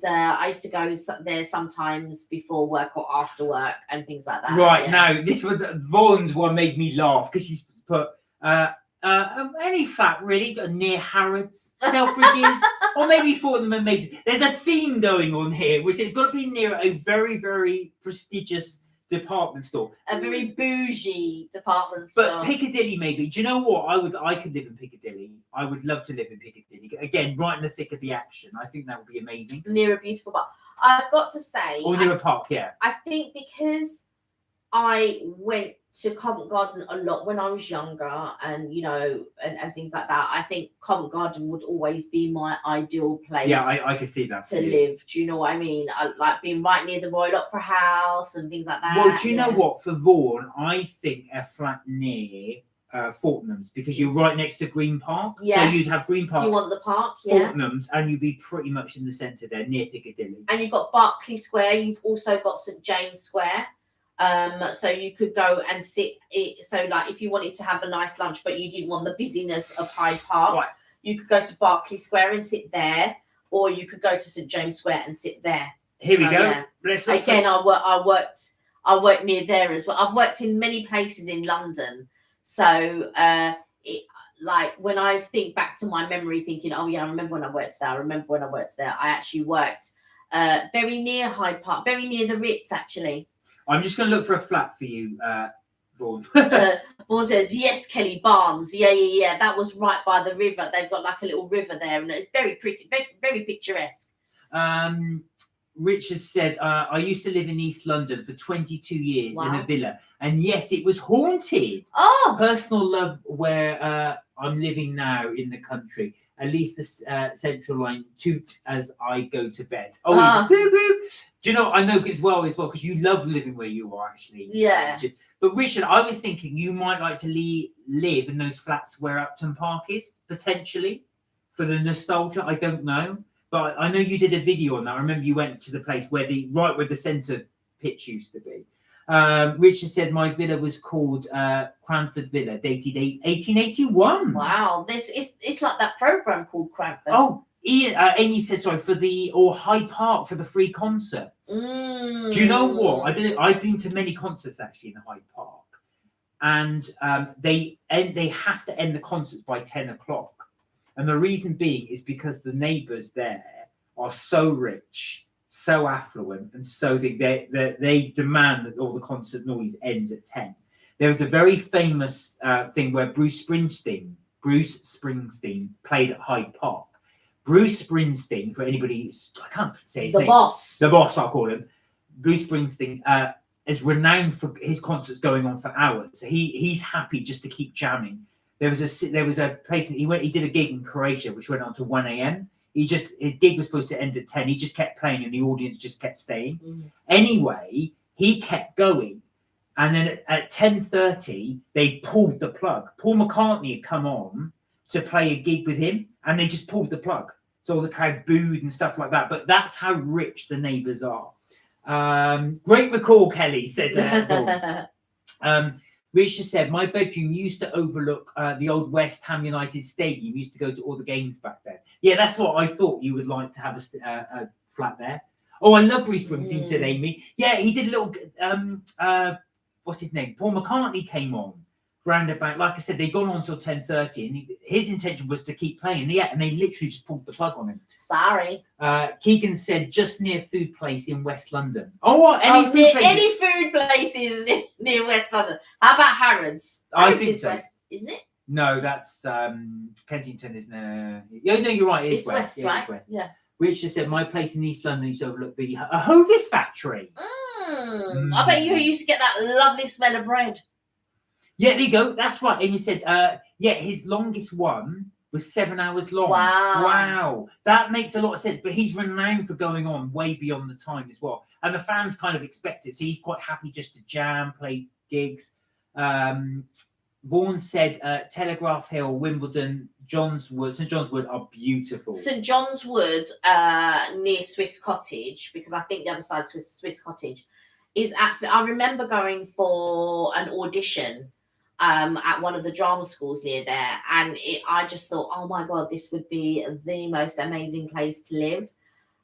Speaker 2: I used to go there sometimes before work or after work and things like that.
Speaker 1: Right, now this was Vaughan's one made me laugh because she's put any flat really near Harrods, Selfridges, or maybe Fortnum and Mason. There's a theme going on here, which has got to be near a very, very prestigious department store,
Speaker 2: a very bougie department store.
Speaker 1: But Piccadilly, maybe. Do you know what? I could live in Piccadilly. I would love to live in Piccadilly again, right in the thick of the action. I think that would be amazing.
Speaker 2: Near a beautiful park. I've got to say,
Speaker 1: or near a park, yeah.
Speaker 2: I think because I went to Covent Garden a lot when I was younger, and you know, and things like that. I think Covent Garden would always be my ideal place.
Speaker 1: Yeah, I could see that
Speaker 2: to live. Do you know what I mean? I like being right near the Royal Opera House and things like that.
Speaker 1: Well, do you know what? For Vaughan, I think a flat near Fortnum's because you're right next to Green Park.
Speaker 2: Yeah.
Speaker 1: So you'd have Green Park,
Speaker 2: You want the park, yeah.
Speaker 1: Fortnum's, and you'd be pretty much in the centre there, near Piccadilly.
Speaker 2: And you've got Berkeley Square. You've also got St James Square. So you could go and sit. So like if you wanted to have a nice lunch, but you didn't want the busyness of Hyde Park,
Speaker 1: Right.
Speaker 2: you could go to Berkeley Square and sit there, or you could go to St James Square and sit there.
Speaker 1: Here we go.
Speaker 2: Yeah.
Speaker 1: Let's look
Speaker 2: Again, I worked near there as well. I've worked in many places in London. So like when I think back to my memory, thinking, oh yeah, I remember when I worked there. I actually worked very near Hyde Park, very near the Ritz, actually.
Speaker 1: I'm just going to look for a flat for you, Vaughan.
Speaker 2: Vaughan says, yes, Kelly, Barnes. Yeah. That was right by the river. They've got like a little river there, and it's very pretty, very, very picturesque.
Speaker 1: Richard said, I used to live in East London for 22 years in
Speaker 2: Wow.
Speaker 1: a villa. And yes, it was haunted.
Speaker 2: Oh,
Speaker 1: Personal love where I'm living now in the country. At least the central line toot as I go to bed. Oh, boop, boop. Do you know, I know as well, because you love living where you are, actually.
Speaker 2: Yeah.
Speaker 1: Richard. But Richard, I was thinking you might like to live in those flats where Upton Park is, potentially, for the nostalgia. I don't know. But I know you did a video on that. I remember you went to the place where where the centre pitch used to be. Richard said my villa was called Cranford Villa, dated 1881.
Speaker 2: wow. It's like that program called Cranford.
Speaker 1: Oh, Amy said sorry or Hyde Park for the free concerts. Do you know what? I've been to many concerts actually in Hyde Park, and they have to end the concerts by 10 o'clock. And the reason being is because the neighbours there are so rich, so affluent, and so they demand that all the concert noise ends at 10. There was a very famous thing where Bruce Springsteen played at Hyde Park. Bruce Springsteen, for anybody, I can't say his name. The boss, I'll call him. Bruce Springsteen is renowned for his concerts going on for hours. He's happy just to keep jamming. There was a place he did a gig in Croatia which went on to 1 a.m. His gig was supposed to end at 10. He just kept playing and the audience just kept staying. Anyway, he kept going, and then at 10:30 they pulled the plug. Paul McCartney had come on to play a gig with him, and they just pulled the plug. So all the crowd booed and stuff like that. But that's how rich the neighbours are. Great recall, Kelly said that. Richard said, my bedroom used to overlook the old West Ham United Stadium. Used to go to all the games back there. Yeah, that's what I thought you would like to have a flat there. Oh, I love Bruce Springsteen, said Amy. Yeah, he did a little, what's his name? Paul McCartney came on roundabout. Like I said, they'd gone on until 10:30, and his intention was to keep playing. Yeah, and they literally just pulled the plug on him.
Speaker 2: Sorry.
Speaker 1: Keegan said, just near food place in West London. Oh, what? Any
Speaker 2: food places near West London. How about Harrods?
Speaker 1: I think so.
Speaker 2: West, isn't it?
Speaker 1: No, that's Kensington, isn't it? Yeah, no, you're right. It's West.
Speaker 2: Right?
Speaker 1: It's West.
Speaker 2: Yeah.
Speaker 1: Richard said, my place in East London used to overlook the Hovis factory.
Speaker 2: I bet you used to get that lovely smell of bread.
Speaker 1: Yeah, there you go. That's right. Amy said, his longest one was 7 hours long. Wow. That makes a lot of sense. But he's renowned for going on way beyond the time as well. And the fans kind of expect it. So he's quite happy just to jam, play gigs. Vaughan said, Telegraph Hill, Wimbledon, St John's Wood are beautiful.
Speaker 2: St John's Wood near Swiss Cottage, because I think the other side, Swiss Cottage, is absolutely... I remember going for an audition at one of the drama schools near there, and I just thought, oh my god, this would be the most amazing place to live.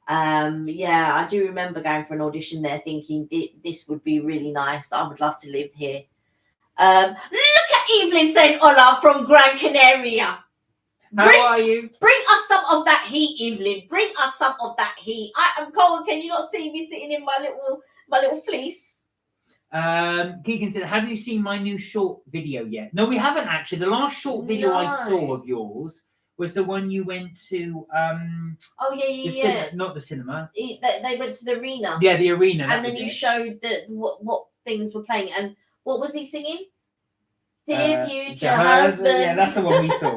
Speaker 2: I do remember going for an audition there thinking this would be really nice. I would love to live here. Look at Evelyn saying hola from Gran Canaria.
Speaker 1: How are you?
Speaker 2: Bring us some of that heat, Evelyn. Bring us some of that heat. I am cold. Can you not see me sitting in my little fleece?
Speaker 1: Keegan said, have you seen my new short video yet? No, we haven't actually. The last short video I saw of yours was the one you went to. Not the cinema.
Speaker 2: They went to the arena.
Speaker 1: Yeah, the arena.
Speaker 2: And then you showed what things were playing. And what was he singing? Dear future husband.
Speaker 1: Yeah, that's the one we saw.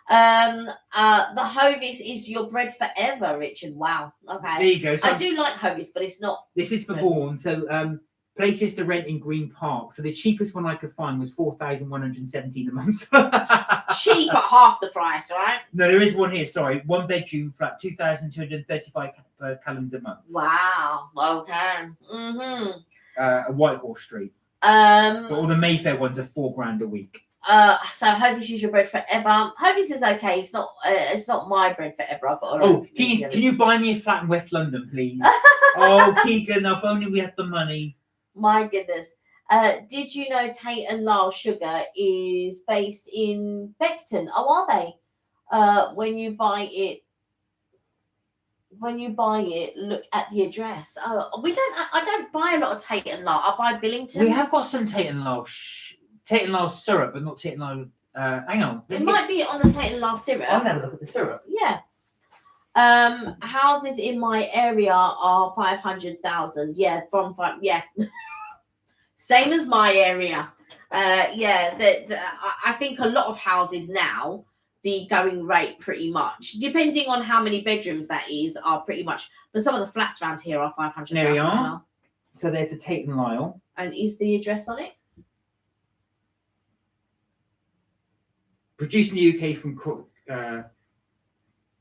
Speaker 2: The Hovis is your bread forever, Richard. Wow. Okay.
Speaker 1: There you go. So
Speaker 2: I do like Hovis, but it's not.
Speaker 1: This is for Vaughan. So Places to rent in Green Park. So the cheapest one I could find was 4,117 a month.
Speaker 2: Cheap at half the price, right?
Speaker 1: No, there is one here. Sorry, 1 bedroom flat, 2,235 per calendar month.
Speaker 2: Wow. Okay.
Speaker 1: Whitehall Street.
Speaker 2: But
Speaker 1: all the Mayfair ones are £4,000 a week.
Speaker 2: So Hobie's use your bread forever. Hobie's is okay. It's not my bread forever. I've got.
Speaker 1: Oh, can you buy me a flat in West London, please? Oh, Keegan, if only we had the money.
Speaker 2: My goodness. Did you know Tate and Lyle Sugar is based in Beckton? Oh, are they? When you buy it, look at the address. Oh, I don't buy a lot of Tate and Lyle. I buy Billington.
Speaker 1: We have got some Tate and Lyle syrup, but not Tate and Lyle. Hang on.
Speaker 2: It might be on the Tate and Lyle syrup.
Speaker 1: I'll have a look at the syrup.
Speaker 2: Yeah. Houses in my area are 500,000. Yeah, from 5. Yeah. Same as my area. I think a lot of houses now, the going rate pretty much, depending on how many bedrooms that is, are pretty much. But some of the flats around here are 500,000.
Speaker 1: There we are.
Speaker 2: As well.
Speaker 1: So there's a Tate and Lyle.
Speaker 2: And is the address on it?
Speaker 1: Produced in the UK from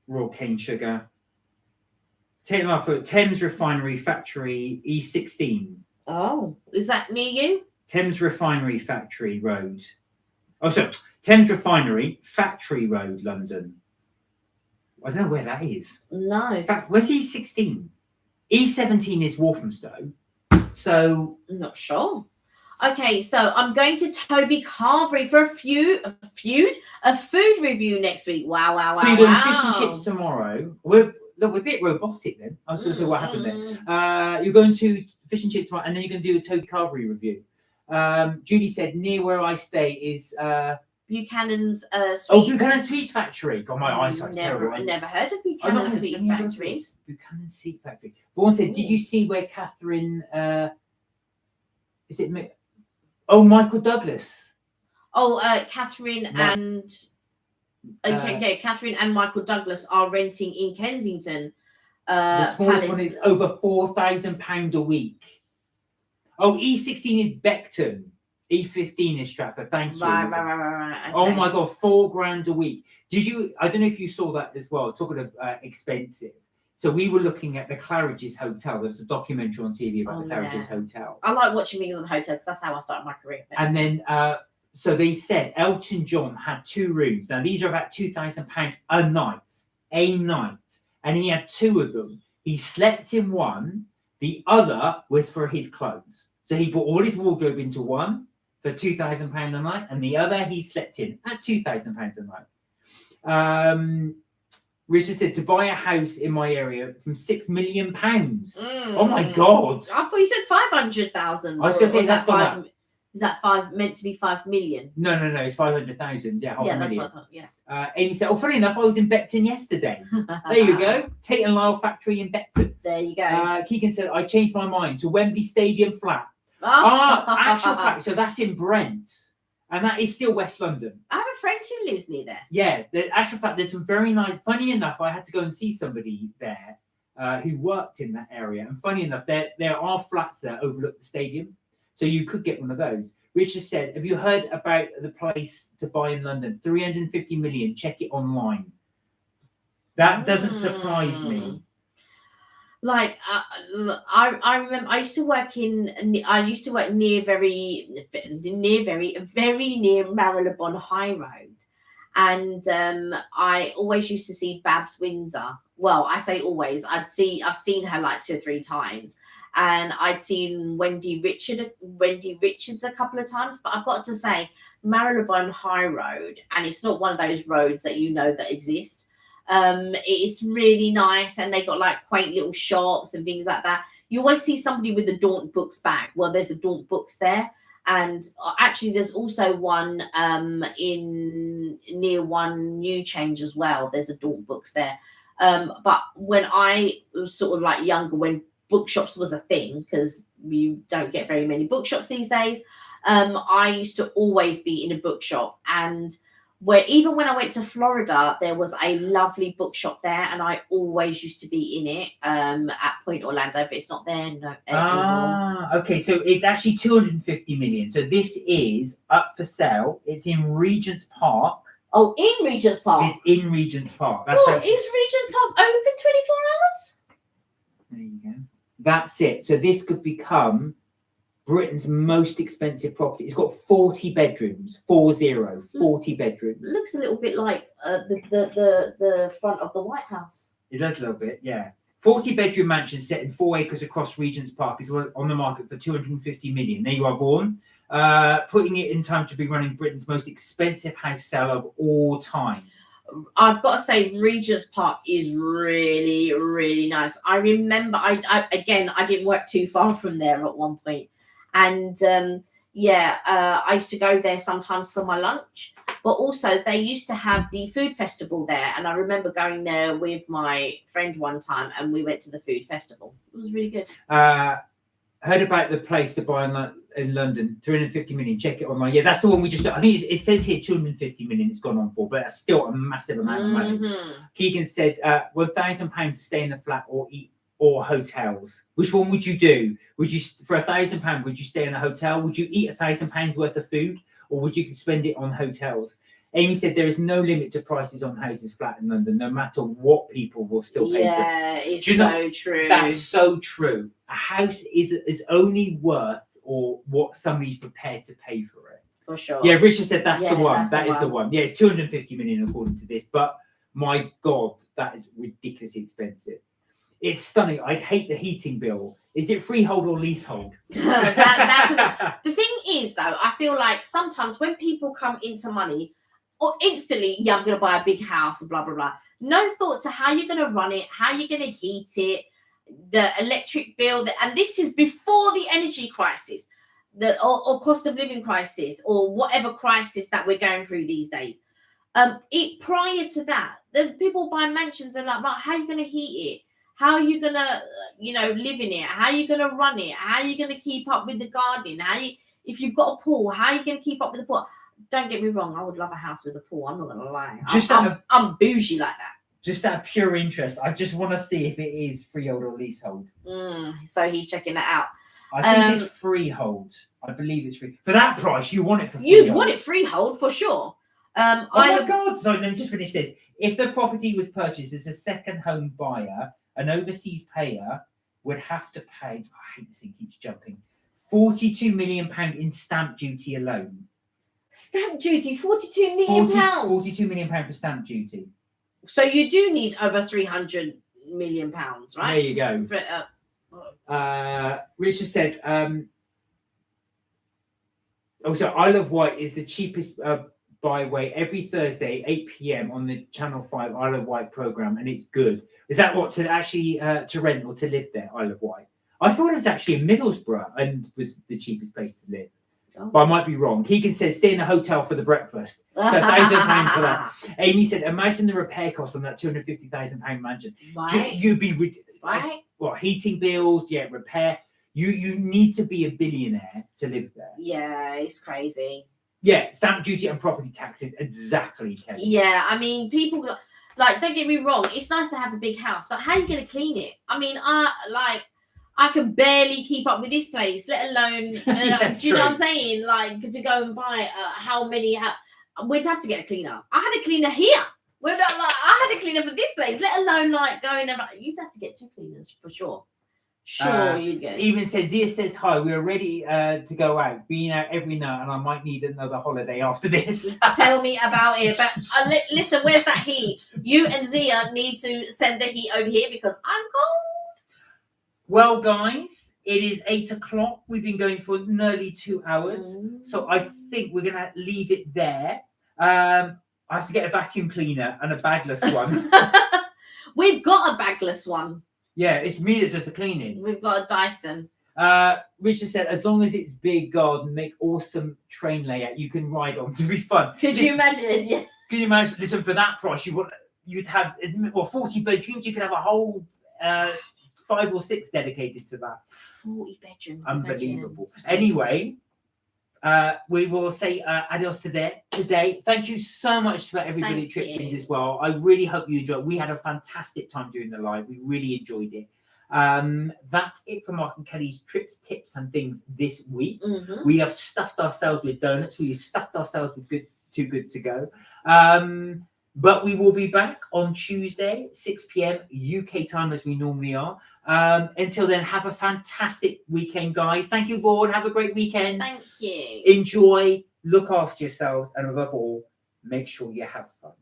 Speaker 1: raw cane sugar. Tate and Lyle for Thames Refinery Factory E16.
Speaker 2: Oh, is that near you?
Speaker 1: Thames Refinery Factory Road. Oh, sorry. Thames Refinery Factory Road, London. I don't know where that is.
Speaker 2: No.
Speaker 1: In fact, where's E16? E17 is Walthamstow. So
Speaker 2: I'm not sure. Okay, so I'm going to Toby Carvery for a food review next week. Wow.
Speaker 1: So you're doing fish and chips tomorrow. We're a bit robotic then. I was going to say what happened there. You're going to fish and chips tomorrow, and then you're going to do a Toby Carvery review. Judy said near where I stay is
Speaker 2: Buchanan's Sweet.
Speaker 1: Oh, Buchanan's Sweet Factory. God, my eyesight's terrible.
Speaker 2: I never heard of Buchanan's Sweet Factories.
Speaker 1: Buchanan's Sweet Factory. Vaughan said, did you see where Catherine is it Michael Douglas?
Speaker 2: Oh, Catherine and Catherine and Michael Douglas are renting in Kensington.
Speaker 1: The smallest one is over £4,000 a week. Oh, E16 is Beckton. E15 is Stratford. Thank you.
Speaker 2: Right. Okay.
Speaker 1: Oh my God, £4,000 a week. Did you? I don't know if you saw that as well. Talking of expensive. So we were looking at the Claridge's Hotel. There was a documentary on TV about the Claridge's Hotel.
Speaker 2: I like watching things on hotels because that's how I started my career.
Speaker 1: And then, so they said Elton John had 2 rooms. Now these are about £2,000 a night, and he had 2 of them. He slept in one. The other was for his clothes. So he put all his wardrobe into one for £2,000 a night, and the other he slept in at £2,000 a night. Richard said to buy a house in my area from £6 million. Oh my God!
Speaker 2: I thought you said 500,000.
Speaker 1: I was going to say that's gone up.
Speaker 2: Is that meant to be 5 million?
Speaker 1: No, it's 500,000. Yeah, half a million.
Speaker 2: That's what I thought. Yeah.
Speaker 1: Amy said, "Oh, funny enough, I was in Beckton yesterday." There you go, Tate and Lyle factory in Beckton.
Speaker 2: There you go.
Speaker 1: Keegan said, "I changed my mind to Wembley Stadium flat." Actual fact. So that's in Brent, and that is still West London.
Speaker 2: I have a friend who lives near there.
Speaker 1: Yeah, the actual fact, there's some very nice. Funny enough, I had to go and see somebody there who worked in that area, and funny enough, there are flats there overlook the stadium, so you could get one of those. Richard said, "Have you heard about the place to buy in London? 350 million. Check it online." That doesn't surprise me.
Speaker 2: Like I remember, I used to work near very near Marylebone High Road, and I always used to see Babs Windsor. Well, I say always. I've seen her like 2 or 3 times. And I'd seen Wendy Richards a couple of times, but I've got to say, Marylebone High Road, and it's not one of those roads that you know that exist. It's really nice, and they got like quaint little shops and things like that. You always see somebody with a Daunt Books bag. Well, there's a Daunt Books there, and actually, there's also one near One New Change as well. There's a Daunt Books there. But when I was sort of like younger, when bookshops was a thing, because you don't get very many bookshops these days, I used to always be in a bookshop, and where even when I went to Florida, there was a lovely bookshop there, and I always used to be in it at Point Orlando, but it's not there anymore.
Speaker 1: Okay, so it's actually 250 million. So this is up for sale. It's in Regent's Park.
Speaker 2: Oh, in Regent's Park.
Speaker 1: It's in Regent's Park.
Speaker 2: Is Regent's Park open 24 hours?
Speaker 1: There you go. That's it. So this could become Britain's most expensive property. It's got 40 bedrooms. 40 bedrooms.
Speaker 2: Looks a little bit like the front of the White House.
Speaker 1: It does a little bit, yeah. 40-bedroom mansion set in 4 acres across Regent's Park is on the market for 250 million. There you are, Vaughan. Putting it in time to be running Britain's most expensive house sale of all time.
Speaker 2: I've got to say, Regent's Park is really, really nice. I remember, I didn't work too far from there at one point. And I used to go there sometimes for my lunch. But also, they used to have the food festival there. And I remember going there with my friend one time, and we went to the food festival. It was really good.
Speaker 1: Heard about the place to buy in London, 350 million. Check it online. Yeah, that's the one we just. I think it says here 250 million. It's gone on for, but that's still a massive amount of money. Keegan said, £1,000 to stay in the flat or eat or hotels. Which one would you do? Would you, for £1,000, would you stay in a hotel? Would you eat £1,000 worth of food, or would you spend it on hotels? Amy said there is no limit to prices on houses flat in London, no matter what people will still pay for.
Speaker 2: Yeah, it's so true.
Speaker 1: That's so true. A house is only worth or what somebody's prepared to pay for it.
Speaker 2: For sure.
Speaker 1: Yeah, Richard said that's the one.
Speaker 2: That is
Speaker 1: the one. Yeah, it's 250 million according to this, but my God, that is ridiculously expensive. It's stunning. I hate the heating bill. Is it freehold or leasehold?
Speaker 2: The thing is, though, I feel like sometimes when people come into money, or instantly, yeah, I'm going to buy a big house, blah, blah, blah. No thought to how you're going to run it, how you're going to heat it, the electric bill. And this is before the energy crisis, or cost of living crisis, or whatever crisis that we're going through these days. Prior to that, the people buy mansions and like, how are you going to heat it? How are you going to, live in it? How are you going to run it? How are you going to keep up with the gardening? If you've got a pool, how are you going to keep up with the pool? Don't get me wrong, I would love a house with a pool. I'm not going to lie. I'm bougie like that.
Speaker 1: Just out of pure interest, I just want to see if it is freehold or leasehold.
Speaker 2: So he's checking that out.
Speaker 1: I think it's freehold. I believe it's free. For that price, you want it for freehold.
Speaker 2: You'd want it freehold for sure.
Speaker 1: Oh my God. Sorry, let me just finish this. If the property was purchased as a second home buyer, an overseas payer would have to pay, I hate this thing keeps jumping, £42 million in stamp duty alone.
Speaker 2: Stamp duty, £42 million?
Speaker 1: £42 million for stamp duty.
Speaker 2: So you do need over £300 million, right?
Speaker 1: There you go. Richard said, so Isle of Wight is the cheapest byway every Thursday, 8 p.m. on the Channel 5 Isle of Wight programme, and it's good. Is that what, to actually to rent or to live there, Isle of Wight? I thought it was actually in Middlesbrough and was the cheapest place to live. But I might be wrong. Keegan said, stay in a hotel for the breakfast. So £1,000 for that. Amy said, imagine the repair cost on that £250,000 mansion.
Speaker 2: Right.
Speaker 1: You'd be
Speaker 2: right.
Speaker 1: Heating bills, repair. You need to be a billionaire to live there.
Speaker 2: Yeah, it's crazy.
Speaker 1: Yeah, stamp duty and property taxes, exactly, Kelly.
Speaker 2: Yeah, I mean, people don't get me wrong. It's nice to have a big house, but how are you going to clean it? I mean, I can barely keep up with this place, let alone, do you know what I'm saying? Like, to go and buy we'd have to get a cleaner. I had a cleaner here. I had a cleaner for this place, let alone going over. You'd have to get 2 cleaners for sure. You'd get.
Speaker 1: Even Zia says, hi, we're ready to go out, being out every night, and I might need another holiday after this.
Speaker 2: Tell me about it. But listen, where's that heat? You and Zia need to send the heat over here because I'm cold.
Speaker 1: Well, guys, it is 8 o'clock. We've been going for nearly 2 hours. So I think we're going to leave it there. I have to get a vacuum cleaner and a bagless one.
Speaker 2: We've got a bagless one.
Speaker 1: Yeah, it's me that does the cleaning.
Speaker 2: We've got a Dyson.
Speaker 1: Richard said, as long as it's big garden, make awesome train layout you can ride on to be fun.
Speaker 2: Could you imagine? Yeah.
Speaker 1: Can you imagine? Listen, for that price, you'd have 40 bedrooms. You could have a whole 5 or 6 dedicated to that.
Speaker 2: 40 bedrooms.
Speaker 1: Unbelievable. Anyway, We will say adios today. Thank you so much for everybody that tripped in as well. I really hope you enjoyed. We had a fantastic time doing the live. We really enjoyed it. That's it for Mark and Kelly's trips, tips, and things this week. We have stuffed ourselves with donuts. We have stuffed ourselves with Too Good to Go. But we will be back on Tuesday, 6 p.m. UK time as we normally are. Until then, have a fantastic weekend, guys. Thank you, Vaughan. Have a great weekend.
Speaker 2: Thank you.
Speaker 1: Enjoy, look after yourselves, and above all, make sure you have fun.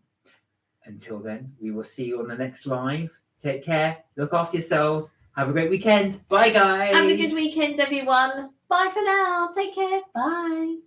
Speaker 1: Until then, we will see you on the next live. Take care. Look after yourselves. Have a great weekend. Bye, guys.
Speaker 2: Have a good weekend, everyone. Bye for now. Take care. Bye.